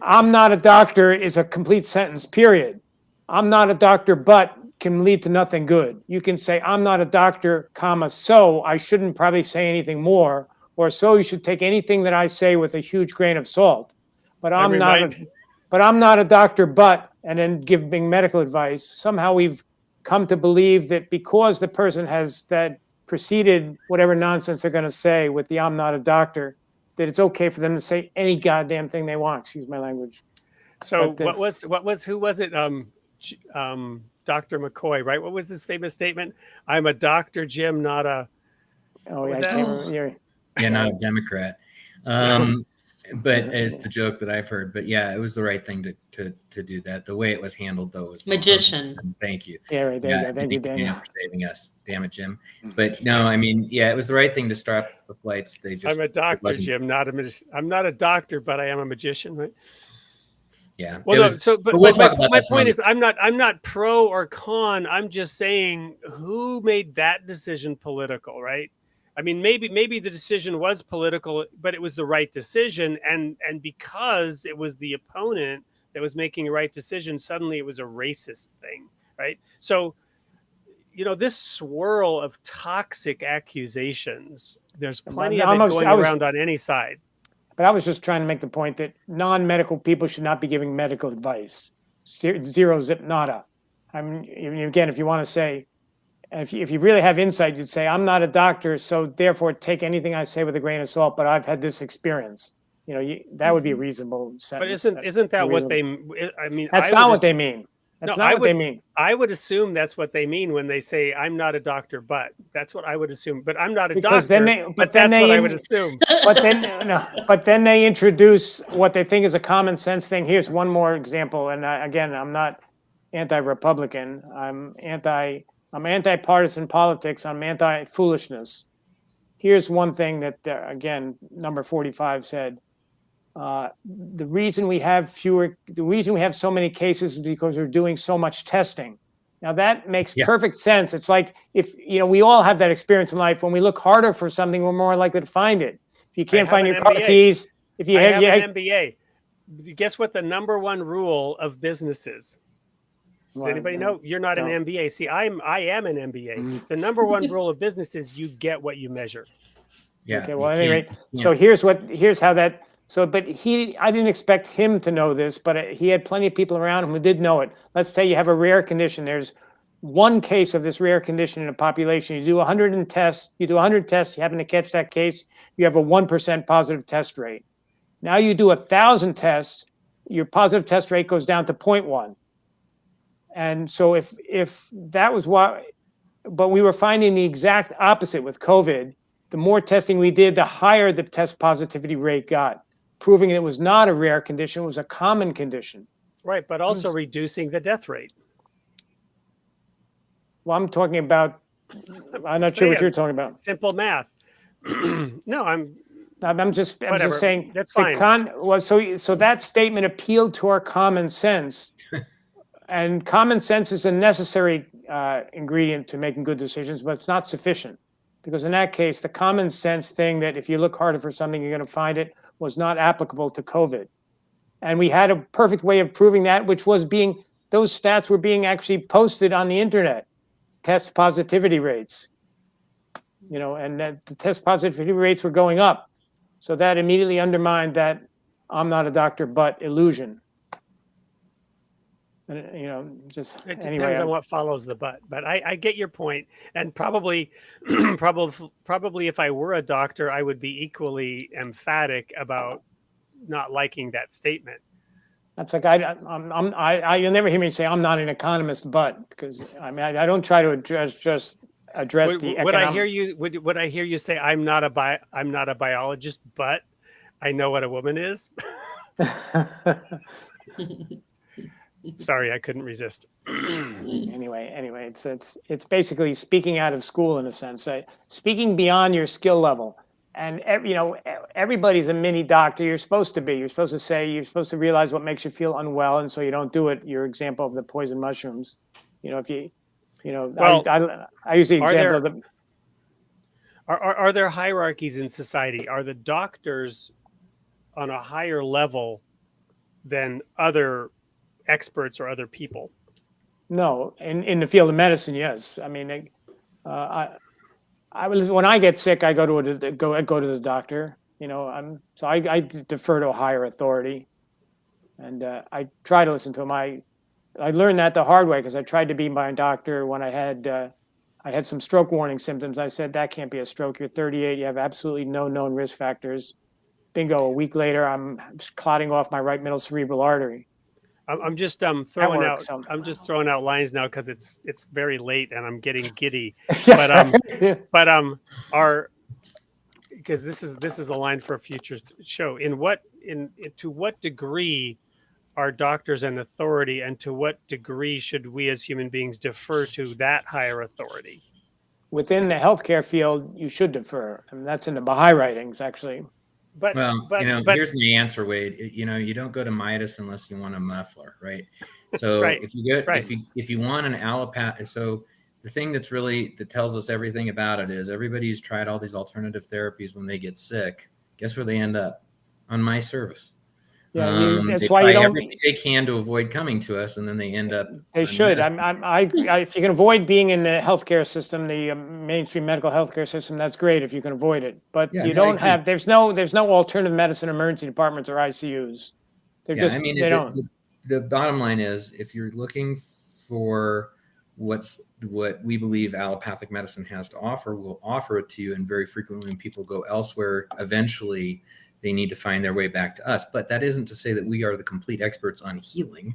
I'm not a doctor is a complete sentence. Period. I'm not a doctor but can lead to nothing good. You can say I'm not a doctor, comma, so I shouldn't probably say anything more, or so you should take anything that I say with a huge grain of salt. But I'm not a doctor but, and then giving medical advice. Somehow we've come to believe that because the person has that preceded whatever nonsense they're going to say with the I'm not a doctor, that it's okay for them to say any goddamn thing they want. Excuse my language. So who was it? Dr. McCoy, right? What was his famous statement? I'm a Dr. Jim, not a... Oh, yeah. Not a Democrat. But it's the joke that I've heard. But yeah, it was the right thing to do that. The way it was handled, though, was magician. Thank you. Yeah, right there. Thank you, Daniel, for saving us. Damn it, Jim. But no, I mean, it was the right thing to stop the flights. I'm a doctor, Jim, not a magician. I'm not a doctor, but I am a magician, right? Yeah. Well, my point is, I'm not pro or con. I'm just saying, who made that decision political, right? I mean, maybe the decision was political, but it was the right decision, and because it was the opponent that was making a right decision, suddenly it was a racist thing, right? So, this swirl of toxic accusations, there's plenty of it going around on any side. But I was just trying to make the point that non-medical people should not be giving medical advice. Zero, zip, nada. I mean, again, if you want to say, if you really have insight, you'd say, I'm not a doctor, so therefore take anything I say with a grain of salt, but I've had this experience. That would be a reasonable sentence. But isn't that what they, I mean, that's not what they mean. That's not what they mean. I would assume that's what they mean when they say, I'm not a doctor, but that's what I would assume. But I'm not a doctor, but that's what I would assume. But then they introduce what they think is a common sense thing. Here's one more example. And again, I'm not anti-Republican. I'm anti-partisan politics. I'm anti-foolishness. Here's one thing that, again, number 45 said. The reason we have so many cases is because we're doing so much testing. Now that makes perfect sense. It's like if we all have that experience in life. When we look harder for something, we're more likely to find it. If you can't have find an your car MBA. keys, if you I have, have an MBA. Guess what the number one rule of business is? Does anybody know? You're not an MBA. See, I am an MBA. The number one rule of business is you get what you measure. Yeah. Okay. Well, at any rate, so here's how that. So, but I didn't expect him to know this, but he had plenty of people around him who did know it. Let's say you have a rare condition. There's one case of this rare condition in a population. You do 100 tests. You do 100 tests. You happen to catch that case. You have a 1% positive test rate. Now you do 1,000 tests. Your positive test rate goes down to 0.1. And so if that was what, but we were finding the exact opposite with COVID. The more testing we did, the higher the test positivity rate got, proving it was not a rare condition, it was a common condition. Right, but also reducing the death rate. Well, I'm talking about, I'm not sure what you're talking about. Simple math. No, I'm just whatever. saying That's fine. So that statement appealed to our common sense. And common sense is a necessary ingredient to making good decisions, but it's not sufficient. Because in that case, the common sense thing that if you look harder for something, you're going to find it was not applicable to COVID. And we had a perfect way of proving that, which was those stats were being actually posted on the internet, test positivity rates, and that the test positivity rates were going up. So that immediately undermined that I'm not a doctor, but illusion. And, just it anyway, depends on what follows the but I get your point, and probably if I were a doctor, I would be equally emphatic about not liking that statement. That's like you'll never hear me say I'm not an economist, but because I don't try to address the would I hear you would I hear you say I'm not a biologist, but I know what a woman is? Sorry, I couldn't resist. Anyway, it's basically speaking out of school in a sense, speaking beyond your skill level. And everybody's a mini doctor. You're supposed to be. You're supposed to realize what makes you feel unwell, and so you don't do it. Your example of the poison mushrooms. If you, well, I use the example of the. Are there hierarchies in society? Are the doctors on a higher level than other experts or other people? No, in the field of medicine, yes. I mean, when I get sick, I go to the doctor. So I defer to a higher authority, and I try to listen to him. I learned that the hard way because I tried to be my doctor when I had some stroke warning symptoms. I said that can't be a stroke. You're 38. You have absolutely no known risk factors. Bingo! A week later, I'm clotting off my right middle cerebral artery. I'm just throwing out lines now because it's very late and I'm getting giddy. Because this is a line for a future show. To what degree are doctors an authority, and to what degree should we as human beings defer to that higher authority? Within the healthcare field, you should defer. I mean, that's in the Baha'i writings, actually. Here's my answer, Wade. You don't go to Midas unless you want a muffler, right? So right. if you want an allopath, so the thing that tells us everything about it is everybody who's tried all these alternative therapies, when they get sick, guess where they end up? On my service. Yeah, that's they why try you don't. Everything they can to avoid coming to us, and then they end up. They should. If you can avoid being in the healthcare system, the mainstream medical healthcare system, that's great if you can avoid it. But you don't have. There's no alternative medicine emergency departments or ICUs. They don't. The bottom line is, if you're looking for what we believe allopathic medicine has to offer, we'll offer it to you. And very frequently, when people go elsewhere, eventually they need to find their way back to us. But that isn't to say that we are the complete experts on healing,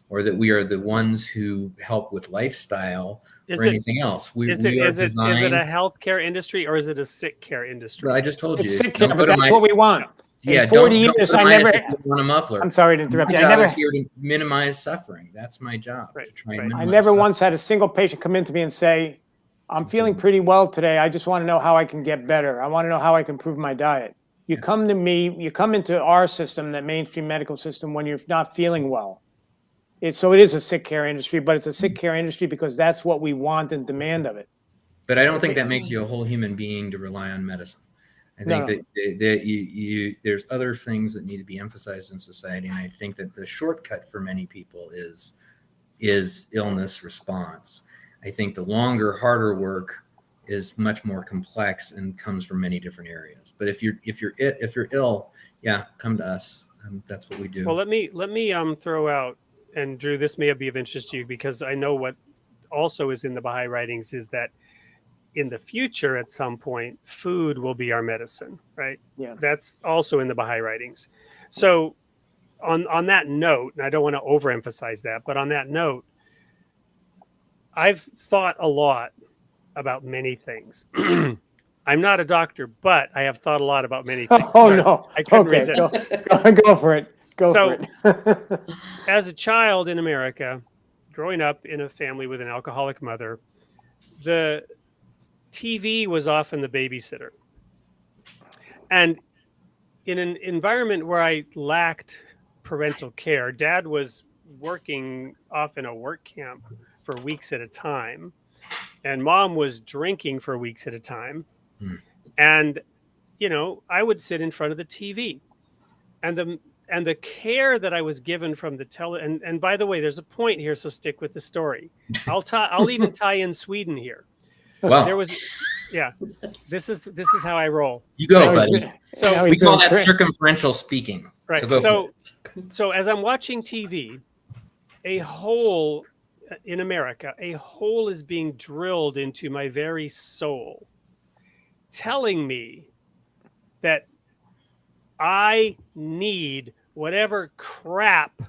or that we are the ones who help with lifestyle anything else. Is it a healthcare industry or is it a sick care industry? Well, I just told you. It's sick care, but that's what we want. Yeah, in 40 years, I never want a muffler. I'm sorry to interrupt you. My job is here to minimize suffering. That's my job. Right, to try and minimize I never suffering. once had a single patient come in to me and say, I'm feeling pretty well today. I just want to know how I can get better. I want to know how I can improve my diet. You come to me, you come into our system, that mainstream medical system, when you're not feeling well. So it is a sick care industry, but it's a sick care industry because that's what we want and demand of it. But I don't think that makes you a whole human being to rely on medicine. I think that there's other things that need to be emphasized in society, and I think that the shortcut for many people is illness response. I think the longer, harder work is much more complex and comes from many different areas. But if you're ill, yeah, come to us. That's what we do. Well, let me throw out, and Drew, this may be of interest to you because I know what also is in the Baha'i writings is that in the future, at some point, food will be our medicine, right? Yeah. That's also in the Baha'i writings. So on that note, and I don't want to overemphasize that, but on that note, I've thought a lot about many things. I'm not a doctor, but I have thought a lot about many things. Oh, no. I couldn't Okay, resist. go for it. Go for it. As a child in America, growing up in a family with an alcoholic mother, the TV was often the babysitter. And in an environment where I lacked parental care, Dad was working off in a work camp for weeks at a time, and Mom was drinking for weeks at a time. And, I would sit in front of the TV, and the care that I was given from the and by the way, there's a point here, so stick with the story. I'll even tie in Sweden here. Wow. There was, this is how I roll. You go, buddy. So we call that circumferential speaking. Right. So as I'm watching TV, a hole in America, a hole is being drilled into my very soul, telling me that I need whatever crap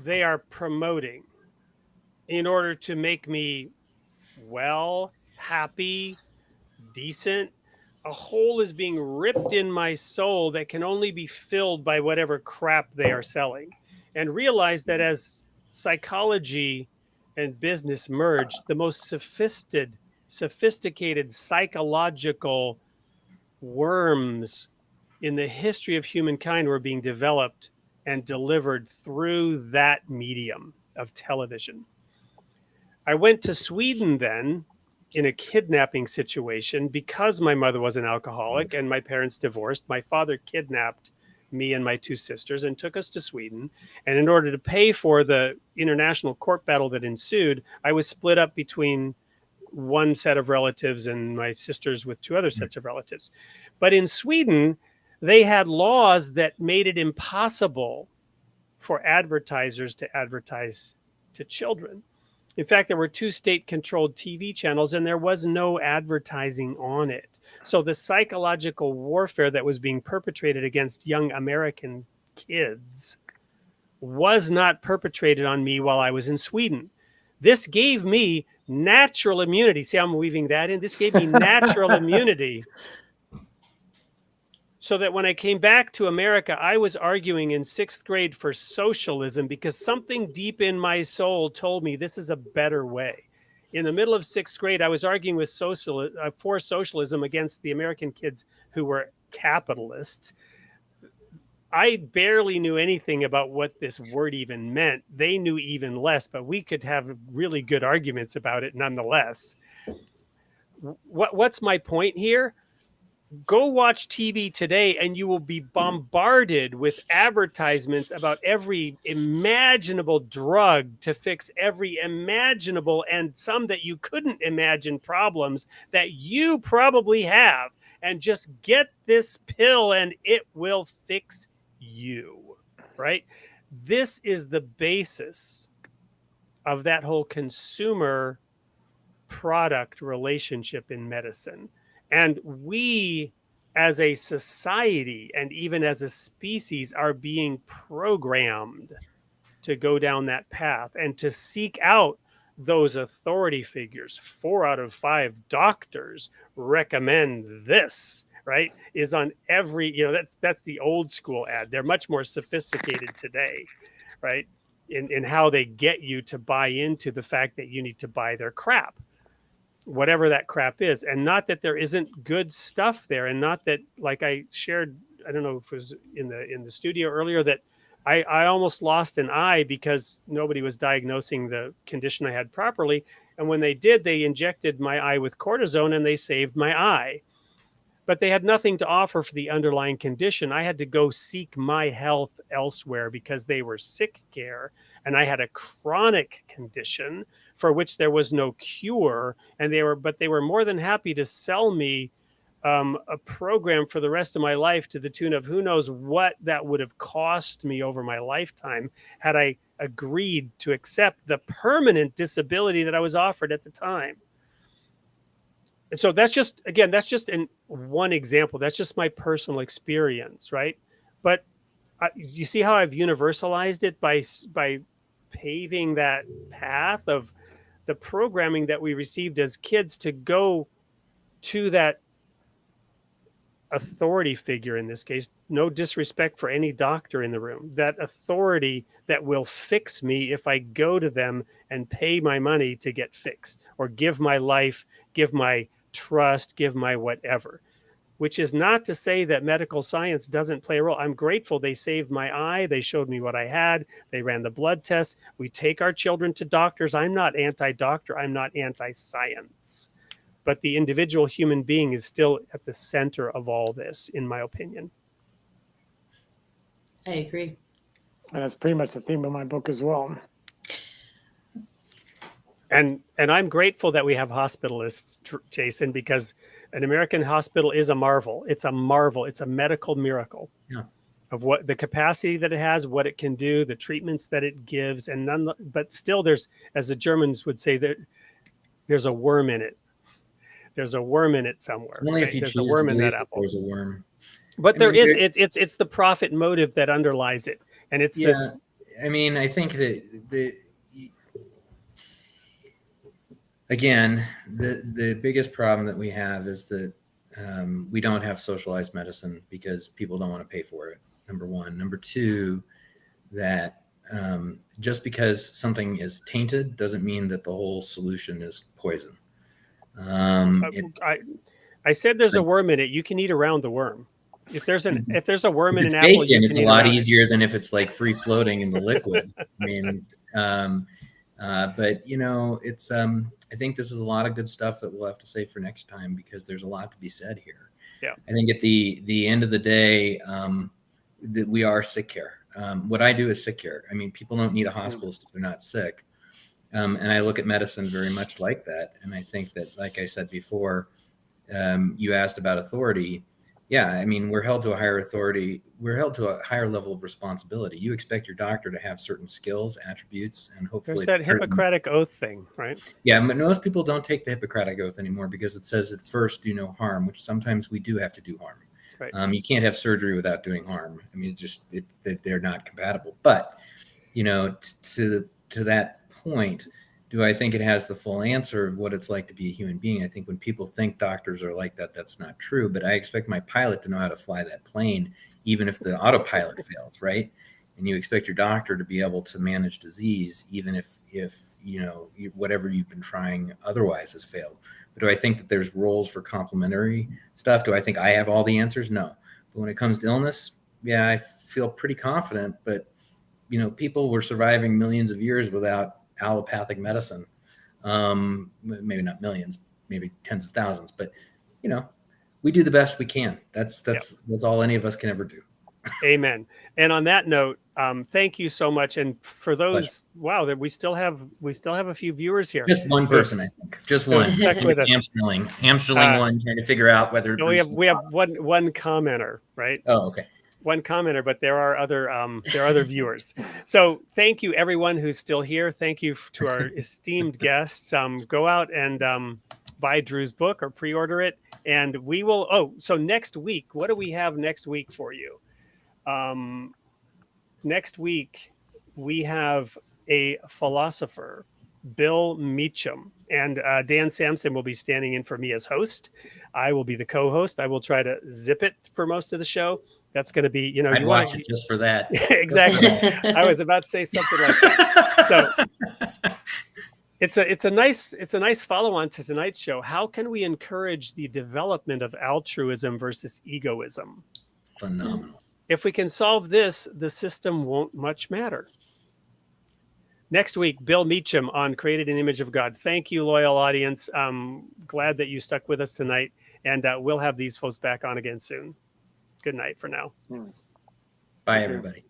they are promoting in order to make me well, happy, decent. A hole is being ripped in my soul that can only be filled by whatever crap they are selling. And realize that as psychology and business merged, the most sophisticated psychological worms in the history of humankind were being developed and delivered through that medium of television. I went to Sweden then in a kidnapping situation because my mother was an alcoholic and my parents divorced. My father kidnapped me and my two sisters and took us to Sweden. And in order to pay for the international court battle that ensued, I was split up between one set of relatives and my sisters with two other sets of relatives. But in Sweden, they had laws that made it impossible for advertisers to advertise to children. In fact, there were 2 state-controlled TV channels, and there was no advertising on it. So the psychological warfare that was being perpetrated against young American kids was not perpetrated on me while I was in Sweden. This gave me natural immunity. See how I'm weaving that in? This gave me natural immunity so that when I came back to America, I was arguing in 6th grade for socialism because something deep in my soul told me this is a better way. In the middle of 6th grade, I was arguing with for socialism against the American kids who were capitalists. I barely knew anything about what this word even meant. They knew even less, but we could have really good arguments about it nonetheless. What's my point here? Go watch TV today and you will be bombarded with advertisements about every imaginable drug to fix every imaginable and some that you couldn't imagine problems that you probably have. And just get this pill and it will fix you, right? This is the basis of that whole consumer product relationship in medicine. And we, as a society and even as a species, are being programmed to go down that path and to seek out those authority figures. 4 out of 5 doctors recommend this, right? Is on every, that's the old school ad. They're much more sophisticated today, right? In how they get you to buy into the fact that you need to buy their crap, whatever that crap is. And not that there isn't good stuff there, and not that, like I shared, I don't know if it was in the studio earlier, that I almost lost an eye because nobody was diagnosing the condition I had properly. And when they did, they injected my eye with cortisone and they saved my eye. but they had nothing to offer for the underlying condition. I had to go seek my health elsewhere because they were sick care, and I had a chronic condition for which there was no cure. And they were more than happy to sell me a program for the rest of my life to the tune of who knows what that would have cost me over my lifetime had I agreed to accept the permanent disability that I was offered at the time. And so that's just one example. That's just my personal experience, right? But you see how I've universalized it by paving that path of the programming that we received as kids to go to that authority figure, in this case, no disrespect for any doctor in the room, that authority that will fix me if I go to them and pay my money to get fixed, or give my life, give my trust, give my whatever. Which is not to say that medical science doesn't play a role. I'm grateful they saved my eye. They showed me what I had. They ran the blood tests. We take our children to doctors. I'm not anti-doctor. I'm not anti-science. But the individual human being is still at the center of all this, in my opinion. I agree. And that's pretty much the theme of my book as well. And I'm grateful that we have hospitalists, Jason, because an American hospital is a marvel. It's a marvel. It's a medical miracle of what the capacity that it has, what it can do, the treatments that it gives, but still there's, as the Germans would say, there's a worm in it. There's a worm in it somewhere. Only right? if you There's choose a worm to in believe that that apple. there's a worm. But it's the profit motive that underlies it. And it's this. I mean, I think that again, the biggest problem that we have is that we don't have socialized medicine because people don't want to pay for it. Number one. Number two, that just because something is tainted doesn't mean that the whole solution is poison. I said there's a worm in it. You can eat around the worm. If there's a worm in an apple, baked in, it's a lot easier than if it's like free floating in the liquid. I mean, but it's I think this is a lot of good stuff that we'll have to say for next time, because there's a lot to be said here. Yeah. I think at the end of the day, that we are sick care. What I do is sick care. I mean, people don't need a hospitalist if they're not sick. And I look at medicine very much like that. And I think that, like I said before, you asked about authority. Yeah, I mean, we're held to a higher authority. We're held to a higher level of responsibility. You expect your doctor to have certain skills, attributes, and hopefully... There's that Hippocratic Oath thing, right? Yeah, but most people don't take the Hippocratic Oath anymore because it says at first do no harm, which sometimes we do have to do harm. Right. You can't have surgery without doing harm. I mean, they're not compatible. But, to that point, do I think it has the full answer of what it's like to be a human being? I think when people think doctors are like that, that's not true. But I expect my pilot to know how to fly that plane, even if the autopilot fails, right? And you expect your doctor to be able to manage disease, even if whatever you've been trying otherwise has failed. But do I think that there's roles for complementary stuff? Do I think I have all the answers? No. But when it comes to illness, yeah, I feel pretty confident. But, people were surviving millions of years without allopathic medicine. Maybe not millions, maybe tens of thousands. But, we do the best we can. That's all any of us can ever do. Amen. And on that note, thank you so much. And for those, wow, that we still have a few viewers here. Just one person, I think. Just one. Stuck with us. Hamsterling one, trying to figure out whether. No, we have one commenter, right? Oh, okay. One commenter, but there are other viewers. So thank you, everyone who's still here. Thank you to our esteemed guests. Go out and buy Drew's book or pre-order it, and we will. Oh, so next week, what do we have next week for you? Next week, we have a philosopher, Bill Meacham, and Dan Sampson will be standing in for me as host. I will be the co-host. I will try to zip it for most of the show. That's going to be, I'd watch it just for that. Exactly. I was about to say something like that. So it's a nice follow-on to tonight's show. How can we encourage the development of altruism versus egoism? Phenomenal. If we can solve this, the system won't much matter. Next week, Bill Meacham on Created in the Image of God. Thank you, loyal audience. I'm glad that you stuck with us tonight. And we'll have these folks back on again soon. Good night for now. Bye, everybody.